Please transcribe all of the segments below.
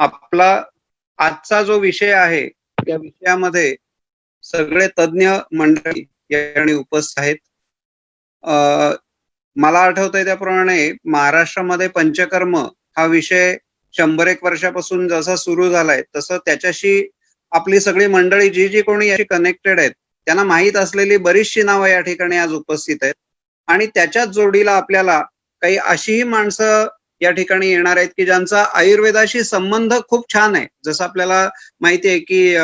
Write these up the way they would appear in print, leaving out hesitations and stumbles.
आपला आजचा जो विषय आहे त्या विषयामध्ये सगळे तज्ञ मंडळी या ठिकाणी उपस्थित आहेत. मला आठवतंय त्याप्रमाणे महाराष्ट्रामध्ये पंचकर्म हा विषय 100-1 वर्षापासून जसा सुरू झालाय तसं त्याच्याशी आपली सगळी मंडळी जी कोणी याशी कनेक्टेड आहेत त्यांना माहीत असलेली बरीचशी नावं या ठिकाणी आज उपस्थित आहेत. आणि त्याच्याच जोडीला आपल्याला काही अशीही माणसं या ठिकाणी येणार आहेत की ज्यांचा आयुर्वेदाशी संबंध खूप छान आहे. जसं आपल्याला माहिती आहे की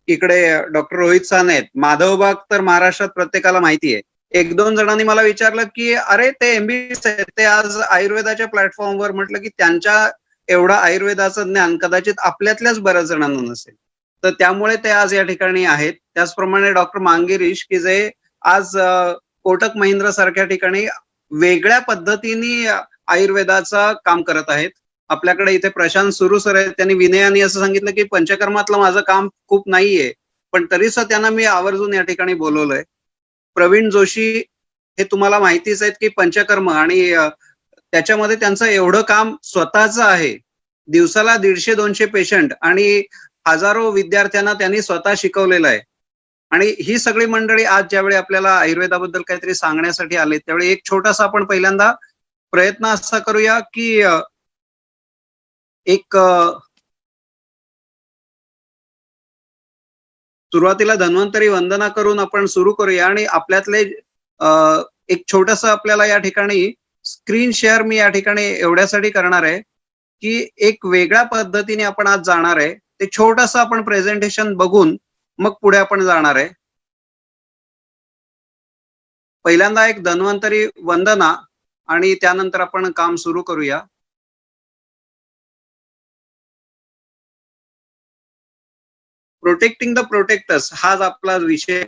इकडे डॉक्टर रोहित साने आहेत. माधवबाग तर महाराष्ट्रात प्रत्येकाला माहिती आहे. 1-2 जणांनी मला विचारलं की अरे ते MBBS आहेत, ते आज आयुर्वेदाच्या प्लॅटफॉर्मवर. म्हटलं की त्यांच्या एवढं आयुर्वेदाचं ज्ञान कदाचित आपल्यातल्याच बऱ्याच जणांना नसेल, तर त्यामुळे ते आज या ठिकाणी आहेत. त्याचप्रमाणे डॉक्टर मांगेरीश की जे आज कोटक महिंद्रा सारख्या ठिकाणी वेगळ्या पद्धतीने आयुर्वेदाचं काम करत आहेत. आपल्याकडे इथे प्रशांत सुरू सर आहेत. त्यांनी विनयाने असं सांगितलं की पंचकर्मातलं माझं काम खूप नाहीये, पण तरीसुद्धा त्यांना मी आवर्जून या ठिकाणी बोलवलंय. प्रवीण जोशी हे तुम्हाला माहितीच आहेत की पंचकर्म आणि त्याच्यामध्ये त्यांचं एवढं काम स्वतःचं आहे. दिवसाला 150-200 पेशंट आणि हजारो विद्यार्थ्यांना त्यांनी स्वतः शिकवलेलं आहे. आणि ही सगळी मंडळी आज ज्यावेळी आपल्याला आयुर्वेदाबद्दल काहीतरी सांगण्यासाठी आले त्यावेळी एक छोटासा आपण पहिल्यांदा प्रयत्न असा करूया की एक सुरुवातीला धन्वंतरी वंदना करून आपण सुरू करूया. आणि आपल्यातले एक छोटस आपल्याला या ठिकाणी स्क्रीन शेअर मी या ठिकाणी एवढ्यासाठी करणार आहे की एक वेगळ्या पद्धतीने आपण आज जाणार आहे. ते छोटस आपण प्रेझेंटेशन बघून मग पुढे आपण जाणार आहे. पहिल्यांदा एक धन्वंतरी वंदना आणि त्यानंतर आपण काम सुरू करूया. प्रोटेक्टिंग द प्रोटेक्टर्स हाच आपला विषय.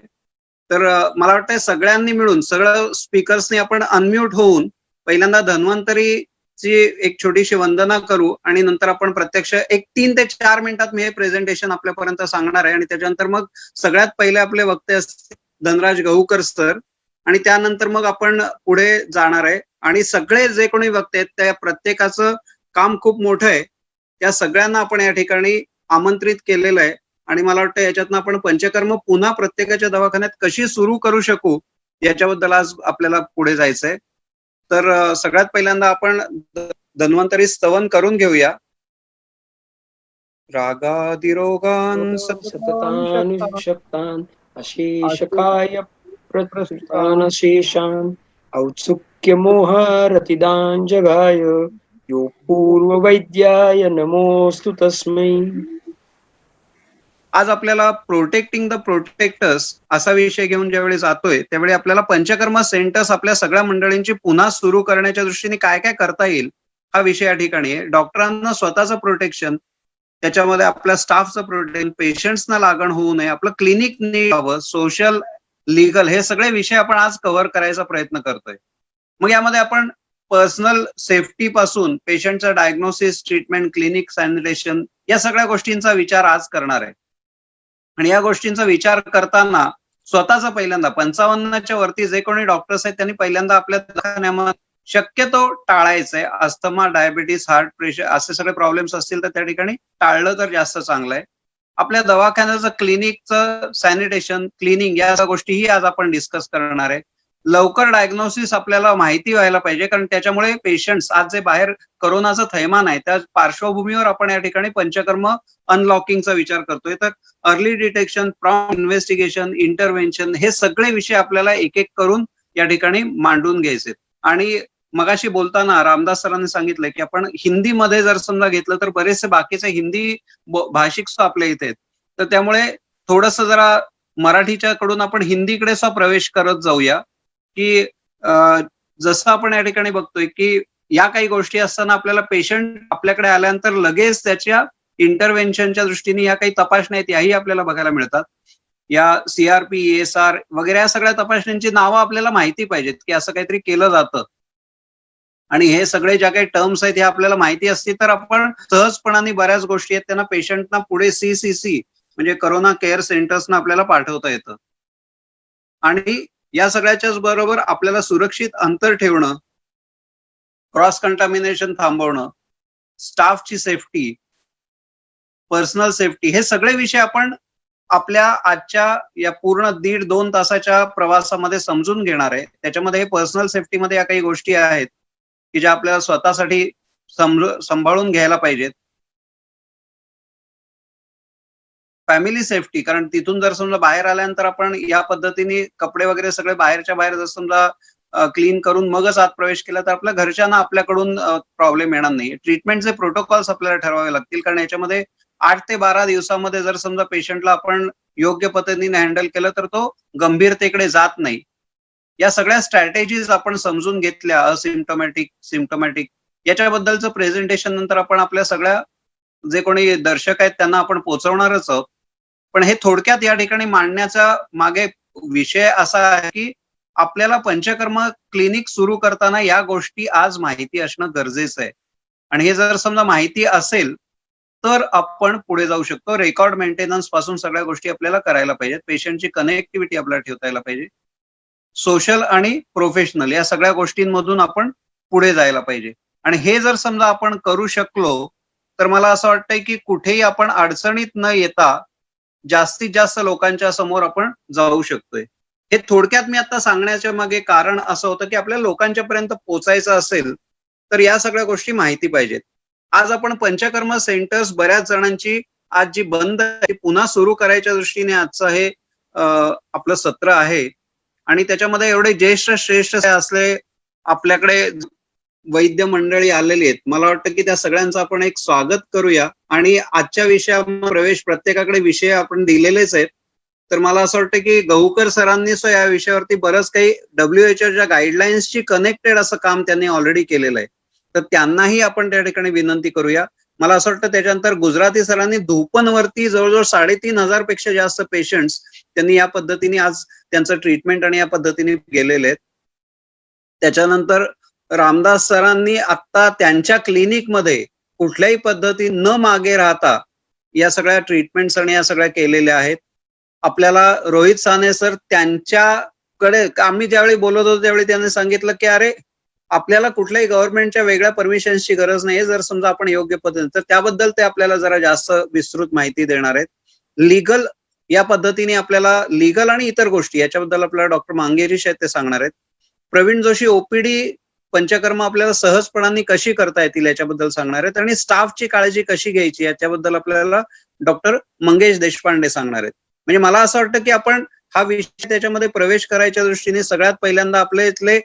तर मला वाटतं सगळ्यांनी मिळून सगळं स्पीकर्सनी आपण अनम्यूट होऊन पहिल्यांदा धन्वंतरीची एक छोटीशी वंदना करू आणि नंतर आपण प्रत्यक्ष एक 3 ते 4 मिनिटात मी हे प्रेझेंटेशन आपल्यापर्यंत सांगणार आहे. आणि त्याच्यानंतर मग सगळ्यात पहिले आपले वक्ते असतील धनराज गहूकर सर आणि त्यानंतर मग आपण पुढे जाणार आहे. आणि सगळे जे कोणी वक्ते आहेत त्या प्रत्येकाचं काम खूप मोठं आहे. त्या सगळ्यांना आपण या ठिकाणी आमंत्रित केलेलं आहे. आणि मला वाटतं याच्यातनं आपण पंचकर्म पुन्हा प्रत्येकाच्या दवाखान्यात कशी सुरू करू शकू याच्याबद्दल आज आपल्याला पुढे जायचंय. तर सगळ्यात पहिल्यांदा आपण धन्वंतरी स्तवन करून घेऊया. रागादिरोगान सततानुशक्तान अशेषकाय प्रसृतान शेषान औत्सुक्य मोहारतिदान जगाय यो पूर्व वैद्याय नमोस्तु तस्मै. आज आपल्याला प्रोटेक्टिंग द प्रोटेक्टर्स असा विषय घेऊन ज्यावेळी जातोय त्यावेळी आपल्याला पंचकर्म सेंटर्स आपल्या सगळ्या मंडळींची पुन्हा सुरू करण्याच्या दृष्टीने काय काय करता येईल हा विषय या ठिकाणी आहे. डॉक्टरांना स्वतःचं प्रोटेक्शन, त्याच्यामध्ये आपल्या स्टाफचं प्रोटेक्शन, पेशंट्सना लागण होऊ नये, आपलं क्लिनिक नीट व्हावं, सोशल लीगल हे सगळे विषय आपण आज कव्हर करायचा प्रयत्न करतोय. मग यामध्ये आपण पर्सनल सेफ्टी पासून पेशंटचं डायग्नोसिस, ट्रीटमेंट, क्लिनिक सॅनिटेशन या सगळ्या गोष्टींचा विचार आज करणार आहे. आणि या गोष्टींचा विचार करताना स्वतःचा पहिल्यांदा 55च्या वरती जे कोणी डॉक्टर्स आहेत त्यांनी पहिल्यांदा आपल्या दवाखान्यामध्ये शक्यतो टाळायचंय. अस्थमा, डायबिटीस, हार्ट प्रेशर असे सगळे प्रॉब्लेम्स असतील तर त्या ठिकाणी टाळलं तर जास्त चांगलं आहे. आपल्या दवाखान्याचं क्लिनिकचं सॅनिटेशन, क्लिनिंग या गोष्टीही आज आपण डिस्कस करणार आहे. लवकर डायग्नोसिस आपल्याला माहिती व्हायला पाहिजे कारण त्याच्यामुळे पेशंट्स आज जे बाहेर कोरोनाचं थैमान आहे त्या पार्श्वभूमीवर आपण या ठिकाणी पंचकर्म अनलॉकिंगचा विचार करतोय. तर early detection, prompt investigation, intervention हे सगळे विषय आपल्याला एक एक करून या ठिकाणी मांडून घ्यायचे. आणि मगाशी बोलताना रामदास सरांनी सांगितलंय की आपण हिंदीमध्ये जर समजा घेतलं तर बरेचसे बाकीचे हिंदी भाषिक आपल्या इथे आहेत. तर त्यामुळे थोडस जरा मराठीच्या कडून आपण हिंदीकडे सुद्धा प्रवेश करत जाऊया की जसं आपण या ठिकाणी बघतोय की या काही गोष्टी असताना आपल्याला पेशंट आपल्याकडे आल्यानंतर लगेच त्याच्या इंटरव्हेन्शनच्या दृष्टीने या काही तपासण्या आहेत याही आपल्याला बघायला मिळतात. या CRP, ESR वगैरे या सगळ्या तपासण्यांची नावं आपल्याला माहिती पाहिजेत की असं काहीतरी केलं जातं. आणि हे सगळे ज्या काही टर्म्स आहेत हे आपल्याला माहिती असतील तर आपण सहजपणाने बऱ्याच गोष्टी आहेत त्यांना पेशंटना पुढे CCC म्हणजे कोरोना केअर सेंटर्सना आपल्याला पाठवता येतं. आणि या सगळ्याच्याच बरोबर आपल्याला सुरक्षित अंतर ठेवणं, क्रॉस कंटामिनेशन थांबवणं, स्टाफची सेफ्टी पर्सनल सेफ्टी, हे सगळे विषय आपण आपल्या आजच्या या पूर्ण 1.5-2 तासाच्या प्रवासामध्ये समजून घेणार आहे. त्याच्यामध्ये पर्सनल सेफ्टीमध्ये या काही गोष्टी आहेत की ज्या आपल्याला स्वतःसाठी सांभाळून घ्यायला पाहिजेत. फॅमिली सेफ्टी, कारण तिथून जर समजा बाहेर आल्यानंतर आपण या पद्धतीने कपडे वगैरे सगळे बाहेरच्या बाहेर जर समजा क्लीन करून मगच आत प्रवेश केला तर आपल्या घरच्यांना आपल्याकडून प्रॉब्लेम येणार नाही. ट्रीटमेंटचे प्रोटोकॉल्स आपल्याला ठरवावे लागतील, कारण याच्यामध्ये 8 ते 12 दिवसामध्ये जर समजा पेशंटला आपण योग्य पद्धतीने हँडल केलं तर तो गंभीरतेकडे जात नाही. या सगळ्या स्ट्रॅटेजीज आपण समजून घेतल्या, असिम्प्टोमॅटिक, सिम्प्टोमॅटिक, याच्याबद्दलचं प्रेझेंटेशन नंतर आपण आपल्या सगळ्या जे कोणी दर्शक आहेत त्यांना आपण पोहोचवणारच आहोत. पण हे थोडक्यात या ठिकाणी मांडण्याचा मागे विषय असा आहे की आपल्याला पंचकर्म क्लिनिक सुरू करताना या गोष्टी आज माहिती असणं गरजेचं आहे. आणि हे जर समजा माहिती असेल तर आपण पुढे जाऊ शकतो. रेकॉर्ड मेंटेनन्स पासून सगळ्या गोष्टी आपल्याला करायला पाहिजेत. पेशंटची कनेक्टिव्हिटी आपल्याला ठेवता यायला पाहिजे. सोशल आणि प्रोफेशनल या सगळ्या गोष्टींमधून आपण पुढे जायला पाहिजे. आणि हे जर समजा आपण करू शकलो तर मला असं वाटतंय की कुठेही आपण अडचणीत न येता जास्तीत जास्त लोकांच्या समोर आपण जाऊ शकतोय. हे थोडक्यात मी आता सांगण्याच्या मागे कारण असं होतं की आपल्याला लोकांच्या पर्यंत पोहोचायचं असेल तर या सगळ्या गोष्टी माहिती पाहिजेत. आज आपण पंचकर्म सेंटर्स बऱ्याच जणांची आज जी बंद आहे पुन्हा सुरू करायच्या दृष्टीने आजचं हे आपलं सत्र आहे. आणि त्याच्यामध्ये एवढे ज्येष्ठ श्रेष्ठ असले आपल्याकडे वैद्य मंडळी आलेली आहेत. मला वाटतं की त्या सगळ्यांचं आपण एक स्वागत करूया. आणि आजच्या विषयामध्ये प्रवेश, प्रत्येकाकडे विषय आपण दिलेलेच आहेत. तर मला असं वाटतं की गहुकर सरांनी या विषयावरती बरंच काही WHO गाईडलाईन्सची कनेक्टेड असं काम त्यांनी ऑलरेडी केलेलं आहे. तर त्यांनाही आपण त्या ठिकाणी विनंती करूया. मला असं वाटतं त्याच्यानंतर गुजराती सरांनी धूपनवरती जवळजवळ 3,500 पेक्षा जास्त पेशंट्स त्यांनी या पद्धतीने आज त्यांचं ट्रीटमेंट आणि या पद्धतीने गेलेले आहेत. त्याच्यानंतर रामदास सरांनी आता त्यांच्या क्लिनिकमध्ये कुठल्याही पद्धती न मागे राहता या सगळ्या ट्रीटमेंट्स आणि या सगळ्या केलेल्या आहेत. आपल्याला रोहित साने सर, त्यांच्याकडे आम्ही ज्यावेळी बोलत होतो त्यावेळी त्यांनी सांगितलं की अरे आपल्याला कुठल्याही गव्हर्नमेंटच्या वेगळ्या परमिशनची गरज नाही, जर समजा आपण योग्य पद्धतीने, तर त्याबद्दल ते आपल्याला जरा जास्त विस्तृत माहिती देणार आहेत. लीगल या पद्धतीने आपल्याला लीगल आणि इतर गोष्टी याच्याबद्दल आपल्याला डॉक्टर मांगेरीश आहेत ते सांगणार आहेत. प्रवीण जोशी ओपीडी पंचकर्म आपल्याला सहजपणाने कशी करता येतील याच्याबद्दल सांगणार आहेत. आणि स्टाफची काळजी कशी घ्यायची याच्याबद्दल आपल्याला डॉक्टर मंगेश देशपांडे सांगणार आहेत. म्हणजे मला असं वाटतं की आपण हा विषय त्याच्यामध्ये प्रवेश करायच्या दृष्टीने सगळ्यात पहिल्यांदा आपल्या इथले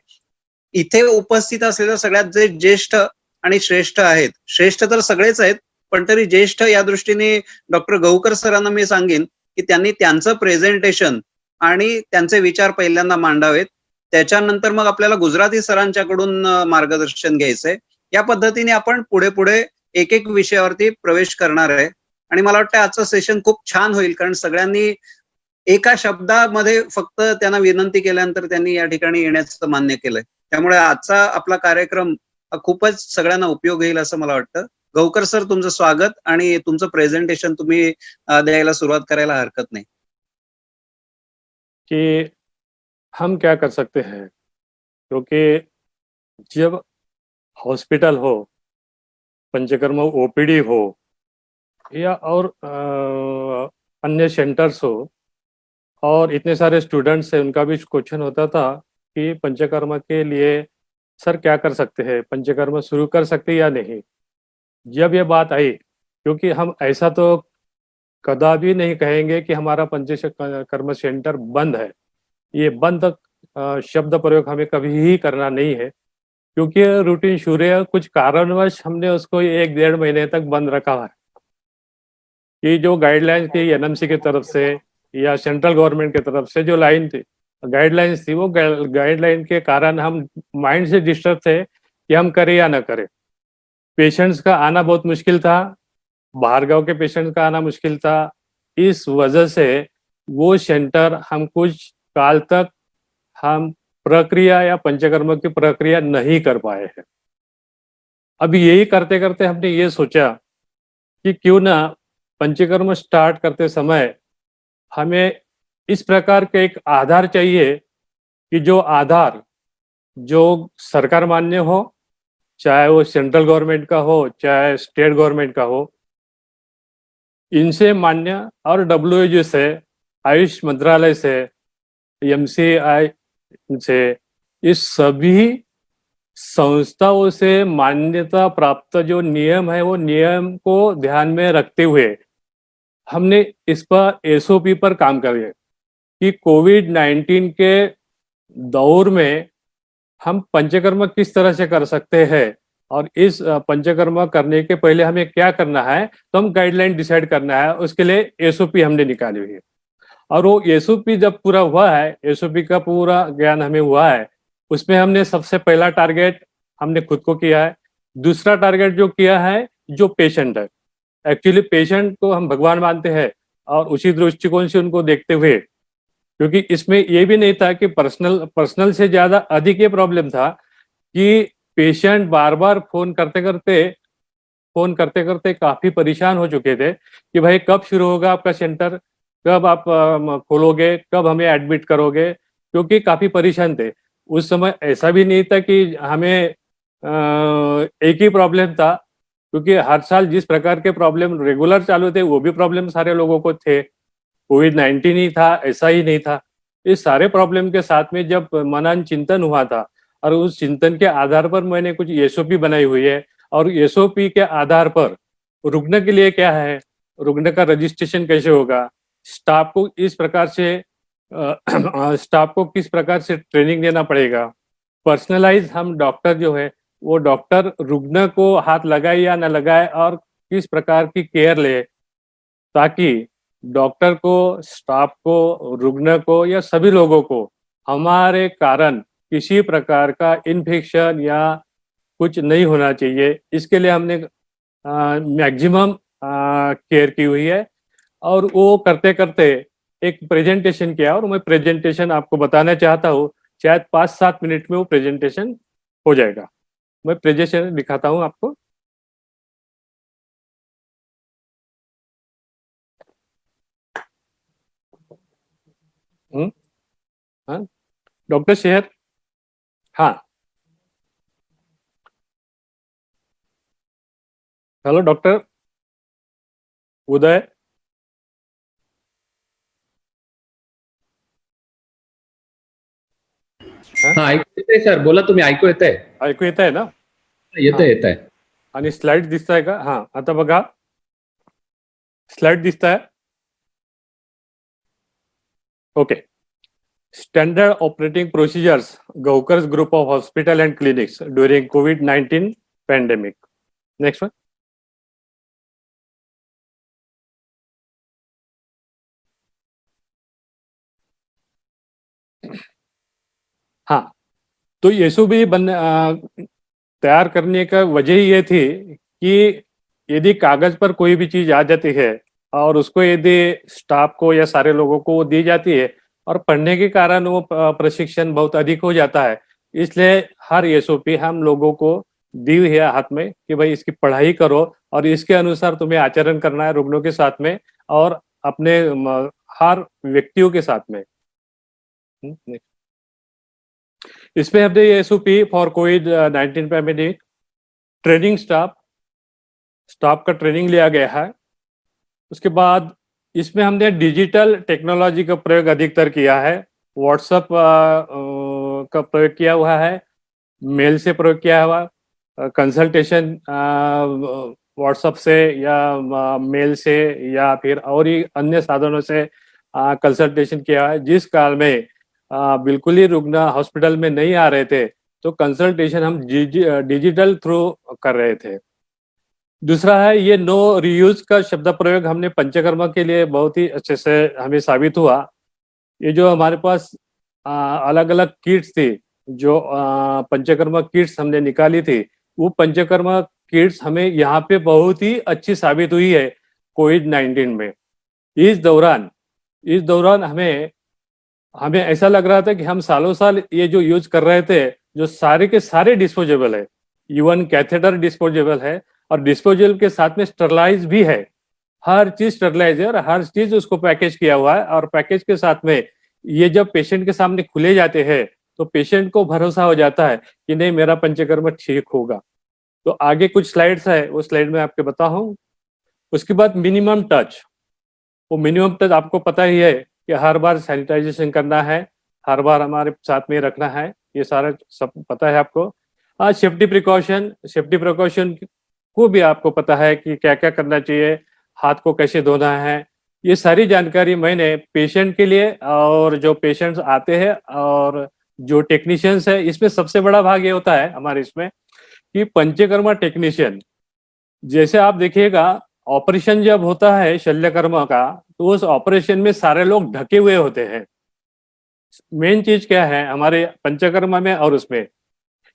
इथे उपस्थित असलेले सगळ्यात जे ज्येष्ठ आणि श्रेष्ठ आहेत, श्रेष्ठ तर सगळेच आहेत पण तरी ज्येष्ठ या दृष्टीने डॉक्टर गहुकर सरांना मी सांगेन की त्यांनी त्यांचं प्रेझेंटेशन आणि त्यांचे विचार पहिल्यांदा मांडावेत. त्याच्यानंतर मग आपल्याला गुजराती सरांच्याकडून मार्गदर्शन घ्यायचंय. या पद्धतीने आपण पुढे पुढे एक एक विषयावरती प्रवेश करणार आहे. आणि मला वाटतं आजचं सेशन खूप छान होईल, कारण सगळ्यांनी एका शब्दामध्ये फक्त त्यांना विनंती केल्यानंतर त्यांनी या ठिकाणी येण्याचं मान्य केलंय. त्यामुळे आजचा आपला कार्यक्रम खूपच सगळ्यांना उपयोग येईल असं मला वाटतं. गहुकर सर, तुमचं स्वागत आणि तुमचं प्रेझेंटेशन तुम्ही द्यायला सुरुवात करायला हरकत नाही. कि हम क्या कर सकते हैं, क्योंकि जब हॉस्पिटल हो, पंचकर्म ओपीडी हो या और अन्य सेंटर्स हो और इतने सारे स्टूडेंट्स हैं, उनका भी क्वेश्चन होता था कि पंचकर्म के लिए सर क्या कर सकते हैं, पंचकर्म शुरू कर सकते या नहीं. जब ये बात आई, क्योंकि हम ऐसा तो कदापि नहीं कहेंगे कि हमारा पंचकर्म सेंटर बंद है. ये बंद शब्द प्रयोग हमें कभी ही करना नहीं है, क्योंकि रूटीन शुरू कुछ कारणवश हमने उसको 1-1.5 महीने तक बंद रखा है. कि जो गाइडलाइंस थी एनएमसी की तरफ से या सेंट्रल गवर्नमेंट की तरफ से जो लाइन थी, गाइडलाइंस थी, वो गाइडलाइन के कारण हम माइंड से डिस्टर्ब थे कि हम करें या ना करें. पेशेंट्स का आना बहुत मुश्किल था, बाहर गांव के पेशेंट्स का आना मुश्किल था. इस वजह से वो सेंटर हम कुछ काल तक हम प्रक्रिया या पंचकर्म की प्रक्रिया नहीं कर पाए हैं. अभी यही करते करते हमने ये सोचा कि क्यों ना पंचकर्म स्टार्ट करते समय हमें इस प्रकार के एक आधार चाहिए कि जो आधार जो सरकार मान्य हो, चाहे वो सेंट्रल गवर्नमेंट का हो चाहे स्टेट गवर्नमेंट का हो, इनसे मान्य और WHO से, आयुष मंत्रालय से, MCI से, इस सभी संस्थाओं से मान्यता प्राप्त जो नियम है वो नियम को ध्यान में रखते हुए हमने इस पर SOP पर काम करें कि कोविड-19 के दौर में हम पंचकर्म किस तरह से कर सकते हैं और इस पंचकर्म करने के पहले हमें क्या करना है, तो हम गाइडलाइन डिसाइड करना है, उसके लिए SOP हमने निकाली हुई है। और वो SOP जब पूरा हुआ है, SOP का पूरा ज्ञान हमें हुआ है, उसमें हमने सबसे पहला टारगेट हमने खुद को किया है। दूसरा टारगेट जो किया है, जो पेशेंट है, एक्चुअली पेशेंट को हम भगवान मानते हैं और उसी दृष्टिकोण से उनको देखते हुए, क्योंकि इसमें ये भी नहीं था कि पर्सनल से ज्यादा अधिक ये प्रॉब्लम था कि पेशेंट बार बार फोन करते करते काफी परेशान हो चुके थे कि भाई कब शुरू होगा आपका सेंटर, कब आप खोलोगे, कब हमें एडमिट करोगे, क्योंकि काफी परेशान थे। उस समय ऐसा भी नहीं था कि हमें एक ही प्रॉब्लम था, क्योंकि हर साल जिस प्रकार के प्रॉब्लम रेगुलर चालू थे वो भी प्रॉब्लम सारे लोगों को थे। कोविड-19 ही था ऐसा ही नहीं था। इस सारे प्रॉब्लम के साथ में जब मनन चिंतन हुआ था और उस चिंतन के आधार पर मैंने कुछ SOP बनाई हुई है और SOP के आधार पर रुग्ण के लिए क्या है, रुग्ण का रजिस्ट्रेशन कैसे होगा, स्टाफ को इस प्रकार से स्टाफ को किस प्रकार से ट्रेनिंग देना पड़ेगा, पर्सनलाइज हम डॉक्टर जो है वो डॉक्टर रुग्ण को हाथ लगाए या न लगाए और किस प्रकार की केयर ले, ताकि डॉक्टर को, स्टाफ को, रुग्ण को या सभी लोगों को हमारे कारण किसी प्रकार का इन्फेक्शन या कुछ नहीं होना चाहिए। इसके लिए हमने मैक्सिमम केयर की हुई है और वो करते करते एक प्रेजेंटेशन किया और मैं प्रेजेंटेशन आपको बताना चाहता हूँ। शायद 5-7 मिनट में वो प्रेजेंटेशन हो जाएगा। मैं प्रेजेंटेशन दिखाता हूँ आपको। हाँ डॉक्टर शेहर, हाँ हेलो डॉक्टर उदय, हा ऐकू येतंय सर, बोला तुम्ही, ऐकू येतंय? ऐकू येत आहे ना? येतंय. आणि स्लाइड दिसताय का? हा आता बघा, स्लाइड दिसताय? ओके. स्टँडर्ड ऑपरेटिंग प्रोसिजर्स, गौकर्स group of hospital and clinics during कोविड-19 पैंडेमिक. Next one. हाँ, तो SOP तैयार करने का वजह ये थी कि यदि कागज पर कोई भी चीज आ जाती है और उसको यदि स्टाफ को या सारे लोगों को दी जाती है और पढ़ने के कारण वो प्रशिक्षण बहुत अधिक हो जाता है, इसलिए हर SOP हम लोगों को दी हुई है हाथ में कि भाई इसकी पढ़ाई करो और इसके अनुसार तुम्हें आचरण करना है रुग्णों के साथ में और अपने हर व्यक्तियों के साथ में। इसमें हमने SOP for covid pandemic training staff का ट्रेनिंग लिया गया है। उसके बाद इसमें हमने डिजिटल टेक्नोलॉजी का प्रयोग अधिकतर किया है। व्हाट्सएप का प्रयोग किया हुआ है, मेल से प्रयोग किया हुआ, कंसल्टेशन व्हाट्सएप से या मेल से या फिर और ही अन्य साधनों से कंसल्टेशन किया है। जिस काल में बिल्कुल ही रुग्ण हॉस्पिटल में नहीं आ रहे थे तो कंसल्टेशन हम डिजिटल थ्रू कर रहे थे। दूसरा है ये नो रीयूज का शब्द प्रयोग हमने पंचकर्मा के लिए बहुत ही अच्छे से हमें साबित हुआ। ये जो हमारे पास अलग अलग किट्स थी, जो पंचकर्मा किट्स हमने निकाली थी, वो पंचकर्मा किट्स हमें यहाँ पे बहुत ही अच्छी साबित हुई है कोविड-19 में। इस दौरान हमें ऐसा लग रहा था कि हम सालों साल ये जो यूज कर रहे थे, जो सारे के सारे डिस्पोजेबल है, इवन कैथेटर डिस्पोजेबल है और डिस्पोजेबल के साथ में स्टरलाइज भी है। हर चीज स्टरलाइज है और हर चीज उसको पैकेज किया हुआ है और पैकेज के साथ में ये जब पेशेंट के सामने खुले जाते हैं तो पेशेंट को भरोसा हो जाता है कि नहीं, मेरा पंचकर्म ठीक होगा। तो आगे कुछ स्लाइड्स है, वो स्लाइड में आपके बताऊं। उसके बाद मिनिमम टच, वो मिनिमम टच आपको पता ही है कि हर बार सैनिटाइजेशन करना है, हर बार हमारे साथ में रखना है, ये सारा सब पता है आपको। हाँ, सेफ्टी प्रिकॉशन को भी आपको पता है कि क्या क्या करना चाहिए, हाथ को कैसे धोना है, ये सारी जानकारी मैंने पेशेंट के लिए और जो पेशेंट्स आते हैं और जो टेक्नीशियंस है, इसमें सबसे बड़ा भाग ये होता है हमारे इसमें कि पंचकर्मा टेक्नीशियन, जैसे आप देखिएगा ऑपरेशन जब होता है शल्यकर्मा का, तो उस ऑपरेशन में सारे लोग ढके हुए होते हैं। मेन चीज क्या है हमारे पंचकर्मा में और उसमें,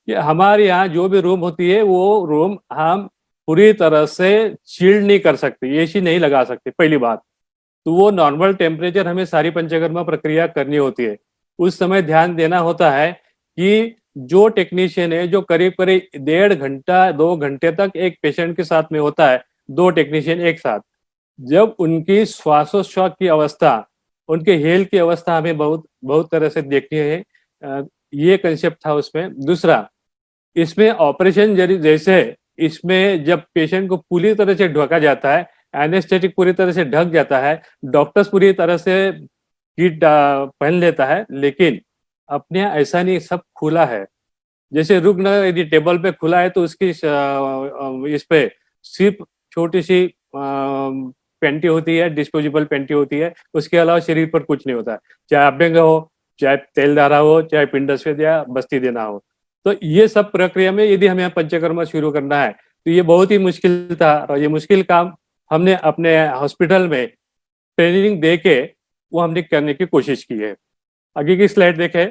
कि हमारे यहाँ जो भी रूम होती है वो रूम हम पूरी तरह से शील्ड नहीं कर सकते, एसी नहीं लगा सकते पहली बात। तो वो नॉर्मल टेम्परेचर हमें सारी पंचकर्मा प्रक्रिया करनी होती है। उस समय ध्यान देना होता है कि जो टेक्नीशियन है जो करीब करीब 1.5 घंटा 2 घंटे तक एक पेशेंट के साथ में होता है, 2 टेक्नीशियन एक साथ, जब उनकी श्वासोच्छ्वास की अवस्था, उनके हेल्थ की अवस्था हमें बहुत बहुत तरह से देखनी है। ये कंसेप्ट था उसमें। दूसरा, इसमें ऑपरेशन जैसे इसमें जब पेशेंट को पूरी तरह से ढका जाता है, एनेस्थेटिक पूरी तरह से ढक जाता है, डॉक्टर्स पूरी तरह से किट पहन लेता है, लेकिन अपने यहाँ ऐसा नहीं, सब खुला है। जैसे रुग्ण यदि टेबल पे खुला है तो उसकी इस पे सिर्फ छोटी सी पेंटी होती है, डिस्पोजेबल पेंटी होती है, उसके अलावा शरीर पर कुछ नहीं होता है, चाहे अभ्यंग हो, चाहे तेल धारा हो, चाहे पिंडस्वेद या बस्ती देना हो। तो ये सब प्रक्रिया में यदि हमें पंचकर्मा शुरू करना है तो ये बहुत ही मुश्किल था, और ये मुश्किल काम हमने अपने हॉस्पिटल में ट्रेनिंग दे के वो हमने करने की कोशिश की है। आगे की स्लाइड देखें।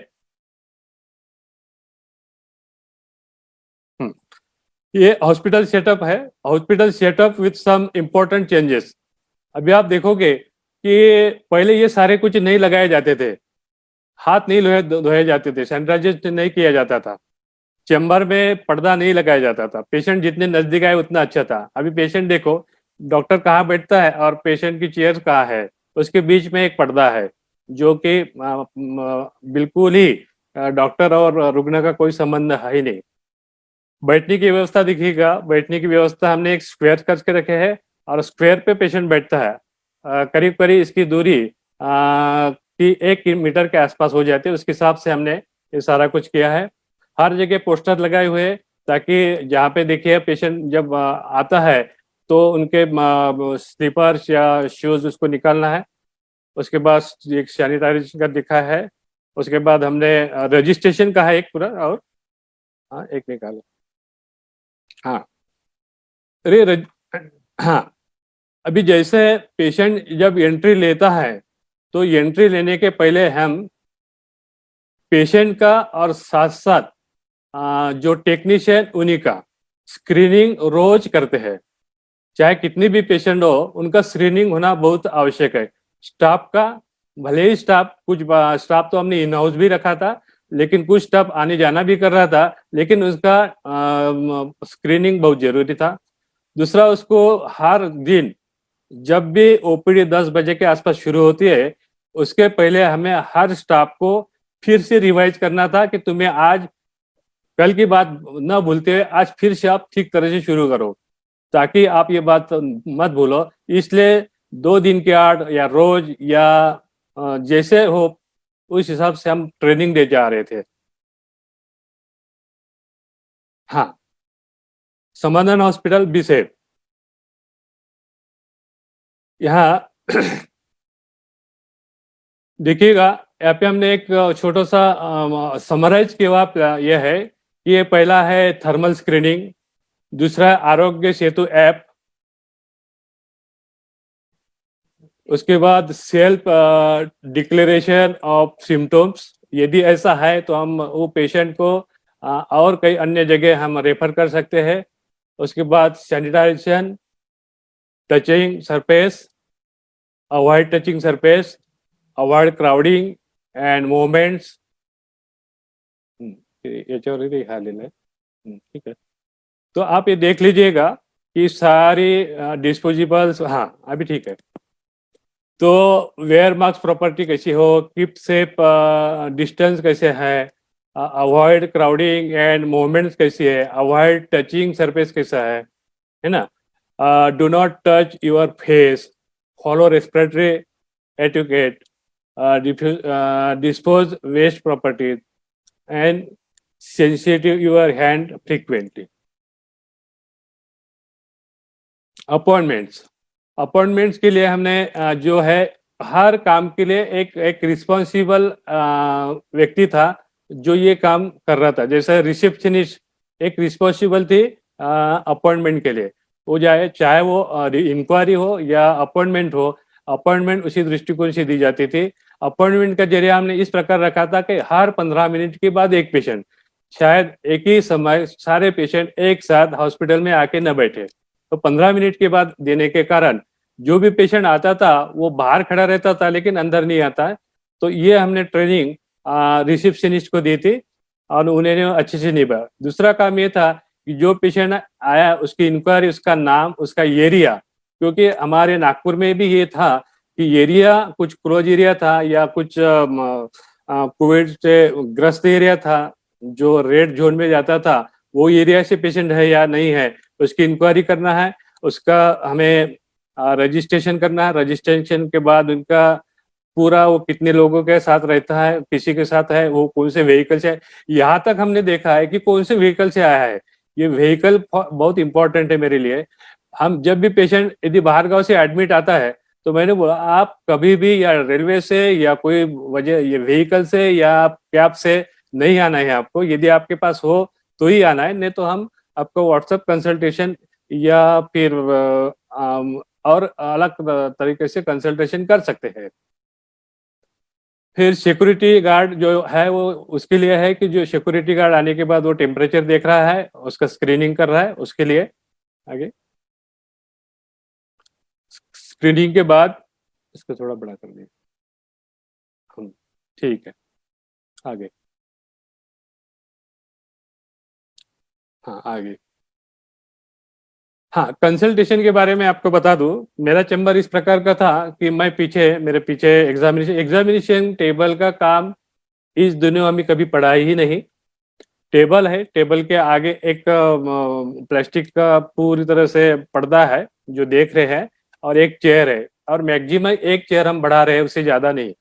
ये हॉस्पिटल सेटअप है, hospital setup with some important changes. अभी आप देखोगे कि पहले ये सारे कुछ नहीं लगाए जाते थे, हाथ नहीं धोए जाते थे, सैनिटाइजेशन नहीं किया जाता था, चैम्बर में पर्दा नहीं लगाया जाता था, पेशेंट जितने नजदीक आए उतना अच्छा था। अभी पेशेंट देखो, डॉक्टर कहाँ बैठता है और पेशेंट की चेयर कहाँ है, उसके बीच में एक पर्दा है जो कि बिल्कुल ही डॉक्टर और रुग्ण का कोई संबंध है ही नहीं। बैठने की व्यवस्था देखिएगा, बैठने की व्यवस्था हमने एक स्क्वायर करके रखे है और स्क्वायर पे पेशेंट बैठता है, करीब करीब इसकी दूरी की 1 मीटर के आसपास हो जाती है, उसके हिसाब से हमने ये सारा कुछ किया है। हर जगह पोस्टर लगाए हुए हैं ताकि जहाँ पे देखिए पेशेंट जब आता है तो उनके स्लीपर्स या शूज उसको निकालना है, उसके बाद एक सैनिटाइजेशन का दिखा है, उसके बाद हमने रजिस्ट्रेशन का है एक पूरा, और हाँ एक निकालो, हाँ अरे हाँ, अभी जैसे पेशेंट जब एंट्री लेता है तो एंट्री लेने के पहले हम पेशेंट का और साथ साथ जो टेक्नीशियन उन्हीं का स्क्रीनिंग रोज करते हैं। चाहे कितनी भी पेशेंट हो, उनका स्क्रीनिंग होना बहुत आवश्यक है। स्टाफ का, भले ही स्टाफ कुछ स्टाफ तो हमने इन हाउस भी रखा था, लेकिन कुछ स्टाफ आने जाना भी कर रहा था, लेकिन उसका स्क्रीनिंग बहुत जरूरी था। दूसरा, उसको हर दिन जब भी ओपीडी 10 बजे के आसपास शुरू होती है, उसके पहले हमें हर स्टाफ को फिर से रिवाइज करना था कि तुम्हें आज कल की बात न भूलते हुए आज फिर से आप ठीक तरह से शुरू करो, ताकि आप ये बात मत भूलो। इसलिए 2 दिन के 8 या रोज या जैसे हो उस हिसाब से हम ट्रेनिंग दे जा रहे थे। हाँ, समाधान हॉस्पिटल बी सेफ, यहाँ देखिएगा, यहाँ पे हमने एक छोटा सा समराइज किया हुआ यह है कि ये पहला है थर्मल स्क्रीनिंग, दूसरा है आरोग्य सेतु ऐप, उसके बाद सेल्फ डिक्लेरेशन ऑफ सिम्टम्स। यदि ऐसा है तो हम वो पेशेंट को और कई अन्य जगह हम रेफर कर सकते हैं। उसके बाद sanitisation, touching surface, avoid touching surface, avoid crowding and movements. याच्यावरही हा लिहिलंय, ठीक है। तो आप ये देख लीजिएगा कि सारी डिस्पोजेबल्स, हाँ अभी ठीक है। तो वेयर मास्क प्रॉपर्टी कैसी हो, कीप सेफ डिस्टेंस कैसे है, अवॉइड क्राउडिंग एंड मूवमेंट्स कैसी है, अवॉइड टचिंग सरफेस कैसा है ना। Do not touch your face, follow respiratory etiquette, dispose waste properties, and sensitive your hand frequently. Appointments के लिए हमने जो है हर काम के लिए एक रिस्पॉन्सिबल व्यक्ति था जो ये काम कर रहा था। जैसे रिसेप्शनिस्ट एक रिस्पॉन्सिबल थी अपॉइंटमेंट के लिए, वो चाहे वो इंक्वायरी हो या अपॉइंटमेंट हो, अपॉइंटमेंट उसी दृष्टिकोण से दी जाती थी। अपॉइंटमेंट का जरिया हमने इस प्रकार रखा था कि हर 15 मिनट के बाद एक पेशेंट, शायद एक ही समय सारे पेशेंट एक साथ हॉस्पिटल में आके न बैठे, तो 15 मिनट के बाद देने के कारण जो भी पेशेंट आता था वो बाहर खड़ा रहता था लेकिन अंदर नहीं आता। तो ये हमने ट्रेनिंग रिसेप्शनिस्ट को दी थी और उन्होंने अच्छे से निभाया। दूसरा काम ये था कि जो पेशेंट आया उसकी इंक्वायरी, उसका नाम, उसका एरिया, क्योंकि हमारे नागपुर में भी ये था कि एरिया कुछ क्लोज एरिया था या कुछ कोविड से ग्रस्त एरिया था जो रेड जोन में जाता था, वो एरिया से पेशेंट है या नहीं है उसकी इंक्वायरी करना है, उसका हमें रजिस्ट्रेशन करना है। रजिस्ट्रेशन के बाद उनका पूरा वो कितने लोगों के साथ रहता है, किसी के साथ है, वो कौन से व्हीकल से, यहाँ तक हमने देखा है कि कौन से व्हीकल से आया है। ये व्हीकल बहुत इंपॉर्टेंट है मेरे लिए। हम जब भी पेशेंट यदि बाहर गांव से एडमिट आता है तो मैंने बोला आप कभी भी या रेलवे से या कोई वजह ये व्हीकल से या कैब से नहीं आना है आपको, यदि आपके पास हो तो ही आना है, नहीं तो हम आपको व्हाट्सएप कंसल्टेशन या फिर और अलग तरीके से कंसल्टेशन कर सकते हैं। फिर सिक्योरिटी गार्ड जो है वो उसके लिए है कि जो सिक्योरिटी गार्ड आने के बाद वो टेम्परेचर देख रहा है, उसका स्क्रीनिंग कर रहा है, उसके लिए आगे स्क्रीनिंग के बाद इसको थोड़ा बड़ा कर दिए, ठीक है आगे, हाँ आगे, हाँ कंसल्टेशन के बारे में आपको बता दूं, मेरा चैम्बर इस प्रकार का था कि मैं मेरे पीछे एग्जामिनेशन टेबल का काम इस दुनिया में कभी पढ़ा ही नहीं। टेबल है, टेबल के आगे एक प्लास्टिक का पूरी तरह से पर्दा है जो देख रहे हैं, और एक चेयर है, और मैक्सिमम एक चेयर हम बढ़ा रहे हैं, उससे ज्यादा नहीं।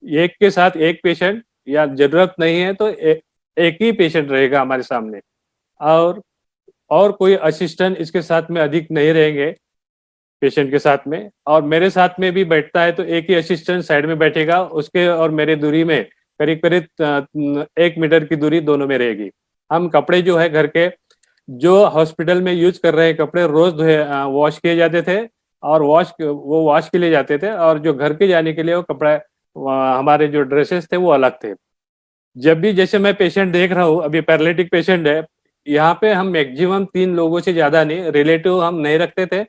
एक के साथ एक पेशेंट या जरूरत नहीं है तो एक ही पेशेंट रहेगा हमारे सामने, और कोई असिस्टेंट इसके साथ में अधिक नहीं रहेंगे पेशेंट के साथ में। और मेरे साथ में भी बैठता है तो एक ही असिस्टेंट साइड में बैठेगा, उसके और मेरे दूरी में करीब करीब 1 मीटर की दूरी दोनों में रहेगी। हम कपड़े जो है घर के जो हॉस्पिटल में यूज कर रहे हैं कपड़े रोज वॉश किए जाते थे, और वो वॉश के लिए जाते थे, और जो घर के जाने के लिए वो कपड़ा हमारे जो ड्रेसेस थे वो अलग थे। जब भी जैसे मैं पेशेंट देख रहा हूँ, अभी पैरालिटिक पेशेंट है, यहाँ पे हम मैक्सिमम 3 लोगों से ज्यादा नहीं, रिलेटिव हम नहीं रखते थे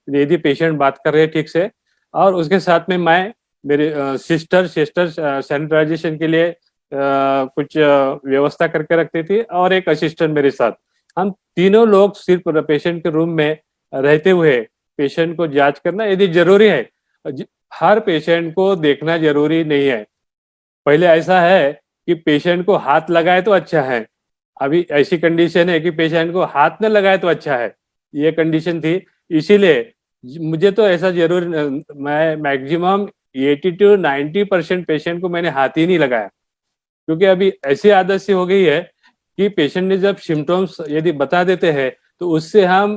यदि पेशेंट बात कर रहे हैं ठीक से। और उसके साथ में मैं मेरे सिस्टर सैनिटाइजेशन के लिए कुछ व्यवस्था करके रखती थी, और एक असिस्टेंट मेरे साथ। हम तीनों लोग सिर्फ पेशेंट के रूम में रहते हुए पेशेंट को जांच करना यदि जरूरी है। हर पेशेंट को देखना जरूरी नहीं है। पहले ऐसा है कि पेशेंट को हाथ लगाए तो अच्छा है, अभी ऐसी कंडीशन है कि पेशेंट को हाथ न लगाए तो अच्छा है, ये कंडीशन थी। इसीलिए मुझे तो ऐसा जरूर, मैं मैक्सिमम 80 to 90% पेशेंट को मैंने हाथ ही नहीं लगाया, क्योंकि अभी ऐसी आदत सी हो गई है कि पेशेंट ने जब सिम्टम्स यदि बता देते हैं तो उससे हम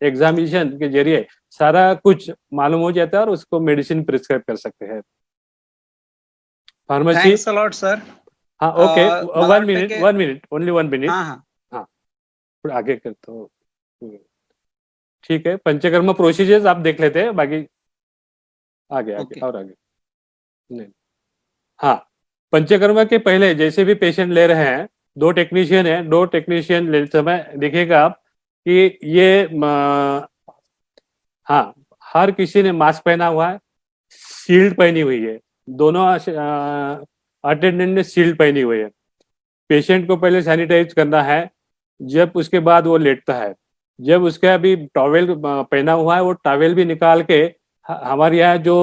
एग्जामिनेशन के जरिए सारा कुछ मालूम हो जाता है और उसको मेडिसिन प्रिस्क्राइब कर सकते हैं। Pharmacy, thanks a lot sir. हाँ ओके, मला वन मिनट ओनली 1 मिनट, हाँ हाँ थोड़ा आगे कर तो ठीक है। पंचकर्म प्रोसीजर्स आप देख लेते हैं, बाकी आगे Okay. और आगे नहीं। हाँ, पंचकर्म के पहले जैसे भी पेशेंट ले रहे हैं, 2 टेक्नीशियन है, 2 टेक्नीशियन लेते समय देखिएगा आप कि ये हाँ हर किसी ने मास्क पहना हुआ है, शील्ड पहनी हुई है, दोनों अटेंडेंट ने शील्ड पहनी हुई है। पेशेंट को पहले सैनिटाइज करना है, जब उसके बाद वो लेटता है। जब उसके अभी टॉवेल पहना हुआ है वो टॉवेल भी निकाल के हमारे यहाँ जो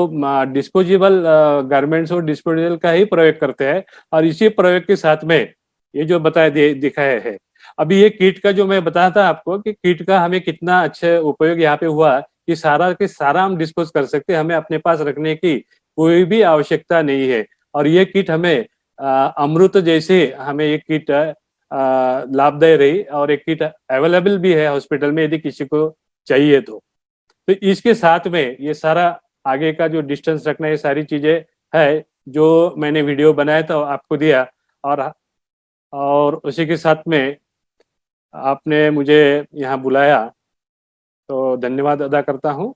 डिस्पोजेबल गारमेंट्स और डिस्पोजेबल का ही प्रयोग करते हैं, और इसी प्रयोग के साथ में ये जो बताया दिखाया है। अभी ये किट का जो मैं बताया था आपको कि किट का हमें कितना अच्छा उपयोग यहाँ पे हुआ कि सारा के सारा हम डिस्पोज कर सकते हैं, हमें अपने पास रखने की कोई भी आवश्यकता नहीं है। और ये किट हमें अमृत जैसे हमें ये किट लाभदायी रही, और एक किट अवेलेबल भी है हॉस्पिटल में यदि किसी को चाहिए तो इसके साथ में ये सारा आगे का जो डिस्टेंस रखना, ये सारी चीजें है जो मैंने वीडियो बनाया था आपको दिया, और उसी के साथ में आपने मुझे यहाँ बुलाया तो धन्यवाद अदा करता हूँ।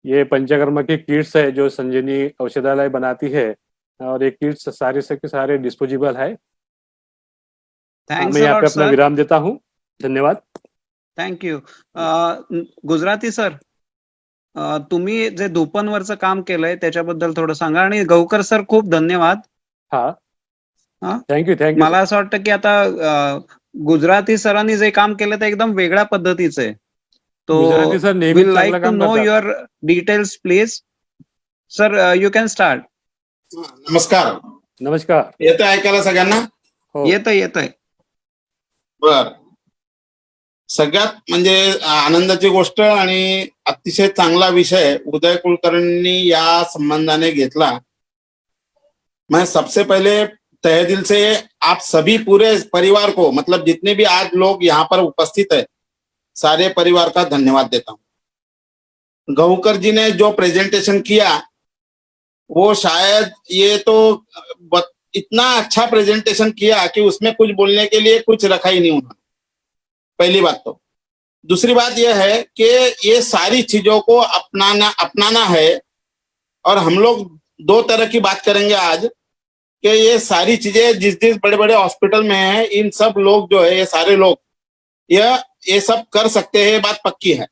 ये पंचकर्मा की किट्स है जो संजीवनी औषधालय बनाती है, और ये किट्स सारे से सारे डिस्पोजेबल है। थँक्स मैं अ यहाँ लॉट पे अपना सर. विराम देता हूँ। धन्यवाद. थँक्यू. गुजराती सर, तुम्ही जे धूपनवरचं काम केलंय त्याच्याबद्दल थोडं सांगा. आणि गौकर सर, खूप धन्यवाद. हा, हा? थँक्यू. मला असं वाटतं की आता गुजराती सरांनी जे काम केलं ते एकदम वेगळ्या पद्धतीचं आहे. गुजराती तो सर नेहमी विल लाईक चांगलं टू काम नो करतात. Your details please. Sir, you can start. नमस्कार. नमस्कार. येतं ऐकायला सगळ्यांना? हो. येतंय. बर. सगळ्यात म्हणजे आनंदाची गोष्ट आणि अतिशय चांगला विषय उदय कुलकर्णी या संबंधाने घेतला. मैं सबसे पहले तहे दिल से आप सभी पूरे परिवार को, मतलब जितने भी आज लोग यहाँ पर उपस्थित है, सारे परिवार का धन्यवाद देता हूँ. गौकर जी ने जो प्रेजेंटेशन किया वो शायद ये तो इतना अच्छा प्रेजेंटेशन किया कि उसमें कुछ बोलने के लिए कुछ रखा ही नहीं उन्होंने. पहली बात तो. दूसरी बात यह है कि ये सारी चीजों को अपनाना है, और हम लोग दो तरह की बात करेंगे आज कि ये सारी चीजें जिस बड़े बड़े हॉस्पिटल में है, इन सब लोग जो है, ये सारे लोग ये सब कर सकते हैं, ये बात पक्की है.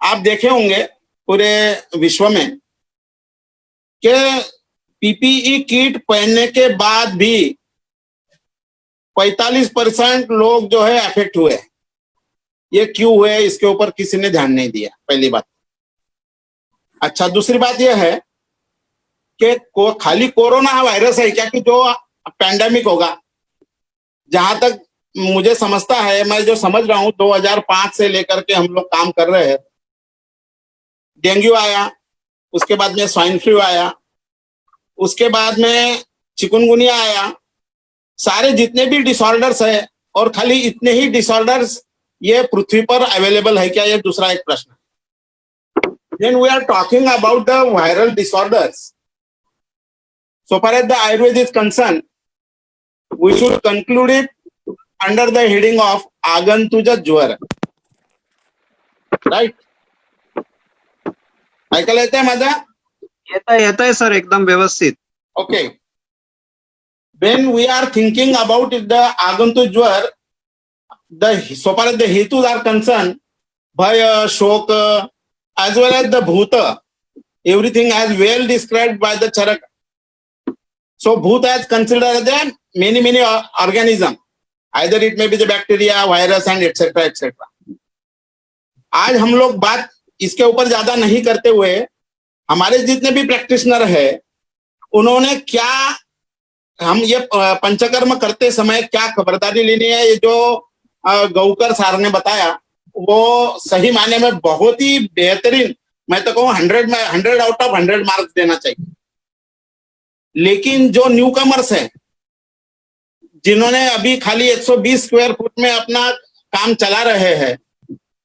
आप देखे होंगे पूरे विश्व में कि पीपीई किट पहनने के बाद भी 45% लोग जो है अफेक्ट हुए. ये क्यों हुए, इसके ऊपर किसी ने ध्यान नहीं दिया, पहली बात. अच्छा, दूसरी बात यह है कि खाली कोरोना वायरस है क्या कि जो पैंडेमिक होगा? जहां तक मुझे समझता है, मैं जो समझ रहा हूं, 2005 से लेकर के हम लोग काम कर रहे हैं. डेंगू आया, उसके बाद में स्वाइन फ्लू आया, उसके बाद में चिकनगुनिया आया. सारे जितने भी डिसऑर्डर्स है, और खाली इतने ही डिसऑर्डर्स ये पृथ्वी पर अवेलेबल है क्या, ये दूसरा एक प्रश्न. When we are talking about the viral disorders, so far as the Ayurveda is concerned, we should conclude it under the heading of Agantuja Jwar. Right? ऐकायला येतंय माझा? येतंय सर, एकदम व्यवस्थित. Okay. When we are thinking about the Agantuja Jwar, so far as the hetus are concerned, Bhaya, Shoka, as well as the Bhuta, everything as well described by the Charaka. So Bhuta is considered as many organism. Either it may be the bacteria, virus and etc. etc. आज हम लोग बात इसके ऊपर ज्यादा नहीं करते हुए, हमारे जितने भी प्रैक्टिशनर है, उन्होंने क्या, हम ये पंचकर्म करते समय क्या खबरदारी लेनी है, ये जो गौकर सार ने बताया वो सही मायने में बहुत ही बेहतरीन, मैं तो कहूँ 100 आउट ऑफ 100 मार्क्स देना चाहिए. लेकिन जो न्यू कमर्स है, जिन्होंने अभी खाली 120 स्क्वायर फुट में अपना काम चला रहे हैं,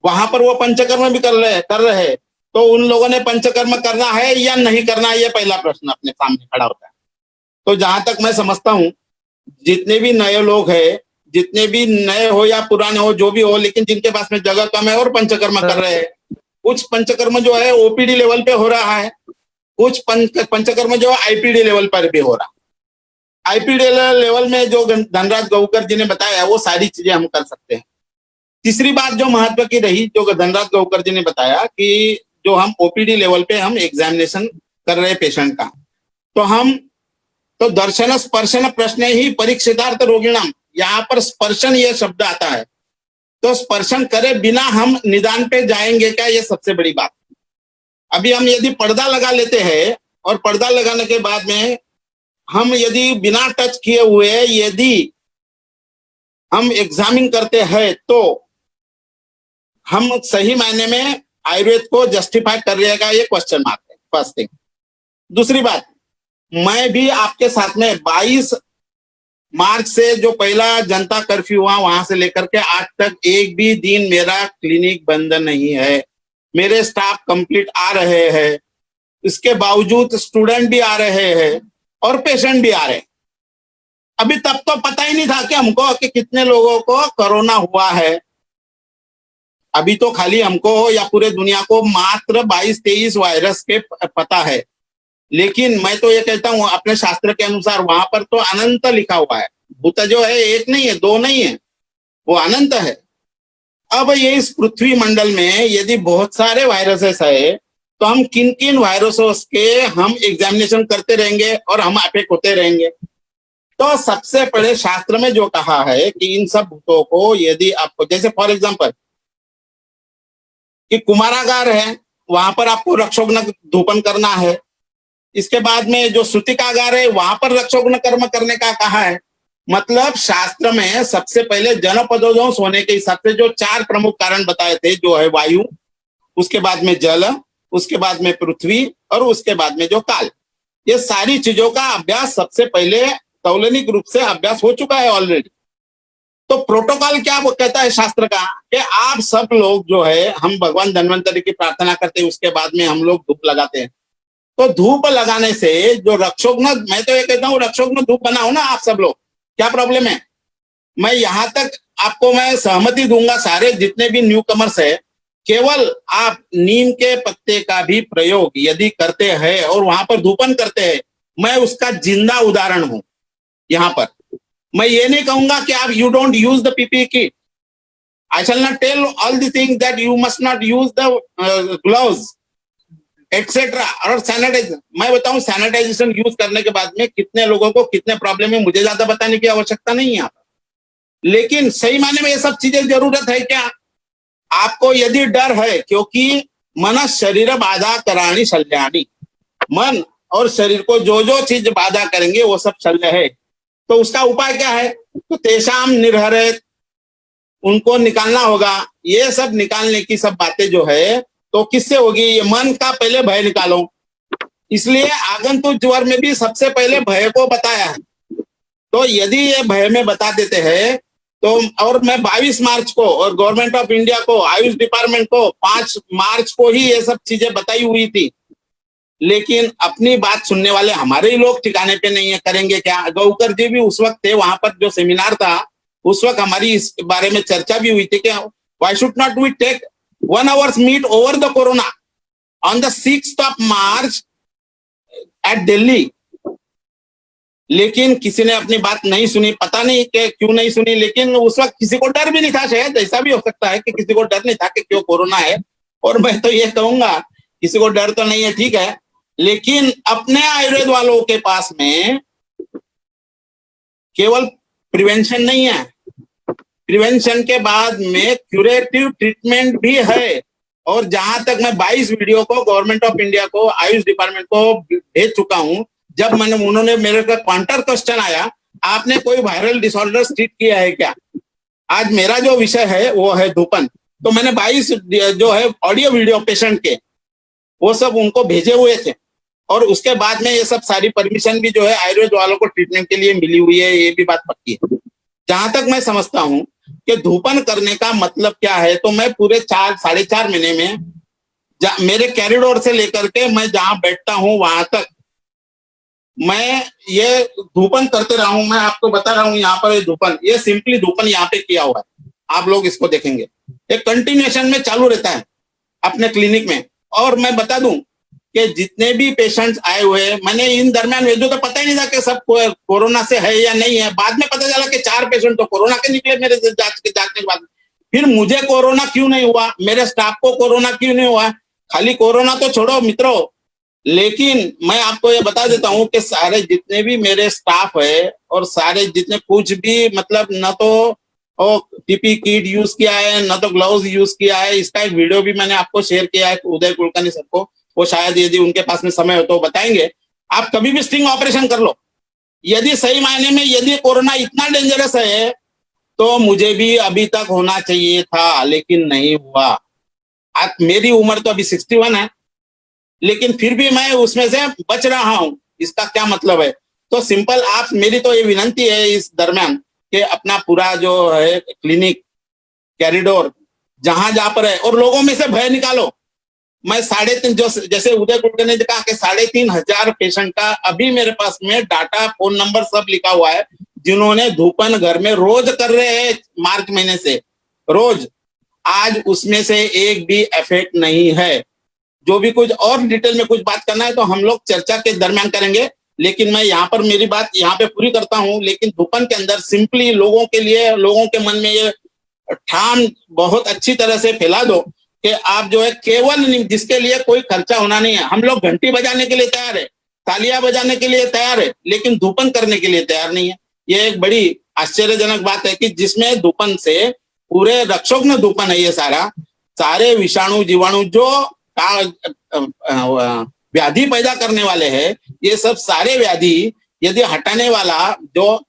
वहां पर वो पंचकर्म भी कर रहे हैं, तो उन लोगों ने पंचकर्म करना है या नहीं करना है, ये पहला प्रश्न अपने सामने खड़ा होता है. तो जहां तक मैं समझता हूं, जितने भी नए लोग हैं, जितने भी नए हो या पुराने हो, जो भी हो, लेकिन जिनके पास में जगह कम है और पंचकर्म कर रहे हैं, कुछ पंचकर्म जो है ओपीडी लेवल पे हो रहा है, कुछ पंचकर्म जो आईपीडी लेवल पर भी हो रहा है. आईपीडी लेवल में जो धनराज गौकर जी ने बताया, वो सारी चीजें हम कर सकते हैं. तीसरी बात जो महत्व की रही, जो धनराज गौकर जी ने बताया कि जो हम ओपीडी लेवल पे हम एग्जामिनेशन कर रहे पेशेंट का, तो दर्शन स्पर्शन प्रश्न ही परीक्षितार्थ रोगिणाम, यहाँ पर स्पर्शन ये शब्द आता है, तो स्पर्शन करे बिना हम निदान पे जाएंगे क्या, ये सबसे बड़ी बात. अभी हम यदि पर्दा लगा लेते हैं, और पर्दा लगाने के बाद में हम यदि बिना टच किए हुए यदि हम एग्जामिन करते हैं तो हम सही मायने में आयुर्वेद को जस्टिफाई कर रहेगा, ये क्वेश्चन मार्क है, फर्स्ट थिंग। दूसरी बात, मैं भी आपके साथ में 22 मार्च से जो पहला जनता कर्फ्यू हुआ वहां से लेकर के आज तक एक भी दिन मेरा क्लिनिक बंद नहीं है। मेरे स्टाफ कंप्लीट आ रहे हैं, इसके बावजूद स्टूडेंट भी आ रहे हैं और पेशेंट भी आ रहे हैं। अभी तब तो पता ही नहीं था कि हमको कि कितने लोगों को कोरोना हुआ है। अभी तो खाली हमको या पूरे दुनिया को मात्र 22-23 वायरस के पता है, लेकिन मैं तो ये कहता हूं अपने शास्त्र के अनुसार वहां पर तो अनंत लिखा हुआ है। भूत जो है एक नहीं है, दो नहीं है, वो अनंत है। अब ये इस पृथ्वी मंडल में यदि बहुत सारे वायरसेस है तो हम किन किन वायरसों के हम एग्जामिनेशन करते रहेंगे और हम अफेक्ट होते रहेंगे। तो सबसे पहले शास्त्र में जो कहा है कि इन सब भूतों को यदि आपको, जैसे फॉर एग्जांपल कि कुमारागार है, वहां पर आपको रक्षोघ्न धूपन करना है। इसके बाद में जो सूतिकागार है वहां पर रक्षोघ्न कर्म करने का कहा है। मतलब शास्त्र में सबसे पहले जनपदोदंश होने के हिसाब से जो 4 प्रमुख कारण बताए थे, जो है वायु, उसके बाद में जल, उसके बाद में पृथ्वी और उसके बाद में जो काल, ये सारी चीजों का अभ्यास सबसे पहले तौलनिक रूप से अभ्यास हो चुका है ऑलरेडी। तो प्रोटोकॉल क्या वो कहता है शास्त्र का कि आप सब लोग जो है, हम भगवान धन्वंतरि की प्रार्थना करते हैं, उसके बाद में हम लोग धूप लगाते हैं। तो धूप लगाने से जो रक्षोघ्न, मैं तो ये कहता हूँ रक्षोघ्न धूप बनाओ ना आप सब लोग, क्या प्रॉब्लम है। मैं यहां तक आपको मैं सहमति दूंगा, सारे जितने भी न्यू कमर्स है, केवल आप नीम के पत्ते का भी प्रयोग यदि करते हैं और वहां पर धूपन करते हैं, मैं उसका जिंदा उदाहरण हूं। यहां पर मैं ये नहीं कहूंगा कि आप you don't use the PPE kit, I shall not tell all the things that you must not use the gloves etcetera और सैनिटाइजर। मैं बताऊं सैनिटाइजेशन यूज करने के बाद में कितने लोगों को कितने प्रॉब्लम है, मुझे ज्यादा बताने की आवश्यकता नहीं है यहाँ पर। लेकिन सही मायने में ये सब चीजें जरूरत है क्या आपको, यदि डर है, क्योंकि मन शरीर बाधा कराणी शल्याणी, मन और शरीर को जो जो चीज बाधा करेंगे वो सब शल्य है। तो उसका उपाय क्या है, तो तेषाम निर्हरेत, उनको निकालना होगा। ये सब निकालने की सब बातें जो है तो किससे होगी, ये मन का पहले भय निकालो। इसलिए आगंतुक ज्वर में भी सबसे पहले भय को बताया है। तो यदि ये भय में बता देते हैं तो, और मैं 22 मार्च को और गवर्नमेंट ऑफ इंडिया को, आयुष डिपार्टमेंट को 5 मार्च को ही ये सब चीजें बताई हुई थी, लेकिन अपनी बात सुनने वाले हमारे ही लोग ठिकाने पे नहीं है, करेंगे क्या। गौकर जी भी उस वक्त थे वहां पर, जो सेमिनार था उस वक्त हमारी इस बारे में चर्चा भी हुई थी कि why should not we take 1 hour's meet over the corona on the 6th of March at Delhi। लेकिन किसी ने अपनी बात नहीं सुनी, पता नहीं कि क्यों नहीं सुनी, लेकिन उस वक्त किसी को डर भी नहीं था। शायद ऐसा भी हो सकता है कि किसी को डर नहीं था कि क्यों कोरोना है। और मैं तो ये कहूंगा किसी को डर तो नहीं है, ठीक है, लेकिन अपने आयुर्वेद वालों के पास में केवल प्रिवेंशन नहीं है, प्रिवेंशन के बाद में क्यूरेटिव ट्रीटमेंट भी है। और जहां तक मैं 22 वीडियो को गवर्नमेंट ऑफ इंडिया को, आयुष डिपार्टमेंट को भेज चुका हूं। जब उन्होंने मेरे का काउंटर क्वेश्चन आया, आपने कोई वायरल डिसऑर्डर ट्रीट किया है क्या, आज मेरा जो विषय है वो है धूपन, तो मैंने 22 जो है ऑडियो वीडियो पेशेंट के वो सब उनको भेजे हुए थे। और उसके बाद में ये सब सारी परमिशन भी जो है आयुर्वेद वालों को ट्रीटमेंट के लिए मिली हुई है, ये भी बात पक्की है। जहां तक मैं समझता हूं कि धूपन करने का मतलब क्या है, तो मैं पूरे 4-4.5 महीने में मेरे कॉरिडोर से लेकर के मैं जहां बैठता हूं वहां तक मैं ये धूपन करते रहा हूं। मैं आपको बता रहा हूं यहाँ पर ये धूपन, ये सिंपली धूपन यहाँ पे किया हुआ है, आप लोग इसको देखेंगे, एक कंटिन्यूएशन में चालू रहता है अपने क्लिनिक में। और मैं बता दूं कि जितने भी पेशेंट्स आए हुए, मैंने इन दरमियान भेजो तो पता ही नहीं था कि सब कोरोना से है या नहीं है। बाद में पता चला कि 4 पेशेंट तो कोरोना के निकले मेरे जांचने के बाद। फिर मुझे कोरोना क्यों नहीं हुआ, मेरे स्टाफ को कोरोना क्यों नहीं हुआ। खाली कोरोना तो छोड़ो मित्रों, लेकिन मैं आपको ये बता देता हूं कि सारे जितने भी मेरे स्टाफ है और सारे जितने कुछ भी मतलब न तो पीपी किट यूज किया है, न तो ग्लव्स यूज किया है। इसका एक वीडियो भी मैंने आपको शेयर किया है उदय कुलकर्णी सबको, वो शायद यदि उनके पास में समय हो तो बताएंगे। आप कभी भी स्टिंग ऑपरेशन कर लो, यदि सही मायने में यदि कोरोना इतना डेंजरस है तो मुझे भी अभी तक होना चाहिए था, लेकिन नहीं हुआ। आज मेरी उम्र तो अभी 61 है, लेकिन फिर भी मैं उसमें से बच रहा हूं। इसका क्या मतलब है? तो सिंपल, आप, मेरी तो ये विनंती है इस दरमियान कि अपना पूरा जो है क्लिनिक, कॉरिडोर, जहां जहां पर है, और लोगों में से भय निकालो। मैं 3.5, जो जैसे उदय कुलकर्णी ने कहा कि 3,500 पेशेंट का अभी मेरे पास में डाटा, फोन नंबर सब लिखा हुआ है, जिन्होंने धूपन घर में रोज कर रहे हैं मार्च महीने से रोज। आज उसमें से एक भी इफेक्ट नहीं है। जो भी कुछ और डिटेल में कुछ बात करना है तो हम लोग चर्चा के दरमियान करेंगे, लेकिन मैं यहाँ पर मेरी बात यहाँ पे पूरी करता हूँ। लेकिन धूपन के अंदर सिंपली लोगों के लिए, लोगों के मन में ये ठान बहुत अच्छी तरह से फैला दो कि आप जो है केवल, जिसके लिए कोई खर्चा होना नहीं है, हम लोग घंटी बजाने के लिए तैयार है, तालियां बजाने के लिए तैयार है, लेकिन धूपन करने के लिए तैयार नहीं है। ये एक बड़ी आश्चर्यजनक बात है कि जिसमें धूपन से पूरे रक्षोग्न धूपन है, ये सारे विषाणु जीवाणु जो व्याधि पैदा करने वाले हैं, ये सब सारे व्याधि यदि हटाने वाला, जो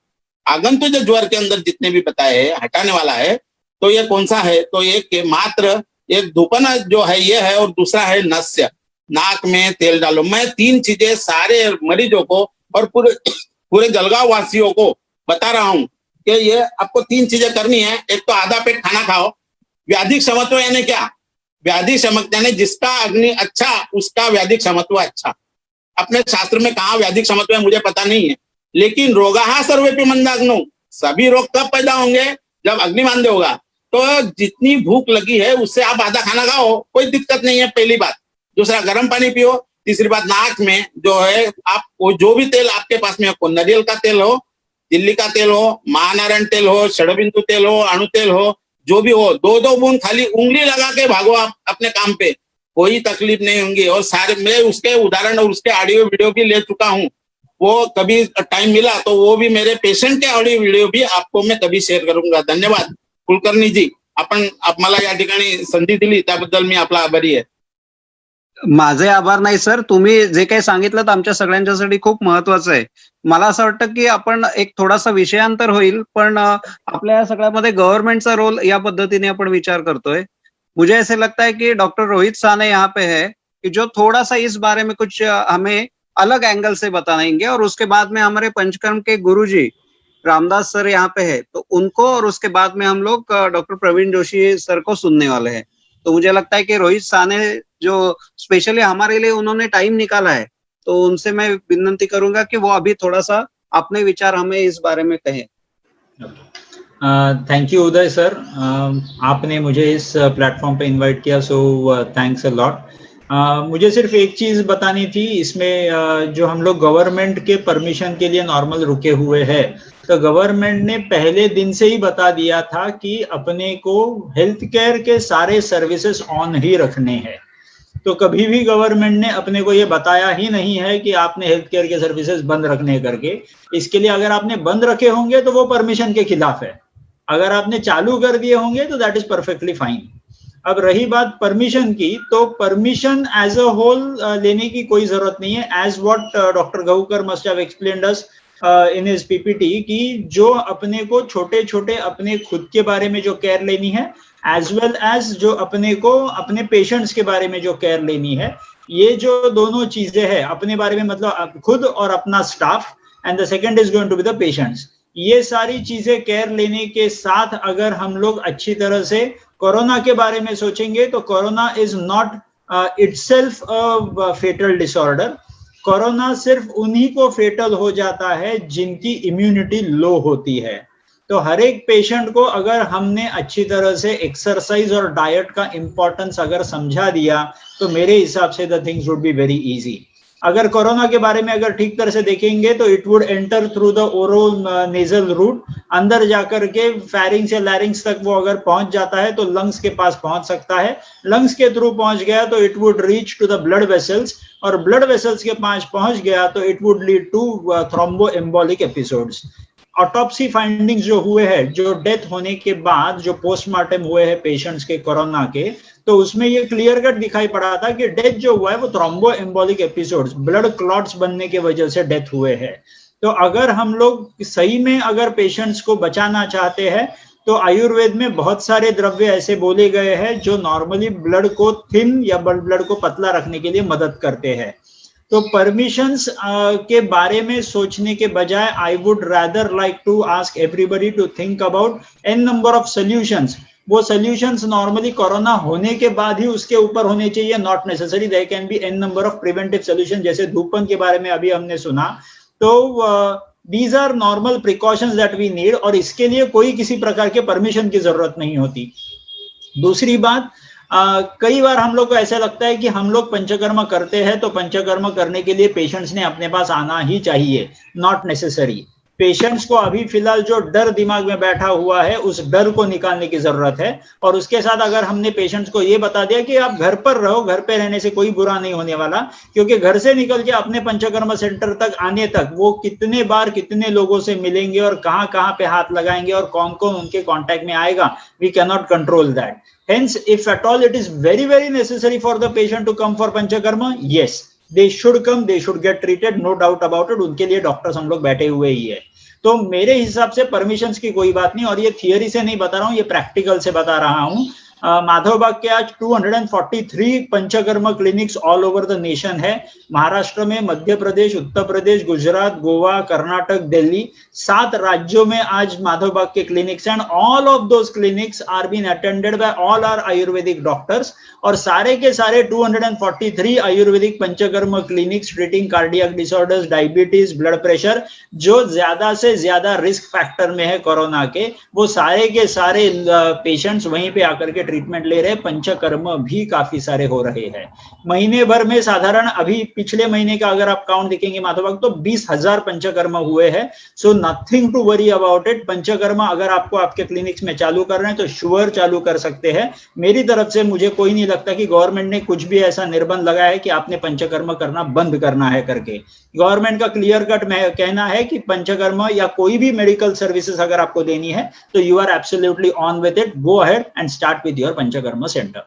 आगंतुक ज्वर के अंदर जितने भी बताए हटाने वाला है, तो ये कौन सा है? तो ये मात्र एक धूपन जो है ये है, और दूसरा है नस्य, नाक में तेल डालो। मैं 3 चीजें सारे मरीजों को और पूरे जलगांव वासियों को बता रहा हूं कि ये आपको 3 चीजें करनी है। एक तो आधा पेट खाना खाओ। व्याधि क्षमत्व यानी क्या? व्याधि क्षमत्व यानी जिसका अग्नि अच्छा उसका व्याधि क्षमत्व अच्छा। अपने शास्त्र में कहा व्याधि क्षमत्व है मुझे पता नहीं है, लेकिन रोगाः सर्वेपि मंदाग्नौ, सभी रोग कब पैदा होंगे? जब अग्नि मांद्य होगा। तो जितनी भूख लगी है उससे आप आधा खाना खाओ, कोई दिक्कत नहीं है, पहली बात। दूसरा, गर्म पानी पियो। तीसरी बात, नाक में जो है आप जो भी तेल आपके पास में हो, नारियल का तेल हो, दिल्ली का तेल हो, महानारायण तेल हो, षडबिंदु तेल हो, अणु तेल हो, जो भी हो, 2-2 बूंद खाली उंगली लगा के भागो आप अपने काम पे, कोई तकलीफ नहीं होंगी। और सारे मैं उसके उदाहरण और उसके ऑडियो वीडियो भी ले चुका हूँ। वो कभी टाइम मिला तो वो भी मेरे पेशेंट के ऑडिओ व्हिडिओ भी आपको मैं कभी शेअर करूंगा। धन्यवाद कुलकर्णीजी, आप मला या ठिकाणी संधी दिली त्याबद्दल मी आपला आभारी आहे। माझे आभार नाही सर, तुम्ही जे काही सांगितलं आमच्या सगळ्यांच्यासाठी खूप महत्वाचं आहे। मला असं वाटतं की आपण एक थोडासा विषयांतर होईल, पण आपल्या या सगळ्यामध्ये गव्हर्नमेंटचा रोल या पद्धतीने आपण विचार करतोय। मुझे ऐसे लगता है कि डॉक्टर रोहित साने यहाँ पे है कि जो थोड़ा सा इस बारे में कुछ हमें अलग एंगल से बताएंगे, और उसके बाद में हमारे पंचकर्म के गुरुजी रामदास सर यहाँ पे है, तो उनको, और उसके बाद में हम लोग डॉक्टर प्रवीण जोशी सर को सुनने वाले हैं। तो मुझे लगता है कि रोहित साने जो स्पेशली हमारे लिए उन्होंने टाइम निकाला है, तो उनसे मैं विनती करूंगा कि वो अभी थोड़ा सा अपने विचार हमें इस बारे में कहें। थैंक यू उदय सर, आपने मुझे इस प्लेटफॉर्म पे इनवाइट किया, सो थैंक्स अ लॉट। मुझे सिर्फ एक चीज बतानी थी इसमें, जो हम लोग गवर्नमेंट के परमिशन के लिए नॉर्मल रुके हुए हैं, तो गवर्नमेंट ने पहले दिन से ही बता दिया था कि अपने को हेल्थ केयर के सारे सर्विसेज ऑन ही रखने हैं। तो कभी भी गवर्नमेंट ने अपने को ये बताया ही नहीं है कि आपने हेल्थ केयर के सर्विसेज बंद रखने करके। इसके लिए अगर आपने बंद रखे होंगे तो वो परमिशन के खिलाफ है, अगर आपने चालू कर दिए होंगे तो दैट इज परफेक्टली फाइन। अब रही बात परमिशन की, तो परमिशन एज अ होल लेने की कोई जरूरत नहीं है। As what doctor Gahukar must have explained us in his PPT, कि जो अपने को छोटे छोटे अपने खुद के बारे में जो केयर लेनी है, एज वेल एज जो अपने को अपने पेशेंट्स के बारे में जो केयर लेनी है, ये जो दोनों चीजें हैं, अपने बारे में मतलब खुद और अपना staff, and the second is going to be the patients. ये सारी चीजें केयर लेने के साथ अगर हम लोग अच्छी तरह से कोरोना के बारे में सोचेंगे, तो Corona is not itself a fatal disorder. Corona सिर्फ उन्हीं को फेटल हो जाता है जिनकी इम्यूनिटी लो होती है। तो हर एक पेशेंट को अगर हमने अच्छी तरह से एक्सरसाइज और डाइट का इंपॉर्टेंस अगर समझा दिया, तो मेरे हिसाब से the things would be very easy. अगर कोरोना के बारे में अगर ठीक तरह से देखेंगे तो it would enter through the ओरो नेजल रूट, अंदर जाकर के फेरिंग्स या लैरिंग्स तक वो अगर पहुंच जाता है तो लंग्स के पास पहुंच सकता है। लंग्स के थ्रू पहुंच गया तो it would reach to the blood vessels, और ब्लड वेसल्स के पास पहुंच गया तो it would lead to thrombo embolic episodes. Autopsy findings जो हुए हैं, जो डेथ होने के बाद जो पोस्टमार्टम हुए हैं पेशेंट्स के कोरोना के, तो उसमें ये क्लियर कट दिखाई पड़ा था कि डेथ जो हुआ है वो thrombo embolic episodes, blood clots बनने के वजह से डेथ हुए हैं। तो अगर हम लोग सही में अगर पेशेंट्स को बचाना चाहते हैं तो आयुर्वेद में बहुत सारे द्रव्य ऐसे बोले गए हैं जो नॉर्मली ब्लड को थिन या ब्लड को पतला रखने के लिए मदद करते हैं। तो परमिशंस के बारे में सोचने के बजाय I would rather like to ask everybody to think about an number of solutions. वो सोल्यूशंस नॉर्मली कोरोना होने के बाद ही उसके ऊपर होने चाहिए, not necessary there can be an number of preventive solution, जैसे धूपन के बारे में अभी हमने सुना। तो these are normal precautions that we need, और इसके लिए कोई किसी प्रकार के परमिशन की जरूरत नहीं होती। दूसरी बात, कई बार हम लोग को ऐसा लगता है कि हम लोग पंचकर्म करते हैं तो पंचकर्म करने के लिए पेशेंट्स ने अपने पास आना ही चाहिए, नॉट नेसेसरी। पेशेंट्स को अभी फिलहाल जो डर दिमाग में बैठा हुआ है उस डर को निकालने की जरूरत है, और उसके साथ अगर हमने पेशेंट्स को ये बता दिया कि आप घर पर रहो, घर पे रहने से कोई बुरा नहीं होने वाला, क्योंकि घर से निकल के अपने पंचकर्म सेंटर तक आने तक वो कितने बार कितने लोगों से मिलेंगे और कहाँ कहाँ पे हाथ लगाएंगे और कौन कौन उनके कॉन्टेक्ट में आएगा, we can not control that. Hence, if at all it is very, very necessary for the patient to come for panchakarma, yes, they should come, they should get treated, no doubt about it. उनके लिए doctors हम लोग बैठे हुए ही है। तो मेरे हिसाब से परमिशंस की कोई बात नहीं, और ये थियरी से नहीं बता रहा हूँ, ये प्रैक्टिकल से बता रहा हूँ। माधवबाग के आज 243 panchakarma clinics all over the nation है। महाराष्ट्र में, मध्य प्रदेश, उत्तर प्रदेश, गुजरात, गोवा, कर्नाटक, दिल्ली, 7 राज्यों में आज माधवबाग के clinics and all of those clinics are been attended by all our Ayurvedic doctors, और सारे के सारे 243 Ayurvedic panchakarma clinics treating cardiac disorders, diabetes, blood pressure, जो ज्यादा से ज्यादा रिस्क फैक्टर में है कोरोना के, वो सारे के सारे पेशेंट्स वहीं पे आकर के ट्रीटमेंट ले रहे। पंचकर्म भी काफी सारे हो रहे हैं। महीने भर में साधारण अभी पिछले महीने का अगर आप काउंट देखेंगे माधवबाग, तो 20,000 पंचकर्म हुए हैं। So nothing to worry about it. Panchakarma अगर आपको आपके क्लिनिक्स में चालू कर रहे हैं तो श्योर चालू कर सकते हैं। मेरी तरफ से मुझे कोई नहीं लगता कि गवर्नमेंट ने कुछ भी ऐसा निर्बंध लगाया है कि आपने पंचकर्म करना बंद करना है करके। गवर्नमेंट का क्लियर कट कहना है कि पंचकर्म या कोई भी मेडिकल सर्विसेज अगर आपको देनी है तो you are absolutely on with it, go ahead and start with your Panchakarma center.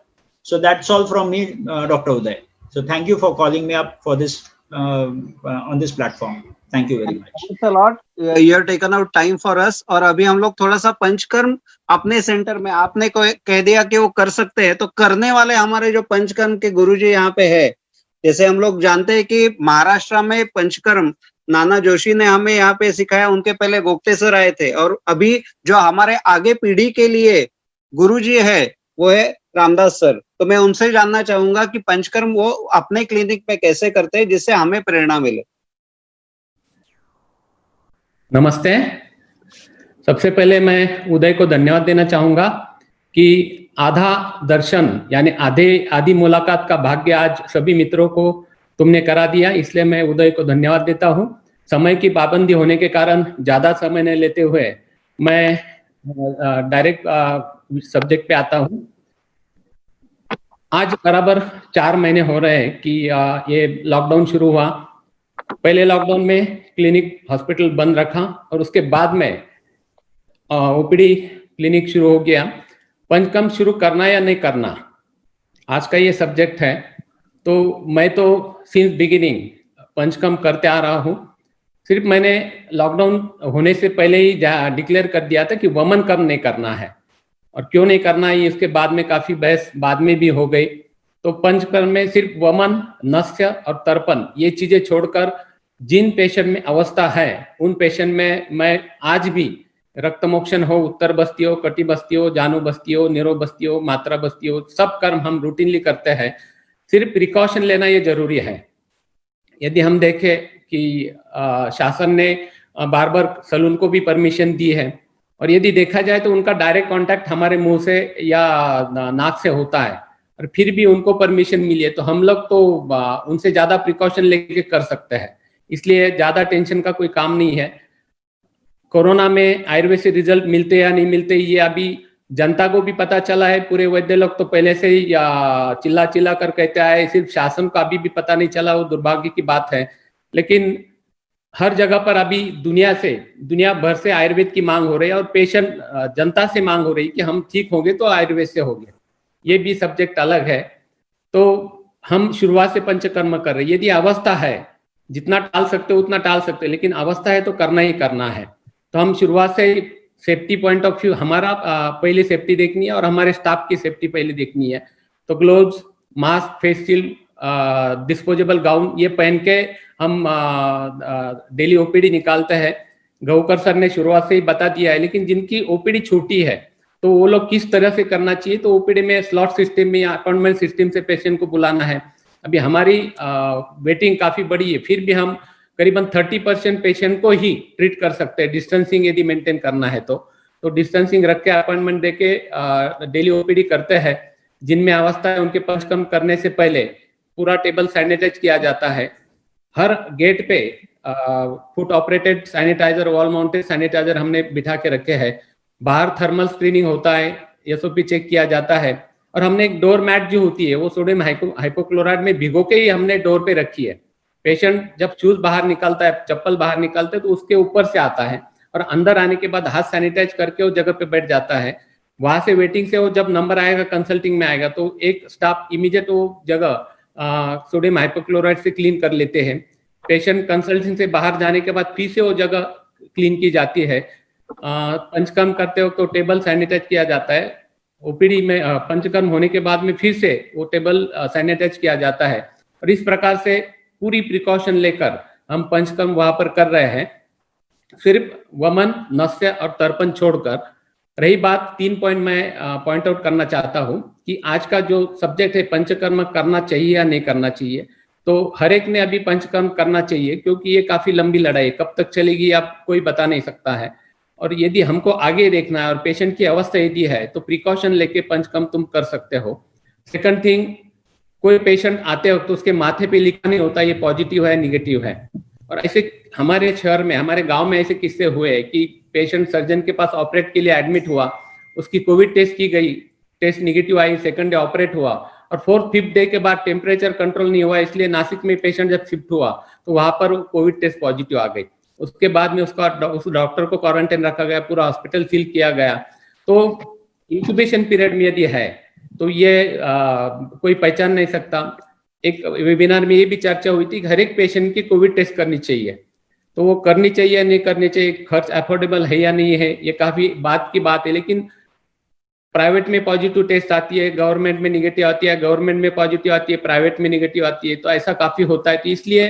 So that's all from me, Dr. Uday. So thank you for calling me up for this on this platform. Thank you very much. Thanks a lot. You have taken out time for us. और अभी हम लोग थोड़ा सा पंचकर्म अपने centre में, आपने कह दिया कि वो कर सकते हैं, तो करने वाले हमारे जो पंचकर्म के गुरुजी यहाँ पे है, जैसे हम लोग जानते हैं कि महाराष्ट्र में पंचकर्म नाना जोशी ने हमें यहाँ पे सिखाया, उनके पहले गोप्ते सर आए थे, और अभी जो हमारे आगे पीढ़ी के लिए गुरुजी है वो है रामदास सर। तो मैं उनसे जानना चाहूंगा कि पंचकर्म वो अपने क्लिनिक में कैसे करते हैं जिससे हमें प्रेरणा मिले। नमस्ते। सबसे पहले मैं उदय को धन्यवाद देना चाहूंगा कि आधा दर्शन यानी आधी मुलाकात का भाग्य आज सभी मित्रों को तुमने करा दिया, इसलिए मैं उदय को धन्यवाद देता हूं। समय की पाबंदी होने के कारण ज्यादा समय नहीं लेते हुए मैं डायरेक्ट सब्जेक्ट पे आता हूं। आज बराबर 4 महीने हो रहे हैं कि ये लॉकडाउन शुरू हुआ। पहले लॉकडाउन में क्लिनिक हॉस्पिटल बंद रखा और उसके बाद में ओपीडी क्लिनिक शुरू हो गया। पंचकर्म शुरू करना या नहीं करना, आज का ये सब्जेक्ट है। तो मैं तो सिंस बिगिनिंग पंचकर्म करते आ रहा हूँ। सिर्फ मैंने लॉकडाउन होने से पहले ही डिक्लेयर कर दिया था कि वमन कर्म नहीं करना है, और क्यों नहीं करना है इसके बाद में काफी बहस बाद में भी हो गई। तो पंचकर्म में सिर्फ वमन, नस्य और तर्पण ये चीजें छोड़कर जिन पेशेंट में अवस्था है उन पेशेंट में मैं आज भी रक्तमोक्षण हो, उत्तर बस्ती हो, कटी बस्ती हो, जानु बस्ती हो, निरो बस्ती हो, मात्रा बस्ती हो, सब कर्म हम रूटीनली करते हैं। सिर्फ प्रिकॉशन लेना ये जरूरी है। यदि हम देखें कि शासन ने बार बार सलून को भी परमिशन दी है, और यदि देखा जाए तो उनका डायरेक्ट कांटेक्ट हमारे मुंह से या नाक से होता है, और फिर भी उनको परमिशन मिली है, तो हम लोग तो उनसे ज्यादा प्रिकॉशन लेके कर सकते हैं। इसलिए ज्यादा टेंशन का कोई काम नहीं है। कोरोना में आयुर्वेद से रिजल्ट मिलते या नहीं मिलते ये अभी जनता को भी पता चला है। पूरे वैद्य लोग तो पहले से ही चिल्ला चिल्ला कर कहते आए, सिर्फ शासन को अभी भी पता नहीं चला, वो दुर्भाग्य की बात है। लेकिन हर जगह पर अभी दुनिया भर से आयुर्वेद की मांग हो रही है, और पेशेंट जनता से मांग हो रही है कि हम ठीक होंगे तो आयुर्वेद से होंगे। ये भी सब्जेक्ट अलग है। तो हम शुरुआत से पंचकर्म कर रहे हैं। यदि अवस्था है, जितना टाल सकते हो उतना टाल सकते हो, लेकिन अवस्था है तो करना ही करना है। तो हम शुरुआत से सेफ्टी पॉइंट ऑफ व्यू हमारा पहले सेफ्टी देखनी है और हमारे स्टाफ की सेफ्टी पहले देखनी है। तो gloves, mask, face shield, disposable gown ये पहन के हम डेली ओपीडी निकालते हैं। गौकर सर ने शुरुआत से ही बता दिया है, लेकिन जिनकी ओपीडी छोटी है तो वो लोग किस तरह से करना चाहिए। तो ओपीडी में स्लॉट सिस्टम में या अपॉइंटमेंट सिस्टम से पेशेंट को बुलाना है। अभी हमारी वेटिंग काफी बड़ी है, फिर भी हम करीबन 30% पेशेंट को ही ट्रीट कर सकते हैं, डिस्टेंसिंग यदि मेंटेन करना है तो डिस्टेंसिंग रख के अपॉइंटमेंट देके डेली ओपीडी करते हैं। जिनमें अवस्था है उनके पंचकर्म करने से पहले पूरा टेबल सैनिटाइज किया जाता है। हर गेट पे foot operated sanitiser, wall mounted sanitiser हमने बिठा के रखे हैं। बाहर थर्मल स्क्रीनिंग होता है, एसओपी चेक किया जाता है। और हमने एक डोर मैट जो होती है वो सोडियम हाइपोक्लोराइड में भिगो के ही हमने डोर पे रखी है। पेशेंट जब शूज बाहर निकालता है, चप्पल बाहर निकालता है तो उसके ऊपर से आता है और अंदर आने के बाद हाथ सैनिटाइज करके उस जगह पे बैठ जाता है। वहां से वेटिंग से वो जब नंबर आएगा कंसल्टिंग में आएगा तो एक स्टाफ इमीडिएट वो जगह सोडियम हाइपोक्लोराइड से क्लीन कर लेते हैं। पेशेंट कंसल्टिंग से बाहर जाने के बाद फिर से वो जगह क्लीन की जाती है। पंचकर्म करते हो तो टेबल सैनिटाइज किया जाता है। ओपीडी में पंचकर्म होने के बाद में फिर से वो टेबल सैनिटाइज किया जाता है। और इस प्रकार से पूरी प्रिकॉशन लेकर हम पंचकर्म वहां पर कर रहे हैं। सिर्फ वमन, नस्य और तर्पण छोड़कर। रही बात 3 पॉइंट मैं पॉइंट आउट करना चाहता हूं कि आज का जो सब्जेक्ट है पंचकर्म करना चाहिए या नहीं करना चाहिए, तो हर एक ने अभी पंचकर्म करना चाहिए क्योंकि ये काफी लंबी लड़ाई, कब तक चलेगी आप कोई बता नहीं सकता है। और यदि हमको आगे देखना है और पेशेंट की अवस्था यदि है तो प्रिकॉशन लेके पंचकर्म तुम कर सकते हो। सेकंड थिंग, कोई पेशेंट आते हो तो उसके माथे पे लिखा नहीं होता ये पॉजिटिव है निगेटिव है। और ऐसे हमारे शहर में, हमारे गांव में ऐसे किस्से हुए हैं कि पेशेंट सर्जन के पास ऑपरेट के लिए एडमिट हुआ, उसकी कोविड टेस्ट की गई, टेस्ट निगेटिव आई, सेकंड डे ऑपरेट हुआ और 4th-5th डे के बाद टेम्परेचर कंट्रोल नहीं हुआ, इसलिए नासिक में पेशेंट जब शिफ्ट हुआ तो वहां पर कोविड टेस्ट पॉजिटिव आ गई। उसके बाद में उस डॉक्टर को क्वारंटाइन रखा गया, पूरा हॉस्पिटल सील किया गया। तो इंक्यूबेशन पीरियड में यदि है तो ये कोई पहचान नहीं सकता। एक वेबिनार में ये भी चर्चा हुई थी कि हर एक पेशेंट की कोविड टेस्ट करनी चाहिए, तो वो करनी चाहिए या नहीं करनी चाहिए, खर्च अफोर्डेबल है या नहीं है, ये काफी बात की बात है। लेकिन प्राइवेट में पॉजिटिव टेस्ट आती है, गवर्नमेंट में निगेटिव आती है, गवर्नमेंट में पॉजिटिव आती है, प्राइवेट में निगेटिव आती है, तो ऐसा काफी होता है। तो इसलिए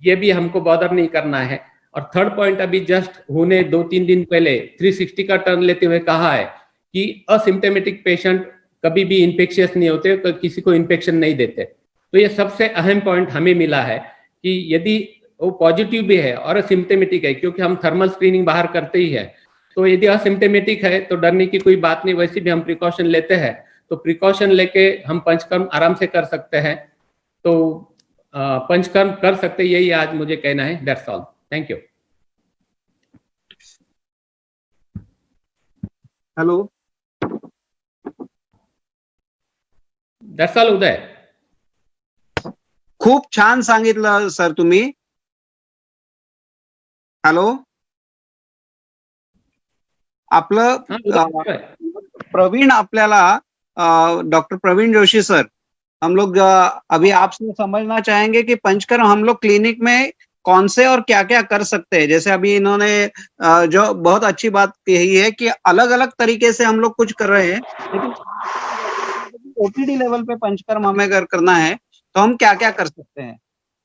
ये भी हमको बॉदर नहीं करना है। और थर्ड पॉइंट, अभी जस्ट होने 2-3 दिन पहले 360 का टर्न लेते हुए कहा है कि असिम्टोमेटिक पेशेंट कभी भी इन्फेक्शियस नहीं होते, किसी को इन्फेक्शन नहीं देते। तो ये सबसे अहम पॉइंट हमें मिला है कि यदि वो पॉजिटिव भी है और असिम्टोमेटिक है, क्योंकि हम थर्मल स्क्रीनिंग बाहर करते ही है, तो यदि असिम्टोमेटिक है तो डरने की कोई बात नहीं, वैसे भी हम प्रिकॉशन लेते हैं। तो प्रिकॉशन लेके हम पंचकर्म आराम से कर सकते हैं। तो पंचकर्म कर सकते, यही आज मुझे कहना है। That's all, thank you. Hello, that's all Uday. खूप छान सांगितलं सर तुम्ही. हॅलो, आपलं प्रवीण आपल्याला डॉक्टर प्रवीण जोशी सर, हम लोग अभी आपसे समझना चाहेंगे कि पंचकर्म हम लोग क्लिनिक में कौन से और क्या क्या कर सकते हैं। जैसे अभी इन्होंने जो बहुत अच्छी बात कही है कि अलग अलग तरीके से हम लोग कुछ कर रहे हैं, लेकिन ओपीडी लेवल पे पंचकर्म हमें अगर करना है तो हम क्या क्या कर सकते हैं,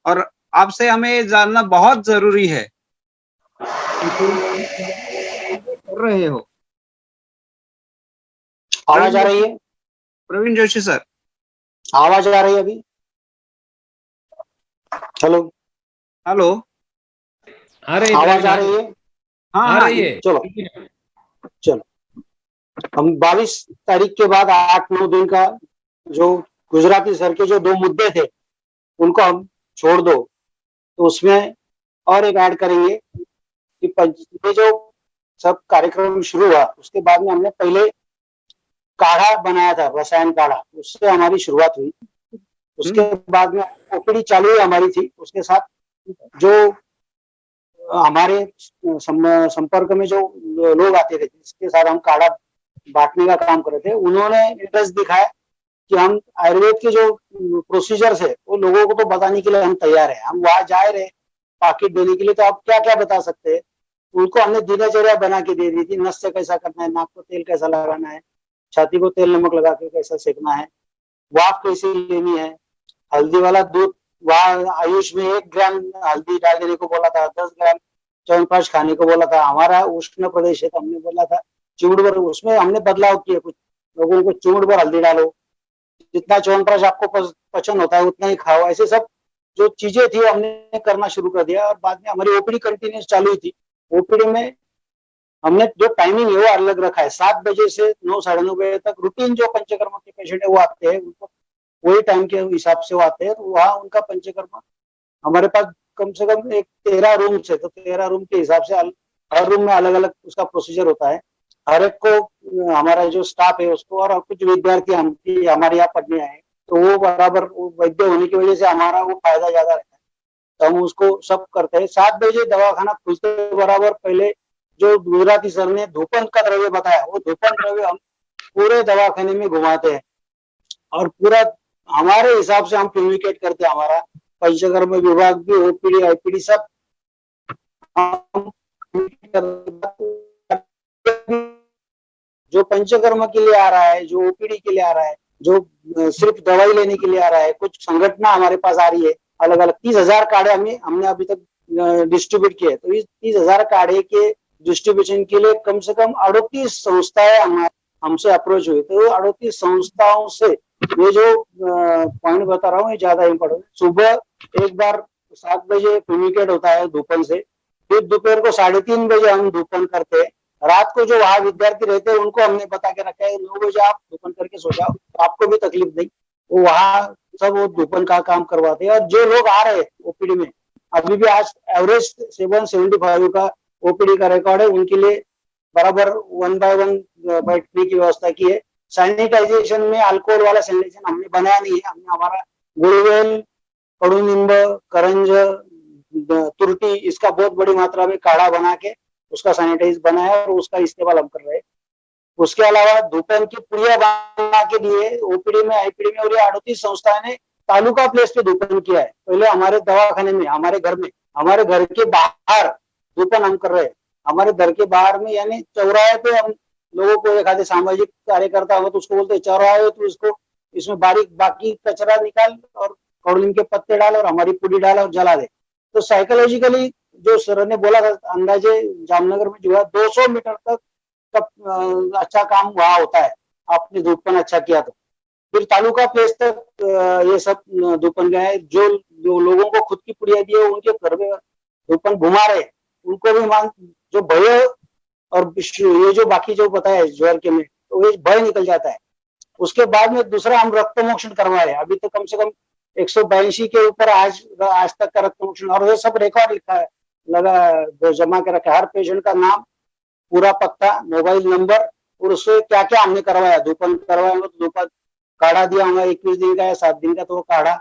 और आपसे हमें जानना बहुत जरूरी है। कर रहे हो, आवाज आ रही है? प्रवीण जोशी सर, आवाज आ रही है अभी? हेलो हेलो, आ रही आवाज आ रही है? हाँ आ रही है। चलो चलो, हम 22 तारीख के बाद 8-9 दिन का जो गुजराती सर के जो 2 मुद्दे थे उनको हम छोड़ दो, तो उसमें और एक ऐड करेंगे कि ये जो सब कार्यक्रम शुरू हुआ उसके बाद में हमने पहले काढ़ा बनाया था, रसायन काढ़ा, उससे हमारी शुरुआत हुई। उसके बाद में ओपीडी चालू हुई हमारी थी, उसके साथ जो हमारे संपर्क में जो लोग आते थे जिसके साथ हम काढ़ा बांटने का काम कर रहे थे, उन्होंने इंटरेस्ट दिखाया कि हम आयुर्वेद के जो प्रोसीजर्स है वो लोगों को तो बताने के लिए हम तैयार है, हम वहां जा रहे पाकिट देने के लिए, तो आप क्या क्या बता सकते हैं। उनको हमने दिनचर्या बना के दे दी थी। नस से कैसा करना है, नाक को तेल कैसा लगाना है, छाती को तेल नमक लगा के कैसा सेकना है, वाफ कैसे लेनी है, हल्दी वाला दूध, वहाँ आयुष में 1 ग्राम हल्दी डाल देने को बोला था, 10 ग्राम च्यवनप्राश खाने को बोला था। हमारा उष्ण प्रदेश है तो हमने बोला था चिमड़ भर, उसमें हमने बदलाव किए, कुछ लोगों को चिमड़ भर हल्दी डालो, जितना च्यवनप्राश आपको पचन होता है उतना ही खाओ। ऐसे सब जो चीजें थी हमने करना शुरू कर दिया। और बाद में हमारी ओपीडी कंटिन्यूस चालू ही थी। ओपीडी में हमने जो टाइमिंग है वो अलग रखा है, 7 बजे से 9 साढ़े 9 बजे तक रूटीन जो पंचकर्म के पेशेंट है वो आते हैं, उनको वही टाइम के हिसाब से वो आते हैं। तो वहाँ उनका पंचकर्म हमारे पास कम से कम 13 रूम है, तो 13 रूम के हिसाब से हर रूम में अलग अलग उसका प्रोसीजर होता है। हर एक को हमारा जो स्टाफ है उसको, और कुछ विद्यार्थी हमारे यहाँ पढ़ने आए तो वो बराबर वैद्य होने की वजह से हमारा वो फायदा ज्यादा रहता है, तो हम उसको सब करते हैं। 7 बजे दवाखाना खुलते बराबर पहले जो गुजराती सर ने धूपन का द्रव्य बताया, वो धूपन द्रव्य हम पूरे दवाखाने में घुमाते हैं और पूरा हमारे हिसाब से हम कम्युनिकेट करते हैं। हमारा पंचकर्म विभाग भी, ओपीडी आईपीडी सब जो पंचकर्म के लिए आ रहा है, जो ओपीडी के लिए आ रहा है, जो सिर्फ दवाई लेने के लिए आ रहा है, कुछ संगठना हमारे पास आ रही है अलग अलग। 30,000 कार्ड हमने अभी तक डिस्ट्रीब्यूट किए। तो इस 30,000 कार्ड के डिस्ट्रीब्यूशन के लिए कम से कम 38 संस्थाएं हमसे अप्रोच हुई। तो 38 संस्थाओं से ये जो पॉइंट बता रहा हूँ ये ज्यादा इम्पोर्टेंट है। सुबह एक बार 7 बजे कम्युनिकेट होता है धूपन से, फिर दोपहर को 3:30 बजे हम धूपन करते हैं। रात को जो वहाँ विद्यार्थी रहते हैं उनको हमने बता के रखा है 9 बजे आप धूपन करके सो जाओ, तो आपको भी तकलीफ नहीं। वो वहाँ सब वो धूपन का काम करवाते हैं। और जो लोग आ रहे हैं ओपीडी में, अभी भी आज एवरेज 775 का ओपीडी का रिकॉर्ड है, उनके लिए बराबर 1 by 1 बैठने की व्यवस्था की है। सैनिटाइजेशन में अल्कोहल वाला सैनिटाइजेशन हमने बनाया नहीं है। हमने हमारा गुड़वेल, कडुनिंब, करंज, तुरटी, इसका बहुत बड़ी मात्रा में काढ़ा बना के उसका सैनिटाइज बनाया और उसका इस्तेमाल हम कर रहे हैं। उसके अलावा धूपन की पुड़िया बना के दिए ओपीडी में, आईपीडी में। और ये 38 संस्थाएं ने तालुका प्लेस पे धूपन किया है। पहले हमारे दवाखाने में, हमारे घर में, हमारे घर के बाहर धूपन हम कर रहे हैं। हमारे घर के बाहर में यानी चौराहे पे हम लोगों को, एक आधे सामाजिक कार्यकर्ता हो तो उसको बोलते हैं चौराहे हो तो इसको इसमें बाकी कचरा निकाल और कौड़लिन के पत्ते डाल और हमारी पुड़ी डाल और जला दे। तो साइकोलॉजिकली जो सर ने बोला था, अंदाजे जामनगर में जो है 200 मीटर तक अच्छा काम वहाँ होता है। आपने धूपन अच्छा किया तो फिर तालुका प्लेस तक ये सब धूपन गए। जो लोगों को खुद की पुड़िया दी है उनके घर में धूपन घुमा रहे, उनको भी मान जो भय और ये जो बाकी जो बताया ज्वर के में, तो ये भय निकल जाता है। उसके बाद में दूसरा हम रक्त मोक्षण करवा रहे हैं। अभी तो कम से कम 182 के ऊपर आज तक का रक्त मोक्षण, और ये सब रिकॉर्ड लिखा है, लगा जमा के रखा है। हर पेशेंट का नाम, पूरा पत्ता, मोबाइल नंबर और उससे क्या क्या हमने करवाया। धूपन करवाएंगे तो धूपन, काढ़ा दिया होगा 21 दिन का या 7 दिन का तो वो काढ़ा,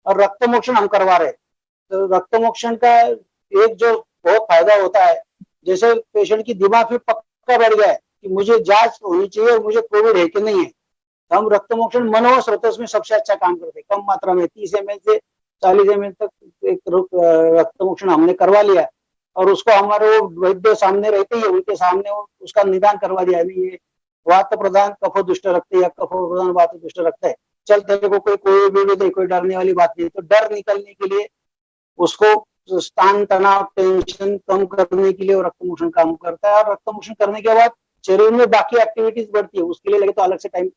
और रक्त मोक्षण हम करवा रहे। तो रक्त मोक्षण का एक जो बहुत फायदा होता है, जैसे पेशेंट की दिमाग में पक्का बैठ गया है कि मुझे जांच होनी चाहिए और मुझे कोविड है कि नहीं है, तो हम रक्त मोक्षण मनोहर स्रोतस में सबसे अच्छा काम करते हैं। कम मात्रा में 30 ml से 40 ml तक एक रक्त मोक्षण हमने करवा लिया और उसको हमारे वो वैद्य सामने रहते ही उनके सामने उसका निदान करवा दिया। ये वात प्रधान कफ दुष्ट रक्त या कफ प्रधान वात दुष्ट रक्त है, चल तेरे को कोई भी नहीं, कोई डरने वाली बात नहीं। तो डर निकलने के लिए, उसको स्थान तनाव टेंशन कम करने के लिए रक्त मोक्षण काम करता है। और रक्त मोक्षण करने के बाद शरीर में बाकी एक्टिविटीज बढ़ती है, उसके लिए लगे तो अलग से टाइम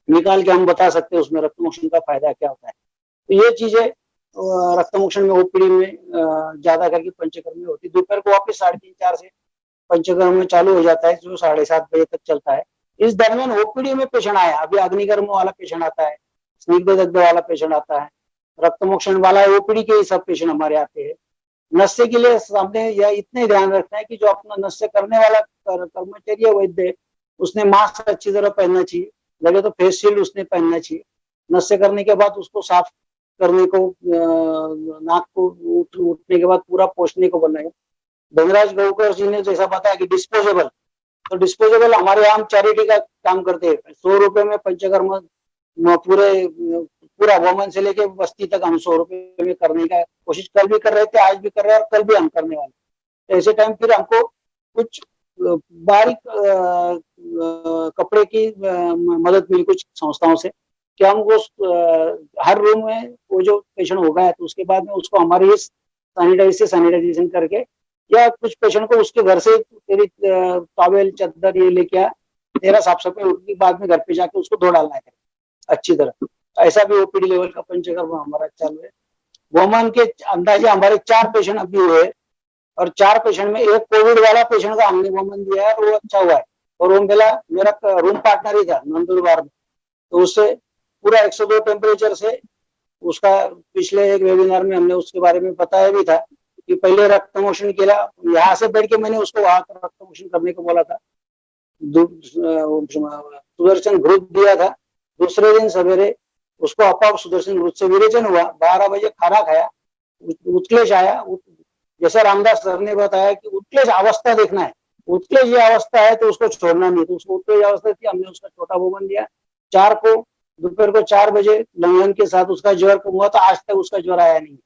निकाल के हम बता सकते हैं उसमें रक्त मोक्षण का फायदा क्या होता है। तो ये चीजें रक्त मोक्षण में ओपीडी में ज्यादा करके पंचकर्म में होती है। दोपहर को वापस 3:30-4 से पंचकर्म में चालू हो जाता है, जो 7:30 बजे तक चलता है। इस दरमियान ओपीडी में पेशेंट आया, अभी अग्निकर्म वाला पेशेंट आता है, स्निग्ध दग्ध वाला पेशेंट आता है, रक्त मोक्षण वाला ओपीडी के ही सब पेशेंट हमारे आते हैं। नशे के लिए सामने या इतने ध्यान रखना है कि जो अपना नशे करने वाला कर्मचारी है वैद्य, उसने मास्क अच्छी तरह पहनना चाहिए, लगे तो फेस शील्ड उसने पहनना चाहिए। नशे करने के बाद उसको साफ करने को, नाक को उठने के बाद पूरा पोंछने को बनाए। धनराज गौकर जी ने जैसा बताया कि डिस्पोजेबल, तो डिस्पोजेबल हमारे यहाँ चैरिटी का काम करते हैं। 100 रुपए में पंचकर्म पूरा वमन से लेके बस्ती तक हम 100 रुपए में करने का कोशिश कल भी कर रहे थे, आज भी कर रहे हैं और कल भी हम करने वाले। तो ऐसे टाइम फिर हमको कुछ बारीक कपड़े की मदद मिली कुछ संस्थाओं से कि हम वो हर रूम में वो जो पेशेंट होगा है तो उसके बाद में उसको हमारे सैनिटाइजेशन करके, या कुछ पेशेंट को उसके घर से तेरी टॉवेल चादर ये लेके आ, तेरा साफ सफाई उसके बाद में घर पे जाके उसको धो डालना है अच्छी तरह। ऐसा भी ओपीडी लेवल का पंचकर्म हमारा चालू है। वोमन के अंदाजे हमारे 4 पेशेंट अभी हुए और 4 पेशेंट में एक कोविड वाला पेशेंट का हमने वोमन दिया है और वो अच्छा हुआ है। और वो मेरा रूम पार्टनर ही था नंदुरबार में, तो उससे पूरा 102 टेम्परेचर से उसका पिछले एक वेबिनार में हमने उसके बारे में बताया भी था कि पहले रक्त मोशन किया, यहाँ से बैठ के मैंने उसको वहां रक्त मोशन करने को बोला था, सुदर्शन घृत दिया था। दूसरे दिन सवेरे उसको अपाप सुदर्शन घृत से विरेचन हुआ, 12 बजे खाना खाया, उत्क्लेश आया। जैसा रामदास सर ने बताया कि उत्क्लेश अवस्था देखना है, उत्क्लेश ये अवस्था है तो उसको छोड़ना नहीं, तो उसको उत्क्लेश अवस्था थी, हमने उसका छोटा वोमन दिया। 4 को दोपहर को 4 बजे लंघन के साथ उसका ज्वर कम हुआ, तो आज तक उसका ज्वर आया नहीं।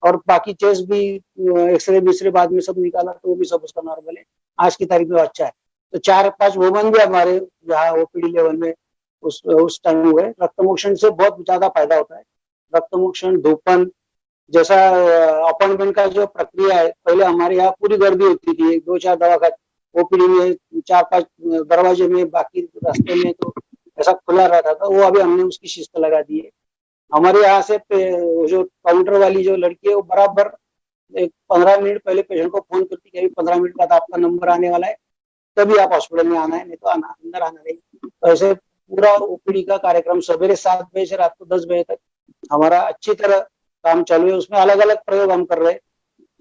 और बाकी चेस्ट भी एक्सरे बाद में सब निकाला तो वो भी सब उसका नॉर्मल है, आज की तारीख में अच्छा है। तो 4-5 वोमन भी हमारे यहाँ ओपीडी लेवल में उस टाइम हुए। रक्तमोक्षण से बहुत ज्यादा फायदा होता है। रक्तमोक्षण, धूपन जैसा अपॉइंटमेंट का जो प्रक्रिया है, पहले हमारे यहाँ पूरी गर्दी होती थी, 2-4 दवाखाने ओपीडी में, 4-5 दरवाजे में, बाकी रास्ते में तो ऐसा खुला रहता था। वो अभी हमने उसकी शिस्त लगा दी है। हमारे यहाँ से जो काउंटर वाली जो लड़की है वो बराबर 15 मिनट पहले पेशेंट को फोन करती है कि 15 मिनट बाद आपका नंबर आने वाला है, तभी आप हॉस्पिटल में आना है, नहीं तो अंदर आना नहीं। तो ऐसे पूरा ओपीडी का कार्यक्रम सवेरे 7 बजे से रात को 10 बजे तक हमारा अच्छी तरह काम चालू है। उसमें अलग अलग प्रयोग हम कर रहे हैं।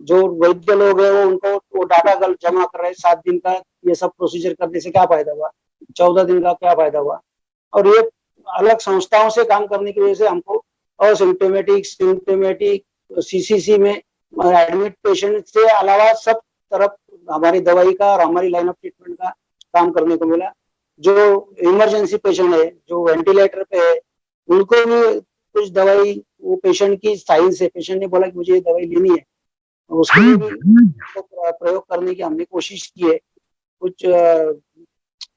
जो वैद्य लोग है वो उनको वो डाटा जमा कर रहे हैं, 7 दिन का ये सब प्रोसीजर करने से क्या फायदा हुआ, 14 दिन का क्या फायदा हुआ। और ये अलग संस्थाओं से काम करने की वजह से हमको असिम्टोमेटिक, सिम्टोमेटिक, सीसीसी में एडमिट पेशेंट से अलावा सब तरफ हमारी दवाई का और हमारी लाइन ऑफ ट्रीटमेंट का काम करने को मिला। जो इमरजेंसी पेशेंट है, जो वेंटिलेटर पे है, उनको भी कुछ दवाई वो पेशेंट की साइंस है, पेशेंट ने बोला कि मुझे ये दवाई लेनी है, उसके लिए भी प्रयोग करने की हमने कोशिश की है। कुछ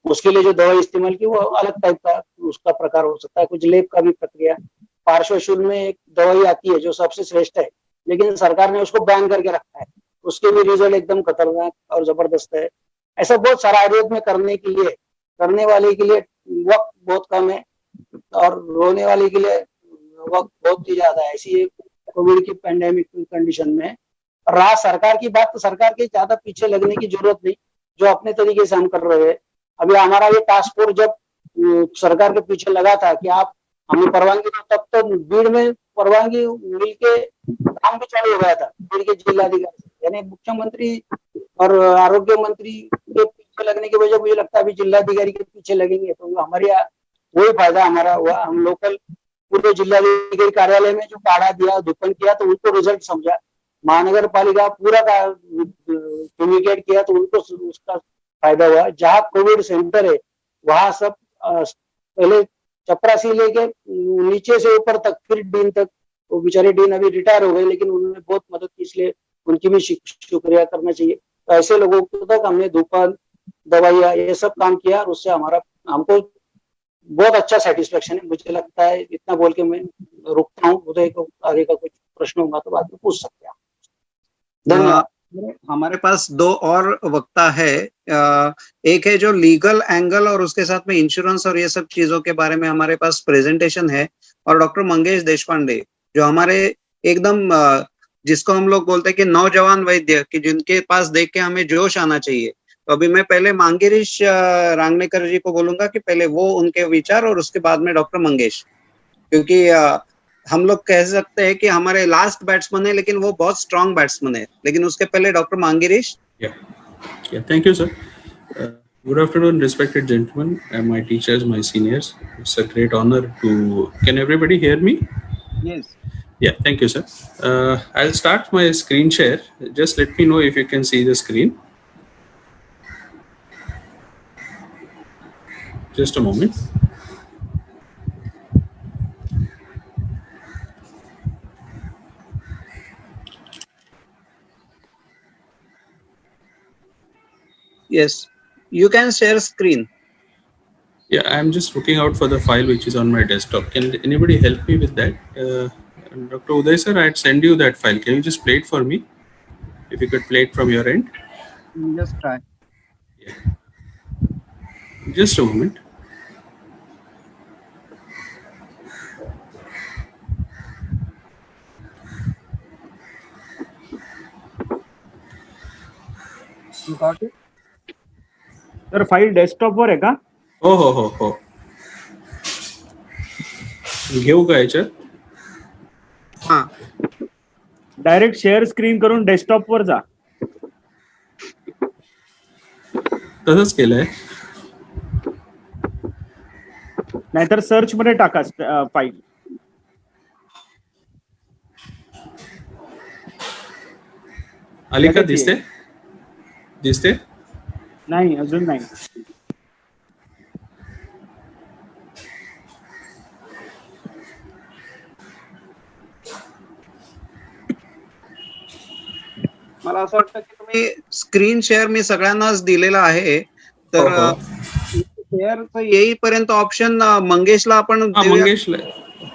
उसके लिए जो दवाई इस्तेमाल की वो अलग टाइप का उसका प्रकार हो सकता है, कुछ लेप का भी प्रक्रिया। पार्श्व शुल्क में एक दवाई आती है जो सबसे श्रेष्ठ है, लेकिन सरकार ने उसको बैन करके रखा है, उसके भी रिजल्ट एकदम खतरनाक और जबरदस्त है। ऐसा बहुत सारा आयुर्वेद में करने वाले के लिए वक्त बहुत कम है और रोने वाले के लिए वक्त बहुत ही ज्यादा है। ऐसी कोविड की पैंडेमिक कंडीशन में रहा सरकार की बात, तो सरकार के ज्यादा पीछे लगने की जरूरत नहीं, जो अपने तरीके से हम कर रहे हैं। अभी हमारा ये टास्क फोर्स जब सरकार के पीछे लगा था कि आप हमें परवानगी दो, तब तो भीड़ में परवानगी मिल के काम भी चालू हो गया था भीड़ के जिलाधिकारी, यानी मुख्यमंत्री और आरोग्य मंत्री के पीछे लगने की वजह मुझे लगता है अभी जिलाधिकारी के पीछे लगेंगे तो हमारे वही फायदा हमारा हुआ। हम लोकल पूरे जिलाधिकारी कार्यालय में जो काढ़ा दिया, धूपन किया तो उनको रिजल्ट समझा, महानगर पालिका पूरा का कम्युनिकेट किया तो उनको उसका फायदा हुआ। जहाँ कोविड सेंटर है वहां सब पहले चपरासी लेके नीचे से ऊपर तक, फिर डीन तक, वो बेचारे डीन अभी रिटायर हो गए लेकिन उन्होंने बहुत मदद की, इसलिए उनकी भी शुक्रिया करना चाहिए। तो ऐसे लोगों को तक हमने धूपन, दवाइयाँ ये सब काम किया और उससे हमको बहुत अच्छा सेटिस्फेक्शन है। मुझे लगता है इतना बोल के मैं रुकता हूँ, उदय को आगे का कुछ प्रश्न होगा तो बाद में पूछ सकते हैं। धन्यवाद। हमारे पास 2 और वक्ता है, एक है जो लीगल एंगल और उसके साथ में इंश्योरेंस और ये सब चीजों के बारे में हमारे पास प्रेजेंटेशन है, और डॉक्टर मंगेश देशपांडे जो हमारे एकदम जिसको हम लोग बोलते हैं कि नौजवान वैद्य, कि जिनके पास देख के हमें जोश आना चाहिए। तो अभी मैं पहले मांगेरीश रांगनेकर जी को बोलूंगा कि पहले वो उनके विचार और उसके बाद में डॉक्टर मंगेश, क्योंकि हम लोग कह सकते हैं कि हमारे लास्ट बैट्समैन है लेकिन वो बहुत स्ट्रांग बैट्समैन है, लेकिन उसके पहले doctor मांगेरीश। Thank you, sir. Good afternoon, respected gentlemen, and my teachers, my seniors. It's a great honor to. Can everybody hear me? Yes. Yeah, thank you, sir. I'll start my screen share. Just let me know if you can see the screen. Just a moment. Yes, you can share screen. Yeah, I'm just looking out for the file which is on my desktop. Can anybody help me with that? Dr. Uday sir, I'd send you that file. Can you just play it for me? If you could play it from your end. Just try. Just a moment. You got it? तर file डेस्कटॉपवर आहे का? हो हो हो हो. घेऊ का याच्यात? हा. डायरेक्ट शेअर स्क्रीन करून डेस्कटॉपवर जा. तसंच केलंय. नाहीतर सर्च मध्ये टाका फाईल. आली का? दिसते? दिसते? नाही, अजून नाही. मला असं वाटतं की तुम्ही स्क्रीन शेअर मी सगळ्यांनाच दिलेला आहे, तर शेअर येईपर्यंत ऑप्शन मंगेशला आपण मंगेशला.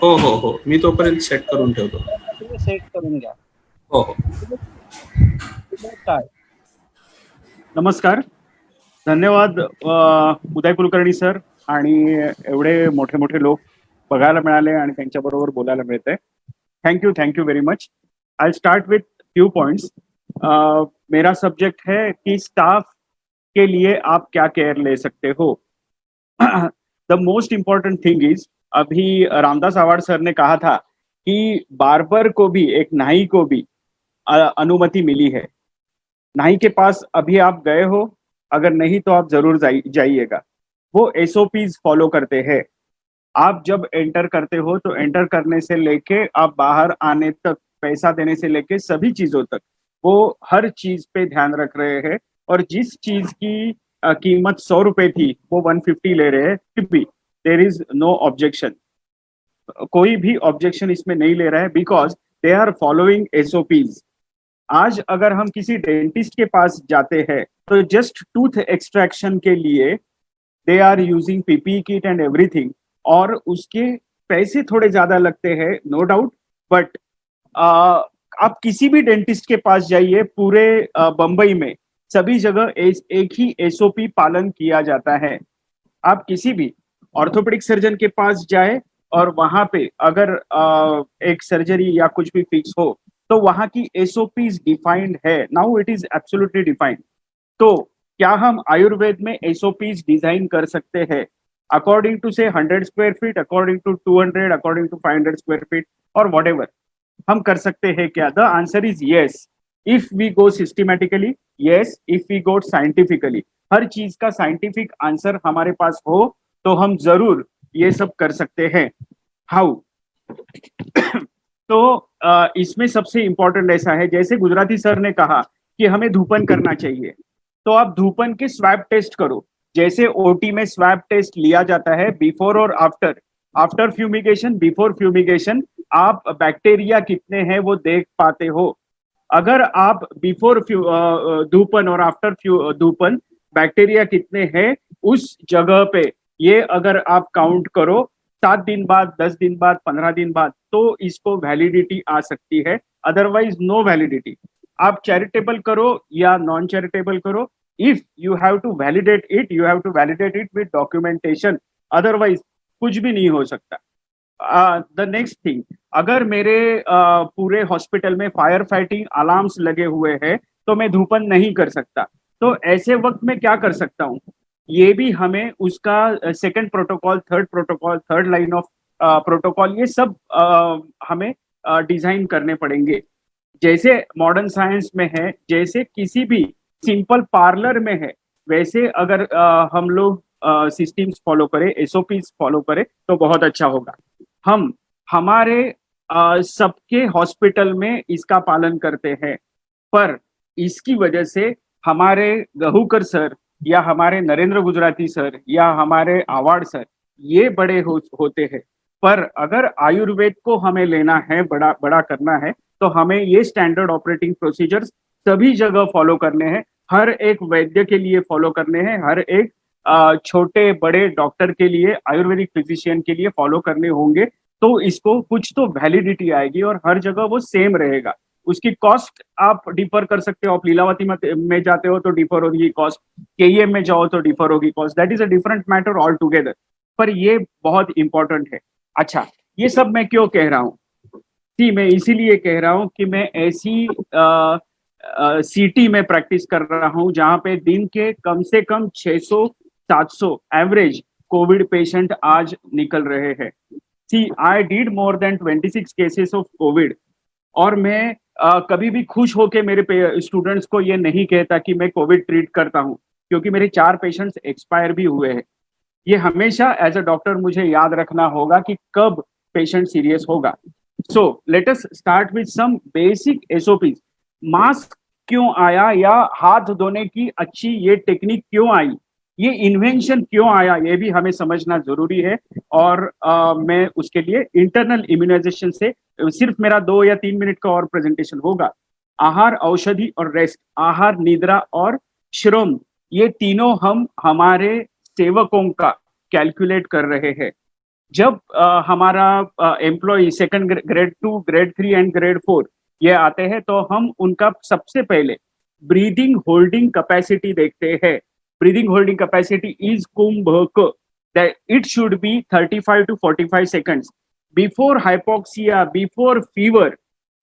हो हो हो, मी तोपर्यंत सेट करून ठेवतो. सेट करून घ्या. हो हो. नमस्कार, धन्यवाद उदय कुलकर्णी सर. आणि एवढे मोठे मोठे लोक बघायला मिळाले आणि त्यांच्याबरोबर बोलायला मिळते. Thank you very much. I start with few points. मेरा सब्जेक्ट है कि स्टाफ के लिए आप क्या केयर ले सकते हो. The most important thing is, अभी रामदास आवाड़ सर ने कहा था कि बार्बर को भी, एक नाई को भी अनुमति मिली है. नाई के पास अभी आप गए हो? अगर नहीं तो आप जरूर जाइएगा. वो SOPs फॉलो करते हैं. आप जब एंटर करते हो तो एंटर करने से लेके आप बाहर आने तक, पैसा देने से लेके सभी चीजों तक वो हर चीज पे ध्यान रख रहे हैं. और जिस चीज की कीमत 100 रुपए थी वो 150 ले रहे हैं. फिर भी देयर इज नो ऑब्जेक्शन. कोई भी ऑब्जेक्शन इसमें नहीं ले रहा है, because they are following SOPs. आज अगर हम किसी डेंटिस्ट के पास जाते हैं तो जस्ट टूथ एक्सट्रैक्शन के लिए they are using PPE kit and everything, और उसके पैसे थोड़े ज्यादा लगते हैं, नो डाउट. बट आप किसी भी डेंटिस्ट के पास जाइए, पूरे बंबई में सभी जगह एक ही SOP पालन किया जाता है. आप किसी भी ऑर्थोपेडिक सर्जन के पास जाए और वहां पे अगर एक सर्जरी या कुछ भी फिक्स हो तो वहां की SOPs डिफाइंड है. Now it is absolutely defined. तो क्या हम आयुर्वेद में SOPs डिजाइन कर सकते हैं अकॉर्डिंग टू से 100 square feet, according to 200, according to 500 square feet और व्हाटएवर? हम कर सकते हैं क्या? The answer is yes. If we go systematically, yes. If we go scientifically, हर चीज का साइंटिफिक आंसर हमारे पास हो तो हम जरूर ये सब कर सकते हैं. हाउ? तो इसमें सबसे इंपॉर्टेंट ऐसा है, जैसे गुजराती सर ने कहा कि हमें धूपन करना चाहिए, तो आप धूपन के स्वैब टेस्ट करो. जैसे OT में स्वैब टेस्ट लिया जाता है बिफोर और आफ्टर फ्यूमिगेशन, बिफोर फ्यूमिगेशन आप बैक्टीरिया कितने हैं वो देख पाते हो. अगर आप बिफोर धूपन और आफ्टर धूपन बैक्टीरिया कितने हैं उस जगह पे, ये अगर आप काउंट करो 7 दिन बाद, 10 दिन बाद, 15 दिन बाद, तो इसको वैलिडिटी आ सकती है. Otherwise no validity. आप चैरिटेबल करो या नॉन चैरिटेबल करो, if you have to validate it, you have to validate it with documentation. Otherwise कुछ भी नहीं हो सकता. द नेक्स्ट थिंग, अगर मेरे पूरे हॉस्पिटल में फायर फाइटिंग अलार्म्स लगे हुए हैं तो मैं धूपन नहीं कर सकता. तो ऐसे वक्त में क्या कर सकता हूँ? ये भी हमें उसका second protocol, third protocol, third line of protocol, ये सब हमें डिजाइन करने पड़ेंगे. जैसे मॉडर्न साइंस में है, जैसे किसी भी सिंपल पार्लर में है, वैसे अगर हम लोग सिस्टम्स फॉलो करें, SOPs फॉलो करें तो बहुत अच्छा होगा. हम हमारे सबके हॉस्पिटल में इसका पालन करते हैं, पर इसकी वजह से हमारे गहूकर सर या हमारे नरेंद्र गुजराती सर या हमारे आवाड़ सर ये बड़े होते हैं. पर अगर आयुर्वेद को हमें लेना है, बड़ा करना है, तो हमें ये स्टैंडर्ड ऑपरेटिंग प्रोसीजर्स सभी जगह फॉलो करने हैं. हर एक वैद्य के लिए फॉलो करने हैं, हर एक छोटे बड़े डॉक्टर के लिए, आयुर्वेदिक फिजिशियन के लिए फॉलो करने होंगे, तो इसको कुछ तो वैलिडिटी आएगी और हर जगह वो सेम रहेगा। उसकी कॉस्ट आप डिफर कर सकते हो, आप लीलावती में जाते हो तो डिफर होगी कॉस्ट, केईएम में जाओ तो डिफर होगी cost, that is a different matter all together, पर ये बहुत इंपॉर्टेंट है। अच्छा, ये सब मैं क्यों कह रहा हूँ? जी, मैं इसीलिए कह रहा हूँ कि मैं ऐसी सिटी में प्रैक्टिस कर रहा हूँ जहां पे दिन के कम से कम 600-700 एवरेज कोविड पेशेंट आज निकल रहे हैं। See, I did more than 26 cases of covid, और मैं कभी भी खुश होके मेरे स्टूडेंट्स को ये नहीं कहता कि मैं कोविड ट्रीट करता हूँ, क्योंकि मेरे 4 पेशेंट्स एक्सपायर भी हुए हैं। ये हमेशा एज अ डॉक्टर मुझे याद रखना होगा कि कब पेशेंट सीरियस होगा। So let us start with some basic SOPs. Mask क्यों आया या हाथ धोने की अच्छी ये टेक्निक क्यों आई, ये इन्वेंशन क्यों आया, ये भी हमें समझना जरूरी है। और मैं उसके लिए इंटरनल इम्यूनाइजेशन से सिर्फ मेरा 2 या 3 मिनट का और प्रेजेंटेशन होगा। आहार, औषधि और रेस्ट, आहार, निद्रा और श्रम, ये तीनों हम हमारे सेवकों का कैलकुलेट कर रहे हैं। जब हमारा employ second grade 2, grade 3 and grade 4 ये आते हैं, तो हम उनका सबसे पहले ब्रीदिंग होल्डिंग कैपेसिटी देखते हैं। Breathing holding capacity is kumbhak, that it should be 35 to 45 seconds before hypoxia, before fever,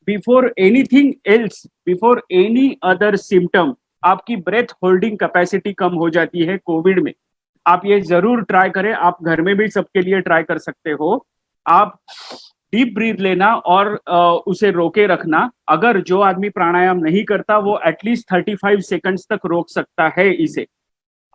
before anything else, before any other symptom. आपकी ब्रेथ होल्डिंग कैपेसिटी कम हो जाती है कोविड में। आप ये जरूर ट्राई करें, आप घर में भी सबके लिए ट्राई कर सकते हो। आप डीप ब्रीथ लेना और उसे रोके रखना। अगर जो आदमी प्राणायाम नहीं करता वो एटलीस्ट 35 सेकंड्स तक रोक सकता है इसे।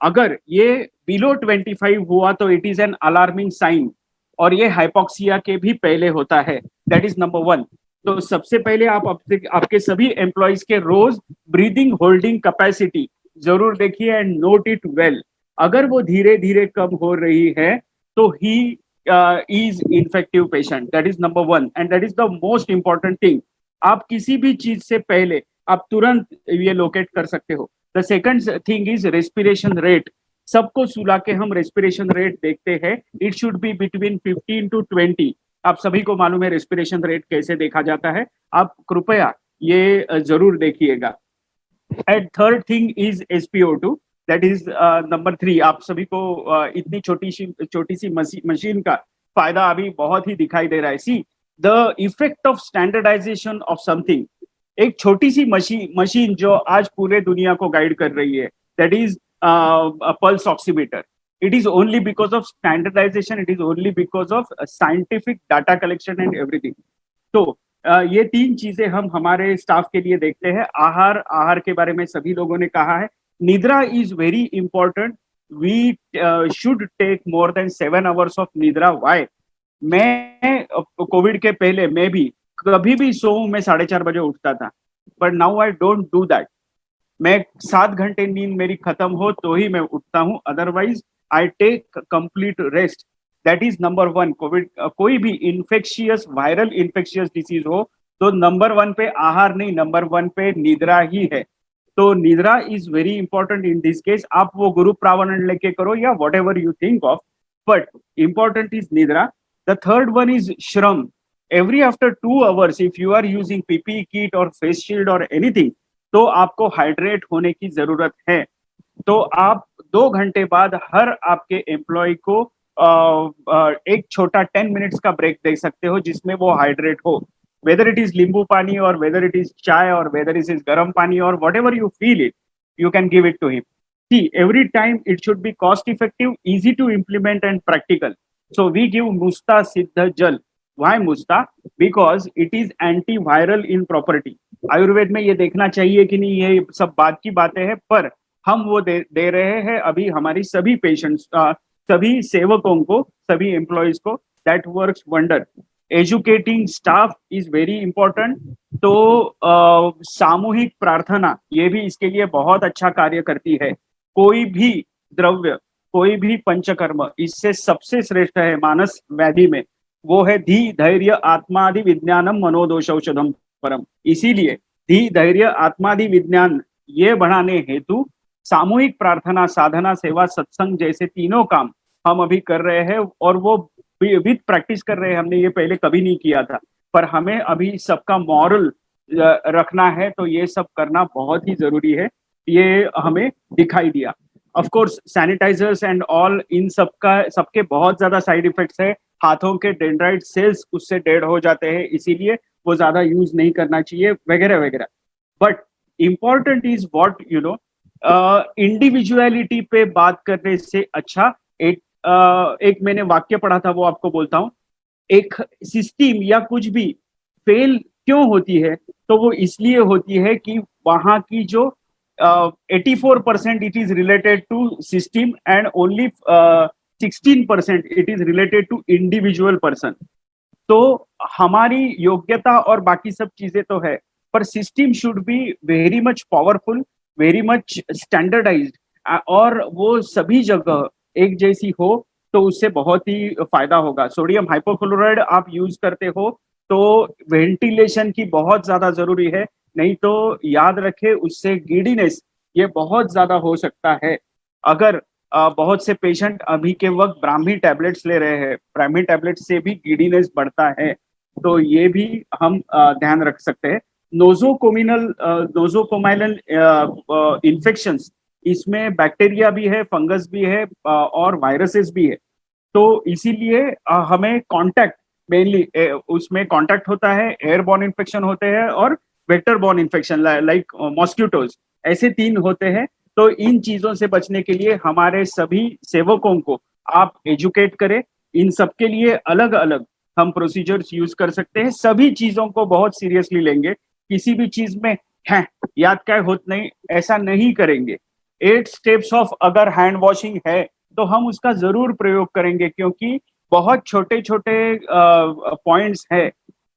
अगर ये बिलो 25 हुआ तो it is an alarming sign, और ये हाइपोक्सिया के भी पहले होता है। That is number 1। तो सबसे पहले आप आपके सभी एम्प्लॉइज के रोज ब्रीदिंग होल्डिंग कैपेसिटी जरूर देखिए एंड नोट इट वेल। अगर वो धीरे धीरे कम हो रही है तो ही is infective patient. That is number 1 and that is the most important thing. आप किसी भी चीज से पहले आप तुरंत ये लोकेट कर सकते हो। The second thing is respiration rate. सबको सुला के हम respiration rate देखते हैं। It should be between 15 to 20. आप सभी को मालूम है respiration rate कैसे देखा जाता है, आप कृपया ये जरूर देखिएगा। And third thing is SpO2. That is number 3। आप सभी को इतनी छोटी सी मशीन का फायदा अभी बहुत ही दिखाई दे रहा है। See, the effect of standardisation of something, एक छोटी सी मशीन जो आज पूरे दुनिया को गाइड कर रही है, that is pulse oximeter. It is only because of standardisation, it is only because of scientific data collection and everything. तो ये 3 चीजें हम हमारे स्टाफ के लिए देखते हैं। आहार के बारे में सभी लोगों ने कहा है। निद्रा is very important. We should take more than 7 hours of निद्रा. Why? मैं कोविड के पहले मैं भी कभी भी सोऊं मैं 4:30 बजे उठता था, but now I don't do that. मैं 7 घंटे नींद मेरी खत्म हो तो ही मैं उठता हूँ, otherwise I take complete rest. That is number 1. Covid कोई भी इन्फेक्शियस वायरल इन्फेक्शियस डिसीज हो तो नंबर 1 पे आहार नहीं, नंबर 1 पे निद्रा ही है। तो nidra is very important in this case. आप वो गुरु प्रावरण लेके करो या whatever you think of, but important is nidra. The third one is shram. Every after 2 hours if you are using PP kit और फेस शील्ड और एनीथिंग, तो आपको हाइड्रेट होने की जरूरत है। तो आप 2 घंटे बाद हर आपके एम्प्लॉय को एक छोटा 10 मिनट्स का ब्रेक दे सकते हो जिसमें वो हाइड्रेट हो। Whether it is limbu pani or whether it is chai or whether it is garam pani or whatever you feel it, you can give it to him. See, every time it should be cost effective, easy to implement and practical. So we give Musta Siddha Jal. Why Musta? Because it is antiviral in property. Ayurveda में ये देखना चाहिए कि नहीं, ये सब बात की बातें हैं, पर हम वो दे रहे हैं अभी हमारी सभी पेशेंट्स, सभी सेवकों को, सभी एम्प्लॉयज को। That works wonder. Educating staff is very important. तो सामूहिक प्रार्थना ये भी इसके लिए बहुत अच्छा कार्य करती है। कोई भी द्रव्य, कोई भी पंचकर्म इससे सबसे श्रेष्ठ है मानस व्याधि में, वो है धी धैर्य आत्मादि विज्ञानम मनोदोष औषधम परम। इसीलिए धी धैर्य आत्मादि विज्ञान ये बढ़ाने हेतु सामूहिक प्रार्थना, साधना, सेवा, सत्संग जैसे तीनों काम हम अभी कर रहे हैं और वो विद प्रैक्टिस कर रहे हैं। हमने ये पहले कभी नहीं किया था, पर हमें अभी सबका मॉरल रखना है, तो ये सब करना बहुत ही जरूरी है। ये हमें दिखाई दिया। Of course sanitisers and all, इन सबके बहुत ज्यादा साइड इफेक्ट्स है। हाथों के डेंड्राइट सेल्स उससे डेड हो जाते हैं, इसीलिए वो ज्यादा यूज नहीं करना चाहिए वगैरह वगैरह। But important is what you know, individuality पे बात करने से अच्छा एक मैंने वाक्य पढ़ा था, वो आपको बोलता हूँ। एक सिस्टम या कुछ भी फेल क्यों होती है, तो वो इसलिए होती है कि वहां की जो 84% it is related to system and only 16% it is related to individual person. तो हमारी योग्यता और बाकी सब चीजें तो है, पर system should be very much powerful, very much standardised, और वो सभी जगह एक जैसी हो तो उससे बहुत ही फायदा होगा। सोडियम हाइपोक्लोराइड आप यूज करते हो तो वेंटिलेशन की बहुत ज्यादा जरूरी है, नहीं तो याद रखे उससे गिडीनेस ये बहुत ज्यादा हो सकता है। अगर बहुत से पेशेंट अभी के वक्त ब्राह्मी टैबलेट्स ले रहे हैं, ब्राह्मी टैबलेट से भी गिडीनेस बढ़ता है, तो ये भी हम ध्यान रख सकते हैं। नोजोकोमाइनल इन्फेक्शंस, इसमें बैक्टीरिया भी है, फंगस भी है और वायरसेस भी है। तो इसीलिए हमें कांटेक्ट, मेनली उसमें कांटेक्ट होता है, एयरबॉर्न इन्फेक्शन होते हैं और vector borne infection like mosquitoes, ऐसे 3 होते हैं। तो इन चीजों से बचने के लिए हमारे सभी सेवकों को आप एजुकेट करें। इन सब के लिए अलग अलग हम प्रोसीजर्स यूज कर सकते हैं। सभी चीजों को बहुत सीरियसली लेंगे, किसी भी चीज में है याद क्या होत नहीं, ऐसा नहीं करेंगे। 8 स्टेप्स ऑफ अगर हैंड वॉशिंग है तो हम उसका जरूर प्रयोग करेंगे, क्योंकि बहुत छोटे छोटे पॉइंट्स है।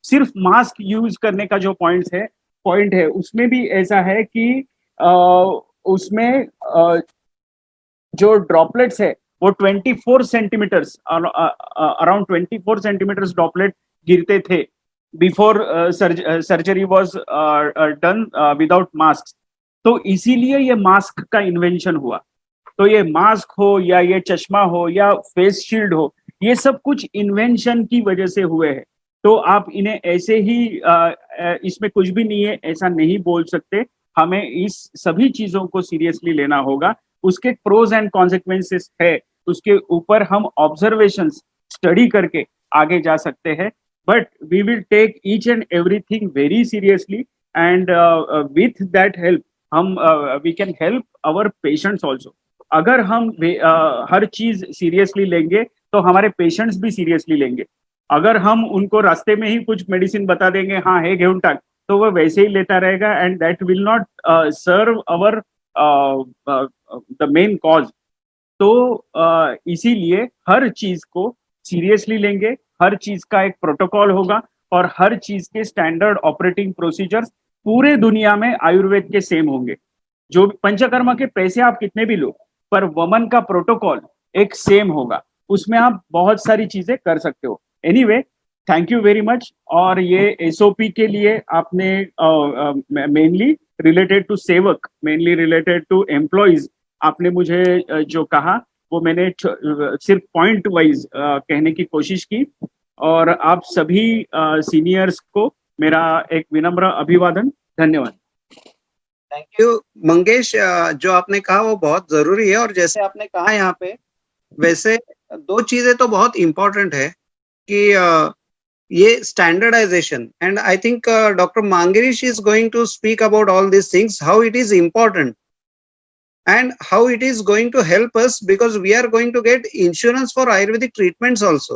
सिर्फ मास्क यूज करने का जो पॉइंट है उसमें भी ऐसा है कि उसमें जो ड्रॉपलेट्स है वो 24 सेंटीमीटर्स, अराउंड 24 सेंटीमीटर्स ड्रॉपलेट गिरते थे before surgery was done without mask. तो इसीलिए ये मास्क का इन्वेंशन हुआ। तो ये मास्क हो या ये चश्मा हो या फेस शील्ड हो, ये सब कुछ इन्वेंशन की वजह से हुए हैं। तो आप इन्हें ऐसे ही इसमें कुछ भी नहीं है ऐसा नहीं बोल सकते। हमें इस सभी चीजों को सीरियसली लेना होगा। उसके प्रोज एंड कॉन्सिक्वेंसेस है, उसके ऊपर हम ऑब्जर्वेशंस स्टडी करके आगे जा सकते हैं। But we will take each and everything very seriously, and with that help हम we can help our patients also. अगर हम हर चीज सीरियसली लेंगे तो हमारे पेशेंट्स भी सीरियसली लेंगे। अगर हम उनको रास्ते में ही कुछ मेडिसिन बता देंगे, हाँ हे घेऊन टाक, तो वो वैसे ही लेता रहेगा, and that will not serve our the main cause. तो इसीलिए हर चीज को सीरियसली लेंगे, हर चीज का एक प्रोटोकॉल होगा और हर चीज के स्टैंडर्ड ऑपरेटिंग प्रोसीजर्स पूरे दुनिया में आयुर्वेद के सेम होंगे। जो पंचकर्मा के पैसे आप कितने भी लो, पर वमन का प्रोटोकॉल एक सेम होगा, उसमें आप बहुत सारी चीजें कर सकते हो। Anyway, thank you very much. और ये एसओपी के लिए आपने मेनली रिलेटेड टू सेवक, मेनली रिलेटेड टू एम्प्लॉइज, आपने मुझे जो कहा वो मैंने सिर्फ पॉइंट वाइज कहने की कोशिश की। और आप सभी सीनियर्स को मेरा एक विनम्र अभिवादन, धन्यवाद। Thank you Mangesh. जो आपने कहा वो बहुत जरूरी है, और जैसे आपने कहा यहाँ पे, वैसे 2 चीजें तो बहुत इंपॉर्टेंट है कि ये standardisation, and I think doctor मांगेरिश is going to speak about all this things, how it is important and how it is going to help us, because we are going to get insurance for Ayurvedic treatments also.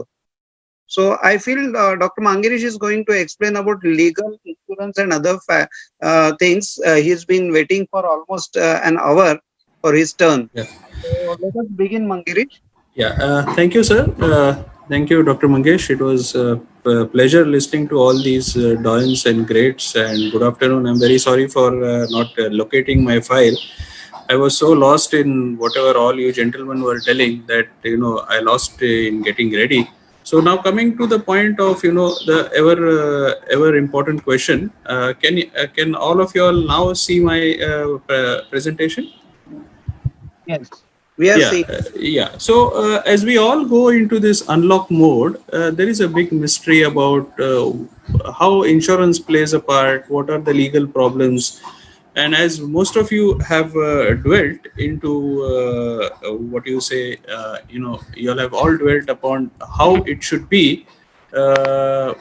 So I feel Dr. Mangirish is going to explain about legal insurance and other things. He's been waiting for almost an hour for his turn. Yeah. So let us begin, Mangirish. Yeah, thank you, sir. Thank you, Dr. Mangesh. It was a pleasure listening to all these dons and greats, and good afternoon. I'm very sorry for not locating my file. I was so lost in whatever all you gentlemen were telling that, I lost in getting ready. So now coming to the point of the ever important question, can all of you all now see my presentation? Yes. We are Yeah, seeing. yeah. So as we all go into this unlock mode, there is a big mystery about how insurance plays a part. What are the legal problems? And as most of you have dwelt into what you say, you all have all dwelt upon how it should be, how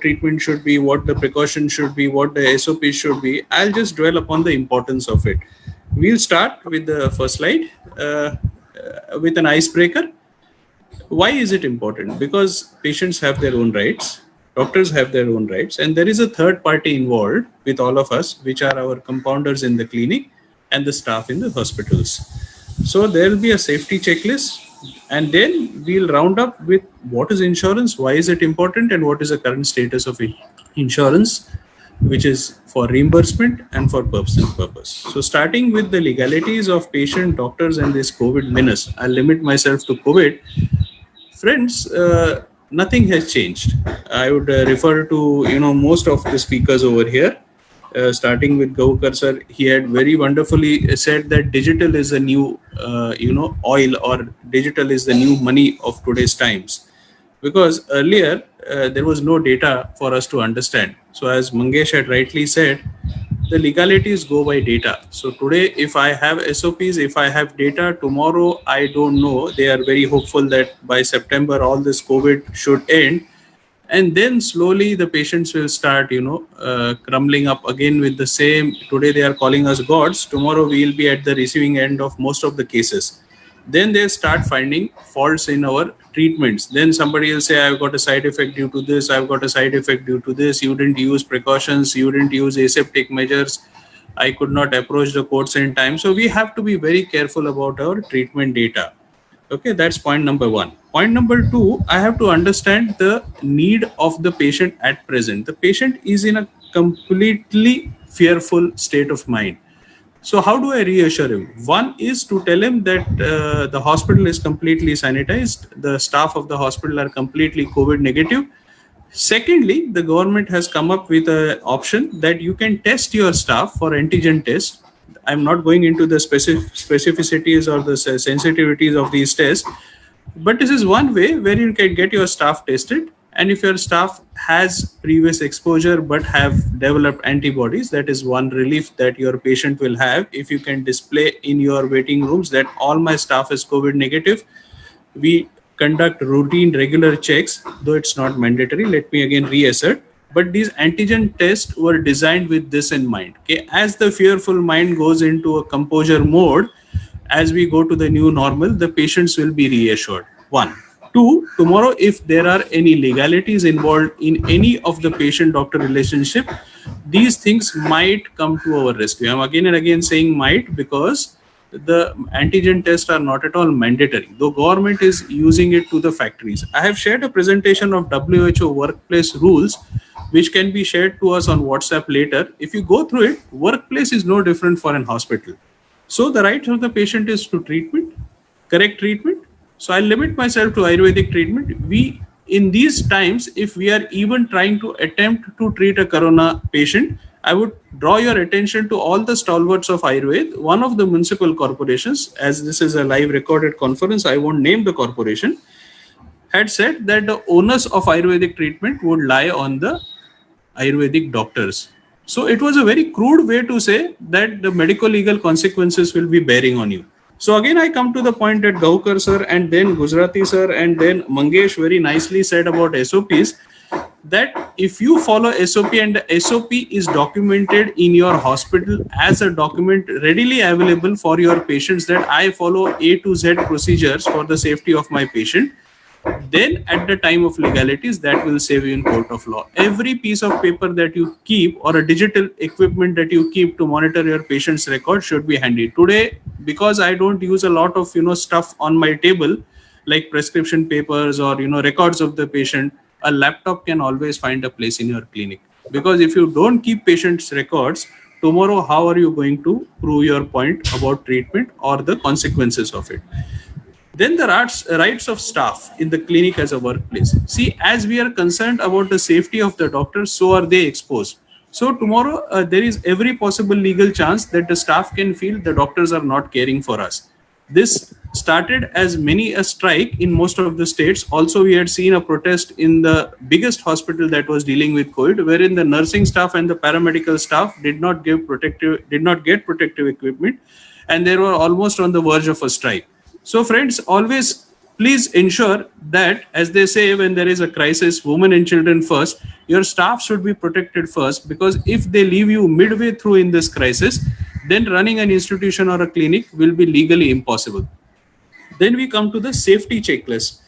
treatment should be, what the precaution should be, what the SOP should be. I'll just dwell upon the importance of it. We'll start with the first slide with an icebreaker. Why is it important? Because patients have their own rights, doctors have their own rights, and there is a third party involved with all of us, which are our compounders in the clinic and the staff in the hospitals. So there will be a safety checklist, and then we'll round up with what is insurance, why is it important, and what is the current status of insurance, which is for reimbursement and for personal purpose. So starting with the legalities of patient, doctors, and this COVID menace, I'll limit myself to COVID. Friends, nothing has changed. I would refer to most of the speakers over here, starting with Gaukar sir. He had very wonderfully said that digital is the new oil, or digital is the new money of today's times. Because earlier there was no data for us to understand. So as Mangesh had rightly said, the legalities go by data. So today, if I have SOPs, if I have data, tomorrow, I don't know. They are very hopeful that by September, all this COVID should end. And then slowly the patients will start, crumbling up again with the same. Today they are calling us gods. Tomorrow we will be at the receiving end of most of the cases. Then they start finding faults in our treatments. Then somebody will say, I've got a side effect due to this, I've got a side effect due to this, you didn't use precautions, you didn't use aseptic measures, I could not approach the courts in time. So we have to be very careful about our treatment data. Okay, that's point number one. Point number two, I have to understand the need of the patient at present. The patient is in a completely fearful state of mind. So how do I reassure him? One is to tell him that the hospital is completely sanitized. The staff of the hospital are completely COVID negative. Secondly, the government has come up with an option that you can test your staff for antigen test. I'm not going into the specificities or the sensitivities of these tests, but this is one way where you can get your staff tested. And if your staff has previous exposure but have developed antibodies, that is one relief that your patient will have. If you can display in your waiting rooms that all my staff is COVID negative, we conduct routine regular checks, though it's not mandatory. Let me again reassert. But these antigen tests were designed with this in mind. Okay? As the fearful mind goes into a composure mode, as we go to the new normal, the patients will be reassured. One. Two, tomorrow, if there are any legalities involved in any of the patient-doctor relationship, these things might come to our rescue. I'm again and again saying might, because the antigen tests are not at all mandatory, though government is using it to the factories. I have shared a presentation of WHO workplace rules, which can be shared to us on WhatsApp later. If you go through it, workplace is no different for an hospital. So the right of the patient is to treatment, correct treatment. So I'll limit myself to Ayurvedic treatment. We, in these times, if we are even trying to attempt to treat a corona patient, I would draw your attention to all the stalwarts of Ayurveda. One of the municipal corporations, as this is a live recorded conference, I won't name the corporation, had said that the onus of Ayurvedic treatment would lie on the Ayurvedic doctors. So it was a very crude way to say that the medical legal consequences will be bearing on you. So again, I come to the point that Gaukar sir and then Gujarati sir and then Mangesh very nicely said about SOPs, that if you follow SOP and the SOP is documented in your hospital as a document readily available for your patients, that I follow A to Z procedures for the safety of my patient, then at the time of legalities, that will save you in court of law. Every piece of paper that you keep or a digital equipment that you keep to monitor your patient's record should be handy. Today, because I don't use a lot of stuff on my table, like prescription papers or records of the patient, a laptop can always find a place in your clinic. Because if you don't keep patients' records, tomorrow how are you going to prove your point about treatment or the consequences of it? Then the rights of staff in the clinic as a workplace. See, as we are concerned about the safety of the doctors, so are they exposed. So tomorrow, there is every possible legal chance that the staff can feel the doctors are not caring for us. This started as many a strike in most of the states. Also, we had seen a protest in the biggest hospital that was dealing with COVID, wherein the nursing staff and the paramedical staff did not get protective equipment, and they were almost on the verge of a strike. So friends, always please ensure that, as they say, when there is a crisis, women and children first, your staff should be protected first, because if they leave you midway through in this crisis, then running an institution or a clinic will be legally impossible. Then we come to the safety checklist.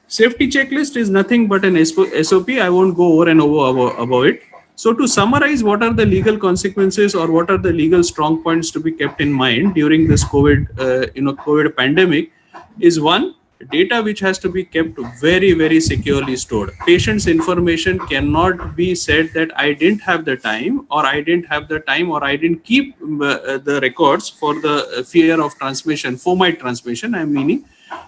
Safety checklist is nothing but an SOP. I won't go over and over about it. So to summarize, what are the legal consequences or what are the legal strong points to be kept in mind during this COVID pandemic is: one, data which has to be kept very, very securely stored. Patient's information cannot be said that I didn't have the time, or I didn't have the time, or I didn't keep the records for the fear of transmission, fomite transmission, I'm meaning.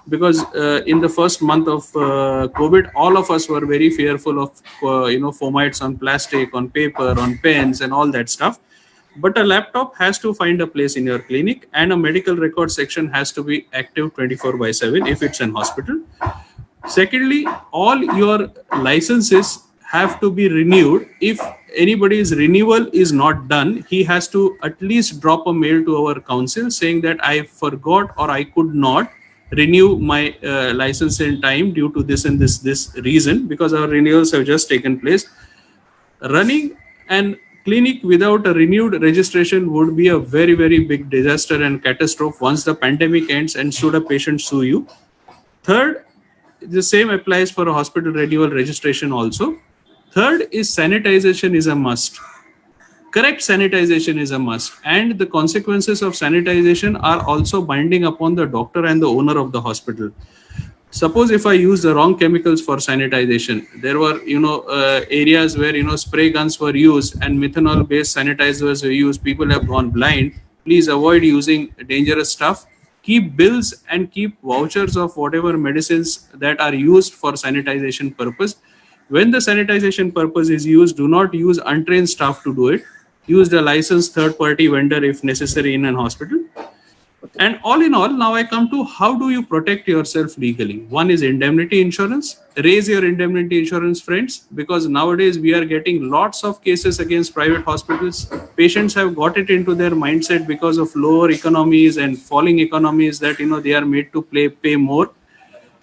Because in the first month of COVID, all of us were very fearful of fomites on plastic, on paper, on pens, and all that stuff. But a laptop has to find a place in your clinic, and a medical record section has to be active 24/7 if it's an hospital. Secondly, all your licenses have to be renewed. If anybody's renewal is not done, he has to at least drop a mail to our council saying that I forgot or I could not renew my license in time due to this and this reason, because our renewals have just taken place. Running an clinic without a renewed registration would be a very, very big disaster and catastrophe once the pandemic ends, and should a patient sue you. Third, the same applies for a hospital renewal registration also. Third is sanitization is a must. Correct sanitization is a must, and the consequences of sanitization are also binding upon the doctor and the owner of the hospital. Suppose if I use the wrong chemicals for sanitization, there were areas where spray guns were used and methanol based sanitizers were used, people have gone blind. Please avoid using dangerous stuff. Keep bills and keep vouchers of whatever medicines that are used for sanitization purpose. When the sanitization purpose is used, do not use untrained staff to do it. Use a licensed third-party vendor if necessary in an hospital. And all in all, now I come to how do you protect yourself legally. One is indemnity insurance. Raise your indemnity insurance, friends, because nowadays we are getting lots of cases against private hospitals. Patients have got it into their mindset because of lower economies and falling economies that they are made to pay more.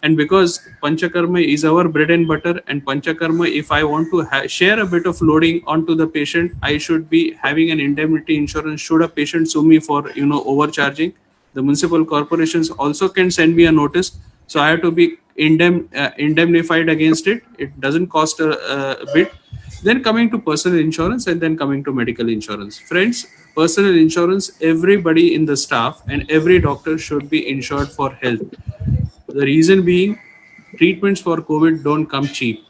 And because Panchakarma is our bread and butter, and Panchakarma, if I want to share a bit of loading onto the patient, I should be having an indemnity insurance. Should a patient sue me for overcharging, the municipal corporations also can send me a notice, so I have to be indemnified against it. It doesn't cost a bit. Then coming to personal insurance, and then coming to medical insurance. Friends, personal insurance, everybody in the staff and every doctor should be insured for health. The reason being, treatments for COVID don't come cheap.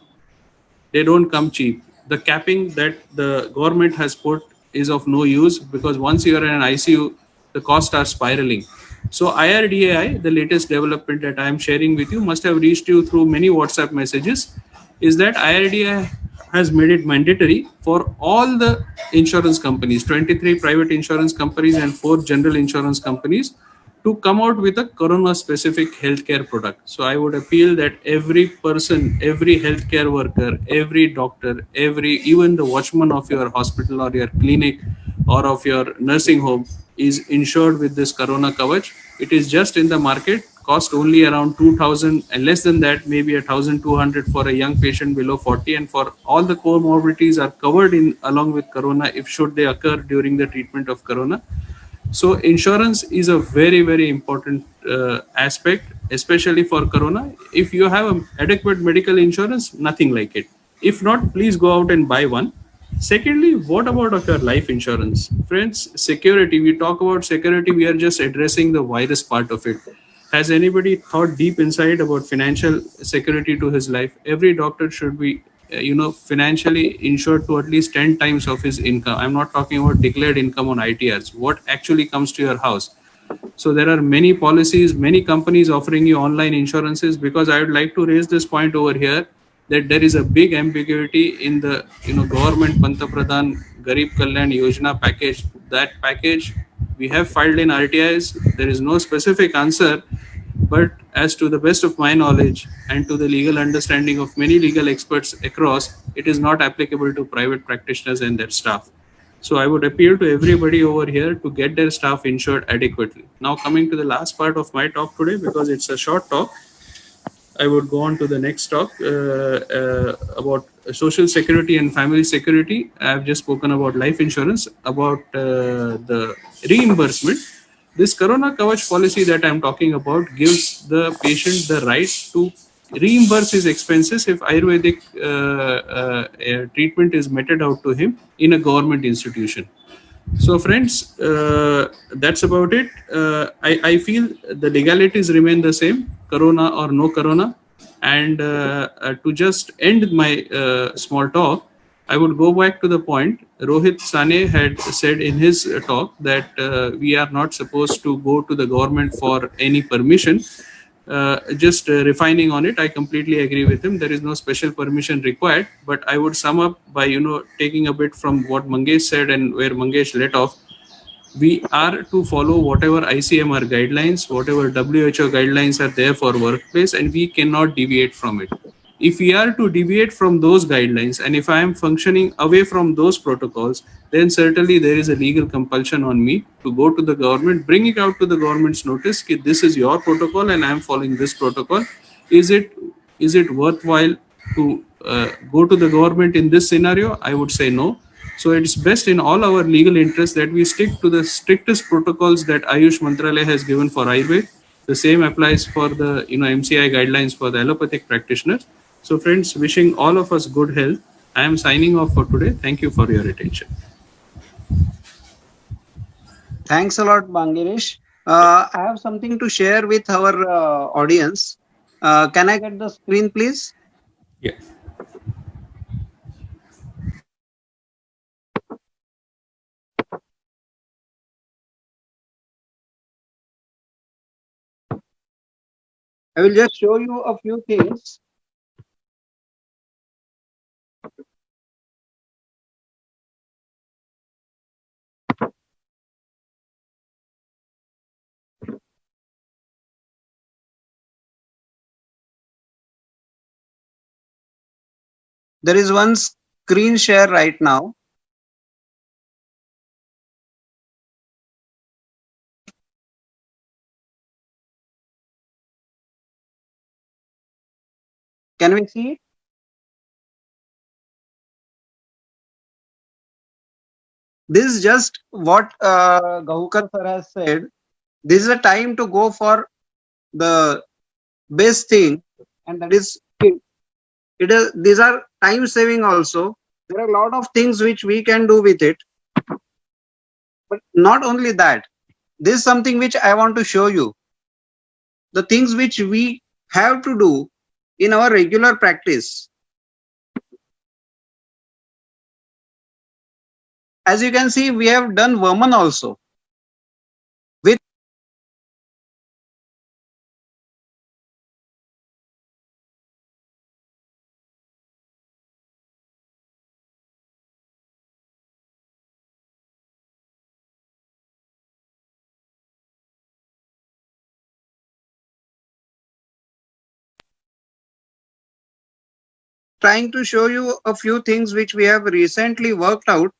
They don't come cheap. The capping that the government has put is of no use, because once you are in an ICU, the costs are spiraling. So IRDAI, the latest development that I am sharing with you, must have reached you through many WhatsApp messages, is that IRDAI has made it mandatory for all the insurance companies, 23 private insurance companies and 4 general insurance companies, to come out with a corona-specific healthcare product. So I would appeal that every person, every healthcare worker, every doctor, even the watchman of your hospital or your clinic or of your nursing home is insured with this Corona Kavach. It is just in the market, cost only around 2,000, and less than that, maybe 1,200 for a young patient below 40, and for all the comorbidities are covered in along with Corona if should they occur during the treatment of Corona. So insurance is a very, very important aspect, especially for Corona. If you have an adequate medical insurance, nothing like it. If not, please go out and buy one. Secondly, what about your life insurance? Friends, security, we talk about security, we are just addressing the virus part of it. Has anybody thought deep inside about financial security to his life? Every doctor should be financially insured to at least 10 times of his income. I'm not talking about declared income on ITRs, what actually comes to your house. So there are many policies, many companies offering you online insurances, because I would like to raise this point over here that there is a big ambiguity in the government Panta Pradhan Garib Kalyan Yojana package. That package we have filed in RTIs. There is no specific answer, but as to the best of my knowledge and to the legal understanding of many legal experts across, it is not applicable to private practitioners and their staff. So I would appeal to everybody over here to get their staff insured adequately. Now coming to the last part of my talk today, because it's a short talk, I would go on to the next talk about social security and family security. I have just spoken about life insurance, about the reimbursement. This Corona Kavach policy that I'm talking about gives the patient the right to reimburse his expenses if Ayurvedic treatment is meted out to him in a government institution. So friends, that's about it. I feel the legalities remain the same, Corona or no Corona. And to just end my small talk, I would go back to the point Rohit Sane had said in his talk that we are not supposed to go to the government for any permission. Just refining on it, I completely agree with him. There is no special permission required, but I would sum up by taking a bit from what Mangesh said and where Mangesh let off. We are to follow whatever ICMR guidelines, whatever WHO guidelines are there for workplace, and we cannot deviate from it. If we are to deviate from those guidelines, and if I am functioning away from those protocols, then certainly there is a legal compulsion on me to go to the government, bring it out to the government's notice that this is your protocol and I am following this protocol. Is it worthwhile to go to the government in this scenario? I would say no. So it's best in all our legal interests that we stick to the strictest protocols that Ayush Mantralaya has given for Ayurveda. The same applies for the MCI guidelines for the allopathic practitioners. So friends, wishing all of us good health. I am signing off for today. Thank you for your attention. Thanks a lot, Bangirish. I have something to share with our audience. Can I get the screen, please? Yeah. I will just show you a few things. There is one screen share right now. Can we see it? This is just what Gahukar sir has said. This is a time to go for the best thing, and that is it. These are time saving also. There are a lot of things which we can do with it. But not only that, this is something which I want to show you. The things which we have to do in our regular practice. As you can see, we have done Vaman also. With trying to show you a few things which we have recently worked out.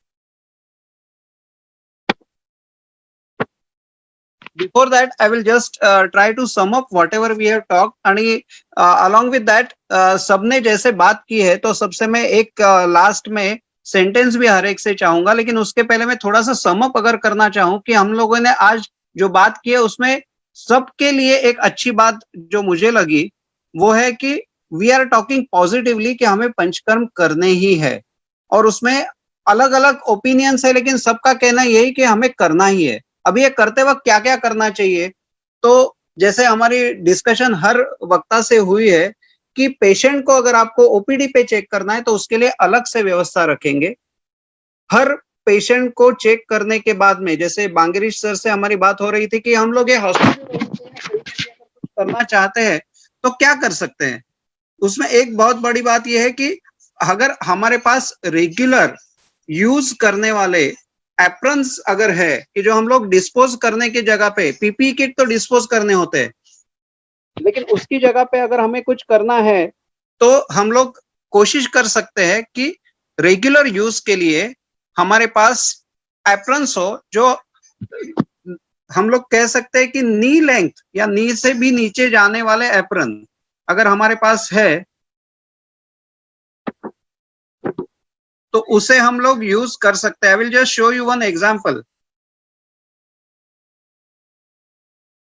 Before that, I will just try to sum up whatever we have talked. And along with that, सबने जैसे बात की है, तो सबसे मैं एक last में सेंटेंस भी हर एक से चाहूंगा, लेकिन उसके पहले मैं थोड़ा सा सम अप अगर करना चाहूं कि हम लोगों ने आज जो बात की है उसमें सबके लिए एक अच्छी बात जो मुझे लगी वो है कि वी आर टॉकिंग पॉजिटिवली कि हमें पंचकर्म करने ही है, और उसमें अलग अलग ओपिनियंस है, लेकिन सबका कहना यही कि हमें करना ही है। अभी ये करते वक्त क्या क्या करना चाहिए, तो जैसे हमारी डिस्कशन हर वक्ता से हुई है कि पेशेंट को अगर आपको ओपीडी पे चेक करना है तो उसके लिए अलग से व्यवस्था रखेंगे। हर पेशेंट को चेक करने के बाद में, जैसे बांगेरिश सर से हमारी बात हो रही थी कि हम लोग ये हॉस्पिटल करना चाहते हैं तो क्या कर सकते हैं, उसमें एक बहुत बड़ी बात यह है कि अगर हमारे पास रेगुलर यूज करने वाले एप्रन्स अगर है कि जो हम लोग डिस्पोज करने की जगह पे, पीपी किट तो डिस्पोज करने होते हैं, लेकिन उसकी जगह पे अगर हमें कुछ करना है तो हम लोग कोशिश कर सकते हैं कि रेगुलर यूज के लिए हमारे पास एप्रन्स हो जो हम लोग कह सकते हैं कि नी लेंथ या नी से भी नीचे जाने वाले एप्रन अगर हमारे पास है तो उसे हम लोग यूज कर सकते हैं। I will just show you one example.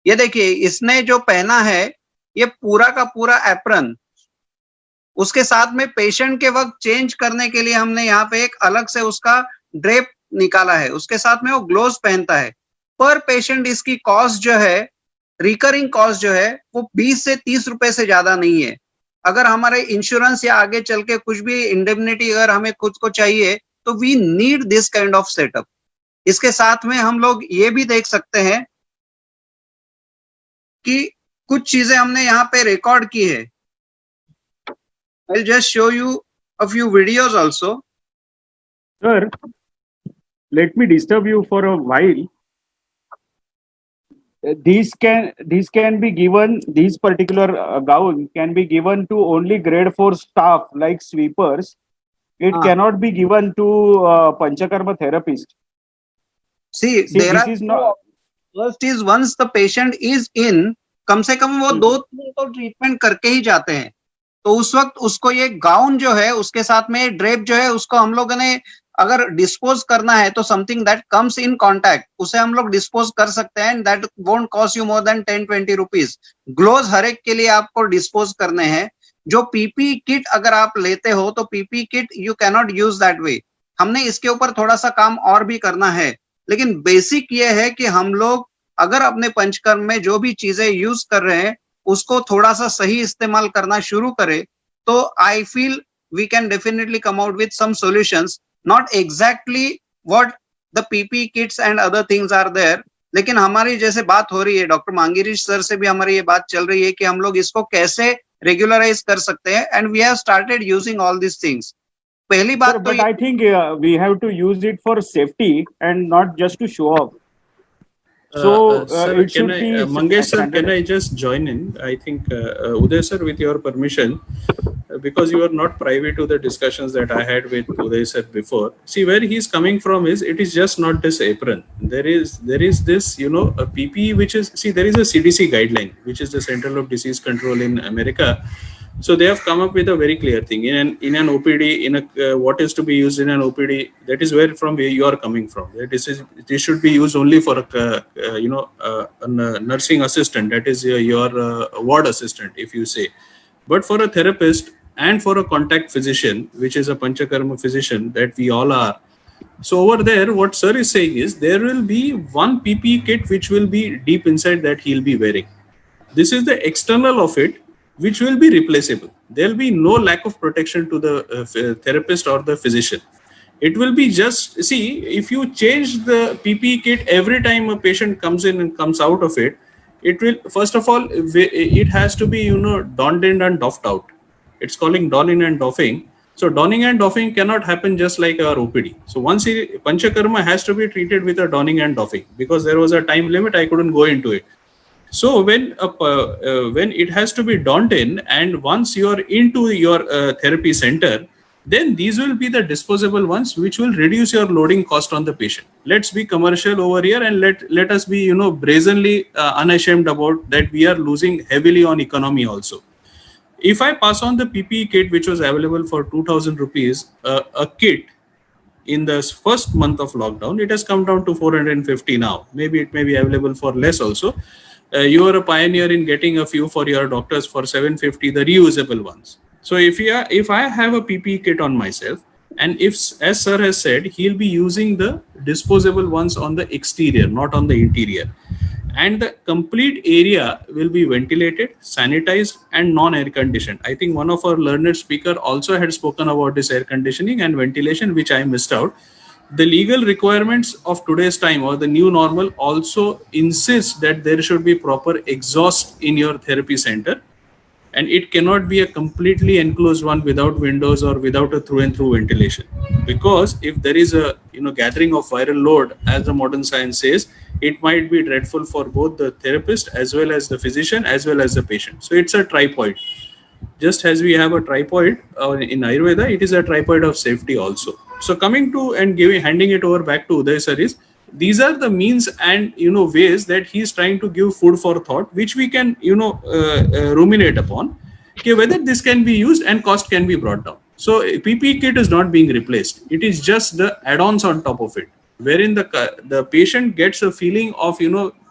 ये देखिए, इसने जो पहना है ये पूरा का पूरा एप्रन, उसके साथ में पेशेंट के वक्त चेंज करने के लिए हमने यहाँ पे एक अलग से उसका ड्रेप निकाला है, उसके साथ में वो ग्लोव्स पहनता है। पर पेशेंट इसकी कॉस्ट जो है, रिकरिंग कॉस्ट जो है वो 20 से 30 रुपए से ज्यादा नहीं है। अगर हमारे इंश्योरेंस या आगे चल के कुछ भी इंडेमनिटी अगर हमें खुद को चाहिए तो we need this kind of setup. इसके साथ में हम लोग ये भी देख सकते हैं कि कुछ चीजें हमने यहाँ पे रिकॉर्ड की है। I'll just show you a few videos also. Sir, let me disturb you for a while. These can be given, these particular gown can be given to only grade 4 staff like sweepers. It cannot be given to Panchakarma therapist. See there this are is not. First is once the patient is in, कम से कम वो 2-3 तो treatment करके ही जाते हैं, तो उस वक्त उसको ये गाउन जो है उसके साथ में ड्रेप जो है उसको हम लोगों ने अगर डिस्पोज करना है तो something that comes in contact उसे हम लोग डिस्पोज कर सकते हैं, that won't cost you more than 10-20 rupees. Gloves हर एक के लिए आपको डिस्पोज करने हैं। जो पीपी किट अगर आप लेते हो तो PP kit you cannot use that way. हमने इसके ऊपर थोड़ा सा काम और भी करना है, लेकिन बेसिक ये है कि हम लोग अगर अपने पंचकर्म में जो भी चीजें यूज कर रहे हैं उसको थोड़ा सा सही इस्तेमाल करना शुरू करें तो I feel we can definitely come out with some solutions, not exactly what the PP kits and other things are there. लेकिन हमारी जैसे बात हो रही है, डॉक्टर मांगेरिश सर से भी हमारी ये बात चल रही है कि हम लोग इसको कैसे रेगुलराइज कर सकते हैं, and we have started using all this things. पहली बात तो but I think we have to use it for safety and not just to show off. So sir, it should be Mangesh sir, standard. can I just join in? I think Uday sir, with your permission, because you are not privy to the discussions that I had with Uday sir before. See, where he is coming from is, it is just not this apron. There is this, you know, a PPE which is, see, there is a CDC guideline, which is the Center of Disease Control in America. So they have come up with a very clear thing in an OPD, in a what is to be used in an OPD. That is where from where you are coming from. This should be used only for a nursing assistant. That is your ward assistant, if you say. But for a therapist and for a contact physician, which is a Panchakarma physician that we all are. So over there, what sir is saying is there will be one PPE kit which will be deep inside that he'll be wearing. This is the external of it, which will be replaceable. There will be no lack of protection to the therapist or the physician. It will be just, see, if you change the PPE kit every time a patient comes in and comes out of it, it will, first of all, it has to be, donned in and doffed out. It's calling donning and doffing. So donning and doffing cannot happen just like our OPD. So once Panchakarma has to be treated with a donning and doffing, because there was a time limit, I couldn't go into it. So when it has to be donned in, and once you are into your therapy center, then these will be the disposable ones which will reduce your loading cost on the patient. Let's be commercial over here, and let us be brazenly unashamed about that we are losing heavily on economy also. If I pass on the PPE kit which was available for 2,000 rupees, a kit in the first month of lockdown, it has come down to 450 now. Maybe it may be available for less also. You are a pioneer in getting a few for your doctors for 750, the reusable ones. So if I have a PPE kit on myself, and if, as sir has said, he'll be using the disposable ones on the exterior, not on the interior, and the complete area will be ventilated, sanitized, and non-air conditioned. I think one of our learned speaker also had spoken about this air conditioning and ventilation, which I missed out. the legal requirements of today's time or the new normal also insist that there should be proper exhaust in your therapy center, and it cannot be a completely enclosed one without windows or without a through and through ventilation, because if there is a gathering of viral load, as the modern science says, it might be dreadful for both the therapist as well as the physician as well as the patient. So it's a tripod. Just as we have a tripod in Ayurveda, it is a tripod of safety also. So coming to and handing it over back to Uday sir is, these are the means and ways that he is trying to give food for thought, which we can ruminate upon, okay, whether this can be used and cost can be brought down. So PPE kit is not being replaced; it is just the add-ons on top of it, wherein the patient gets a feeling of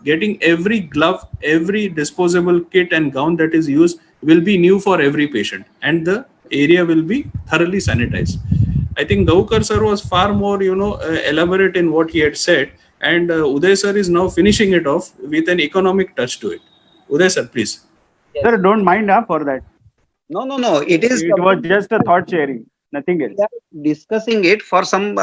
getting every glove, every disposable kit and gown that is used will be new for every patient, and the area will be thoroughly sanitized. I think Gaukar sir was far more, elaborate in what he had said, and Uday sir is now finishing it off with an economic touch to it. Uday sir, please. Sir, don't mind for that. No. It was just a thought sharing, nothing else. Discussing it for some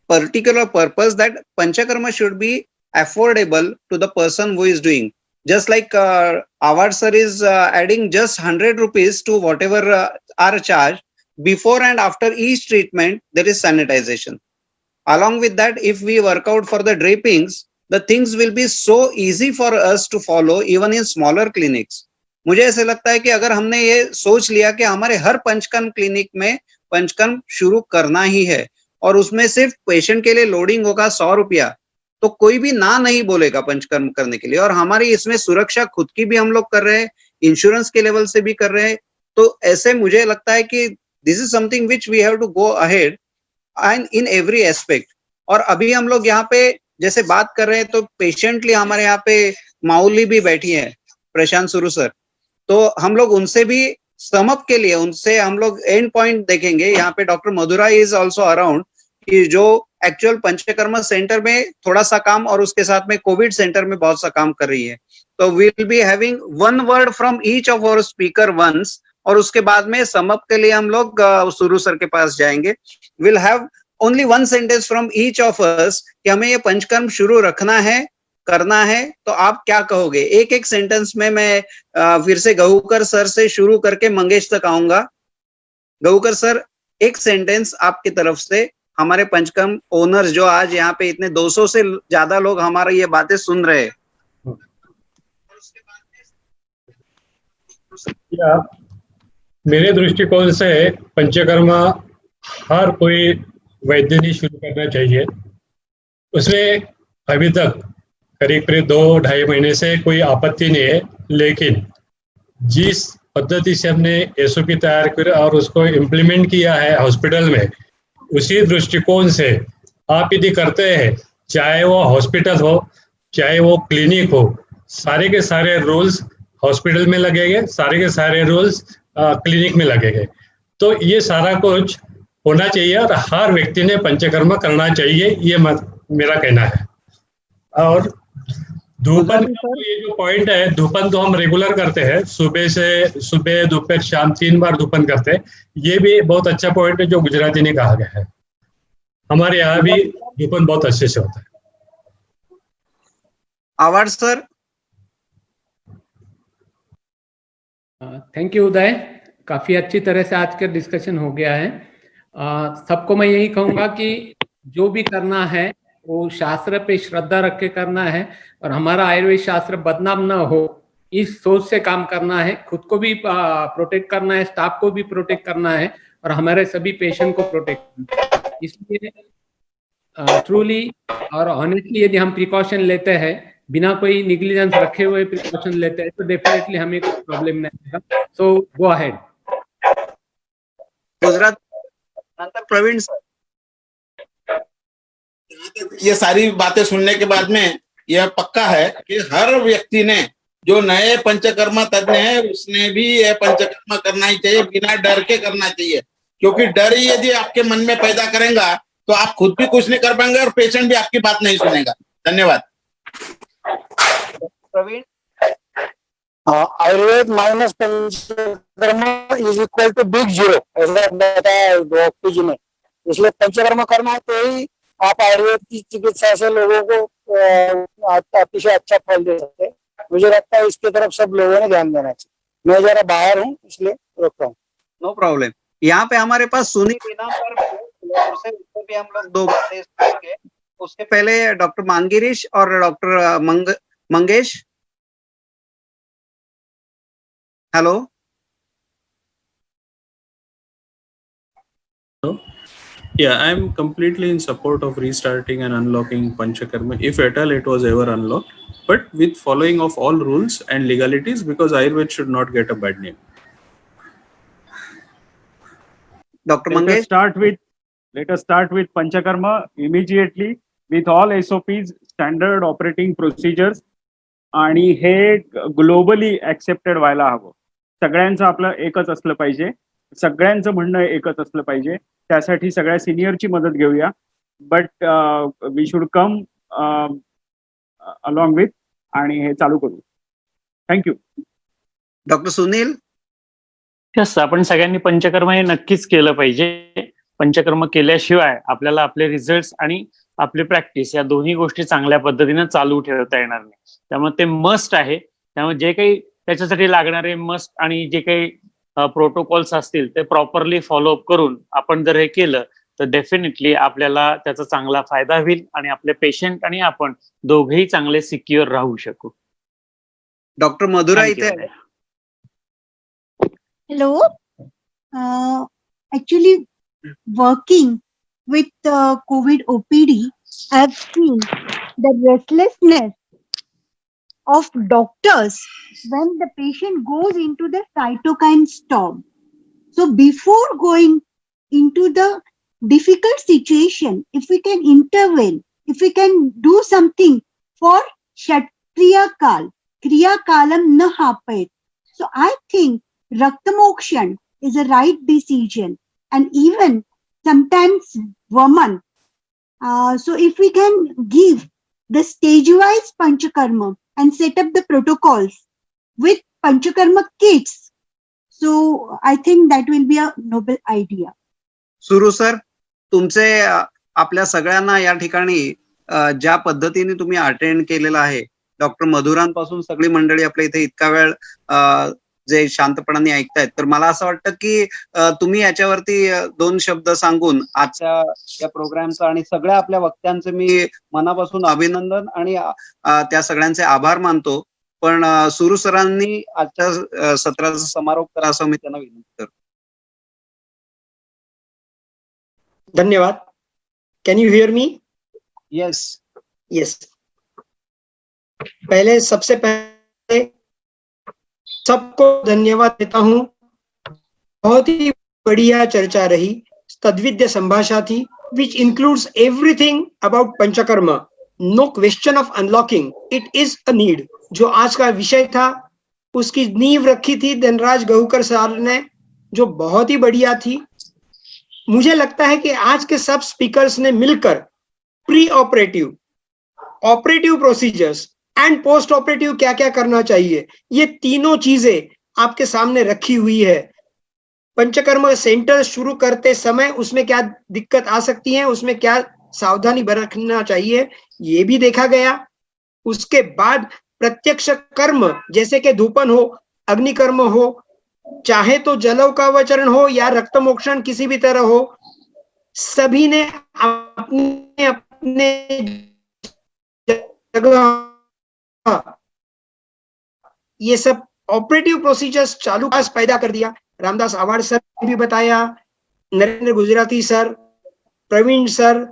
particular purpose, that Panchakarma should be affordable to the person who is doing. Just like Awad sir is adding just 100 rupees to whatever our charge. Before and after each treatment, there is sanitization. Along with that, if we work out for the drapings, the things will be so easy for us to follow even in smaller clinics. मुझे ऐसे लगता है कि अगर हमने ये सोच लिया कि हमारे हर पंचकर्म क्लिनिक में पंचकर्म शुरू करना ही है और उसमें सिर्फ पेशेंट के लिए लोडिंग होगा 100 रुपया, तो कोई भी ना नहीं बोलेगा पंचकर्म करने के लिए। और हमारी इसमें सुरक्षा खुद की भी हम लोग कर रहे हैं, इंश्योरेंस के लेवल से भी कर रहे हैं। तो ऐसे मुझे लगता है कि this is something which we have to go ahead and in every aspect. और अभी हम लोग यहाँ पे जैसे बात कर रहे हैं, तो पेशेंटली हमारे यहाँ पे माउली भी बैठी है, प्रशांत सुरु सर, तो हम लोग उनसे भी समअप के लिए उनसे हम लोग एंड पॉइंट देखेंगे। यहाँ पे doctor Mathura is also around, कि जो एक्चुअल पंचकर्मा सेंटर में थोड़ा सा काम और उसके साथ में कोविड सेंटर में बहुत सा काम कर रही है। तो we will be having one word from each of our speaker once, और उसके बाद में समअप के लिए हम लोग सुरु सर के पास जाएंगे। Will have only one sentence from each of us कि हमें ये पंचकर्म शुरू रखना है, करना है, तो आप क्या कहोगे? एक एक सेंटेंस में मैं फिर से गहुकर सर से शुरू करके मंगेश तक आऊंगा। गहुकर सर, एक सेंटेंस आपकी तरफ से हमारे पंचकर्म ओनर्स जो आज यहाँ पे इतने 200 से ज्यादा लोग हमारा ये बातें सुन रहे हैं। मेरे दृष्टिकोण से पंचकर्मा हर कोई वैद्य ने शुरू करना चाहिए। उसमें अभी तक करीब 2-2.5 महीने से कोई आपत्ति नहीं है, लेकिन जिस पद्धति से हमने एसओपी तैयार कर और उसको इम्प्लीमेंट किया है हॉस्पिटल में, उसी दृष्टिकोण से आप यदि करते हैं, चाहे वो हॉस्पिटल हो चाहे वो क्लिनिक हो, सारे के सारे रूल्स हॉस्पिटल में लगेंगे, सारे के सारे रूल्स क्लिनिक में लगेंगे। तो ये सारा कुछ होना चाहिए और हर व्यक्ति ने पंचकर्मा करना चाहिए, ये मेरा कहना है। और धूपन ये जो पॉइंट है, धूपन तो हम रेगुलर करते हैं, सुबह दोपहर शाम 3 बार धूपन करते हैं। ये भी बहुत अच्छा पॉइंट है जो गुजराती ने कहा गया है। हमारे यहाँ भी धूपन बहुत अच्छे से होता है। आवाज सर। थैंक यू उदय, काफी अच्छी तरह से आज का डिस्कशन हो गया है। सबको मैं यही कहूंगा कि जो भी करना है वो शास्त्र पे श्रद्धा रख के करना है, और हमारा आयुर्वेद शास्त्र बदनाम ना हो इस सोच से काम करना है। खुद को भी प्रोटेक्ट करना है, स्टाफ को भी प्रोटेक्ट करना है, और हमारे सभी पेशेंट को प्रोटेक्ट करना है। इसलिए ट्रूली और ऑनेस्टली यदि हम प्रिकॉशन लेते हैं, बिना कोई निग्लिजेंस रखे हुए प्रिकॉशन लेते हैं, तो डेफिनेटली हमें कोई प्रॉब्लम नहीं होगा। So go ahead. Gujarat Praveen sir. ये सारी बातें सुनने के बाद में यह पक्का है कि हर व्यक्ति ने, जो नए पंचकर्मा तज्ञ है, उसने भी यह पंचकर्मा करना ही चाहिए, बिना डर के करना चाहिए। क्योंकि डर ही यदि आपके मन में पैदा करेगा तो आप खुद भी कुछ नहीं कर पाएंगे और पेशेंट भी आपकी बात नहीं सुनेगा। धन्यवाद। Praveen, Ayurveda minus panchakarma is equal to big zero, ऐसा बताया डॉक्टर जी ने। इसलिए पंचकर्म करना है तो ही आप आयुर्वेद की चिकित्सा से लोगों को अतिशय अच्छा फल दे सकते हैं। मुझे लगता है इसकी तरफ सब लोगों ने ध्यान देना चाहिए। मैं जरा बाहर हूँ इसलिए रोकता हूँ। No problem. यहाँ पे हमारे पास सुनील इनाम से उससे भी हम लोग 2 बातें करेंगे। उसके पहले डॉक्टर मांगिरीश और doctor Mangesh. Hello. Yeah, I'm completely in support of restarting and unlocking Panchakarma if at all it was ever unlocked, but with following of all rules and legalities, because Ayurveda should not get a bad name. Dr. Let Mangesh. us start with Panchakarma immediately with all SOPs, standard operating procedures, आणि हे globally accepted व्हायला हवं. सगळ्यांचं आपलं एकच असलं पाहिजे, सगळ्यांचं म्हणणं एकच असलं पाहिजे. त्यासाठी सगळ्या सिनियरची मदत घेऊया. But we should come along with आणि हे चालू करू. थँक्यू. डॉक्टर सुनील. यस, आपण सगळ्यांनी पंचकर्म हे नक्कीच केलं पाहिजे. पंचकर्म केल्याशिवाय आपल्याला आपले रिझल्ट्स आणि आपली प्रॅक्टिस या दोन्ही गोष्टी चांगल्या पद्धतीने चालू ठेवता येणार नाही. त्यामुळे ते मस्ट आहे. त्यामुळे जे काही त्याच्यासाठी लागणारे मस्ट आणि जे काही प्रोटोकॉल्स असतील ते प्रॉपरली फॉलोअप करून आपण जर हे केलं तर डेफिनेटली आपल्याला त्याचा चांगला फायदा होईल आणि आपले पेशंट आणि आपण दोघेही चांगले सिक्युअर राहू शकू. डॉक्टर मधुरा इथे. Hello. Actually, working with COVID OPD, I've seen the restlessness of doctors when the patient goes into the cytokine storm. So before going into the difficult situation, if we can intervene, if we can do something for Kshatriya Kal, Kriya Kalam na hapayet. So I think Raktamokshan is a right decision, and even sometimes woman. So if we can give the stage-wise Panchakarma and set up the protocols with Panchakarma kits, so I think that will be a noble idea. सुरू sir, तुमचे आपल्या सगळ्यांना या ठिकाणी ज्या पद्धतीने तुम्ही attend केलेला आहे, डॉक्टर मधुरांपासून सगळी मंडळी आपल्या इथे इतका वेळ जे शांतपणाने ऐकतायत, तर मला असं वाटतं की तुम्ही याच्यावरती 2 शब्द सांगून आजच्या या प्रोग्रामचं आणि सगळ्या आपल्या वक्त्यांचे मी मनापासून अभिनंदन आणि त्या सगळ्यांचे आभार मानतो. पण सुरू सरांनी आजच्या सत्राचा समारोप करा असं मी त्यांना विनंती करतो. धन्यवाद. Can you hear me? Yes. Yes. सबसे पहले सबको धन्यवाद देता हूं. बहुत ही बढ़िया चर्चा रही, तद्विद्य संभाषा थी, which includes everything about panchakarma. No question of unlocking, it is a need. जो आज का विषय था उसकी नींव रखी थी धनराज गहुकर सर ने, जो बहुत ही बढ़िया थी. मुझे लगता है कि आज के सब स्पीकर्स ने मिलकर pre operative, operative procedures and post operative क्या क्या करना चाहिए, ये तीनों चीजें आपके सामने रखी हुई है. पंचकर्म सेंटर शुरू करते समय उसमें क्या दिक्कत आ सकती है, उसमें क्या सावधानी बरतना चाहिए, ये भी देखा गया. उसके बाद प्रत्यक्ष कर्म जैसे कि धूपन हो, अग्निकर्म हो, चाहे तो जलौकावचरण हो या रक्तमोक्षण किसी भी तरह हो, सभी ने अपने अपने जगह ये सब ऑपरेटिव प्रोसीजर्स चालू पैदा कर दिया. रामदास आवाड़ सर ने भी बताया, Narendra Gujarati sir, Praveen sir,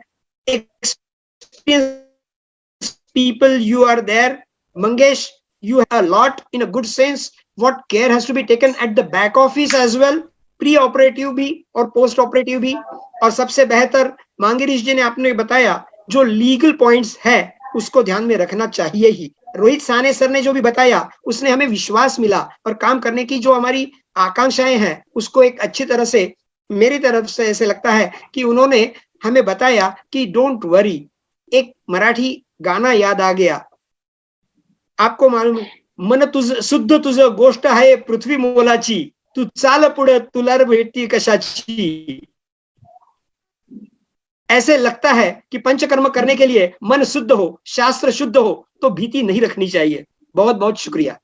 experienced people you are there. Mangesh, you have a lot in a good sense what care has to be taken at the back office as well, pre operative भी और post operative भी. और सबसे बेहतर मांगेरीश जी ने आपने बताया जो लीगल पॉइंट्स है उसको ध्यान में रखना चाहिए ही. रोहित साने सर ने जो भी बताया उसने हमें विश्वास मिला और काम करने की जो हमारी आकांक्षाएं हैं उसको एक अच्छी तरह से मेरी तरफ से ऐसे लगता है कि उन्होंने हमें बताया कि डोंट वरी. एक मराठी गाना याद आ गया, आपको मालूम, मन तुझ शुद्ध तुझ गोष्ट आहे पृथ्वी मोलाची, तू चाल पुढे तुला भेटती कशाची. ऐसे लगता है कि पंचकर्म करने के लिए मन शुद्ध हो, शास्त्र शुद्ध हो, तो भीति नहीं रखनी चाहिए। बहुत बहुत शुक्रिया।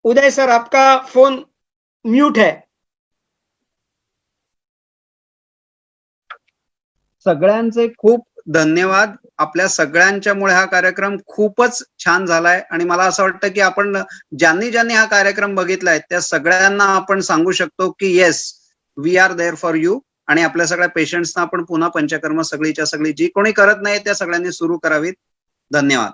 उदय सर, आपका फोन म्यूट है। सगळ्यांचे खूप धन्यवाद. आपल्या सगळ्यांच्यामुळे हा कार्यक्रम खूपच छान झालाय आणि मला असं वाटतं की आपण ज्यांनी हा कार्यक्रम बघितलाय त्या सगळ्यांना आपण सांगू शकतो की yes, we are there for you. आणि आपल्या सगळ्या पेशंट्सना आपण पुन्हा पंचकर्म सगळीच्या सगळी जी कोणी करत नाही त्या सगळ्यांनी सुरू करावीत. धन्यवाद.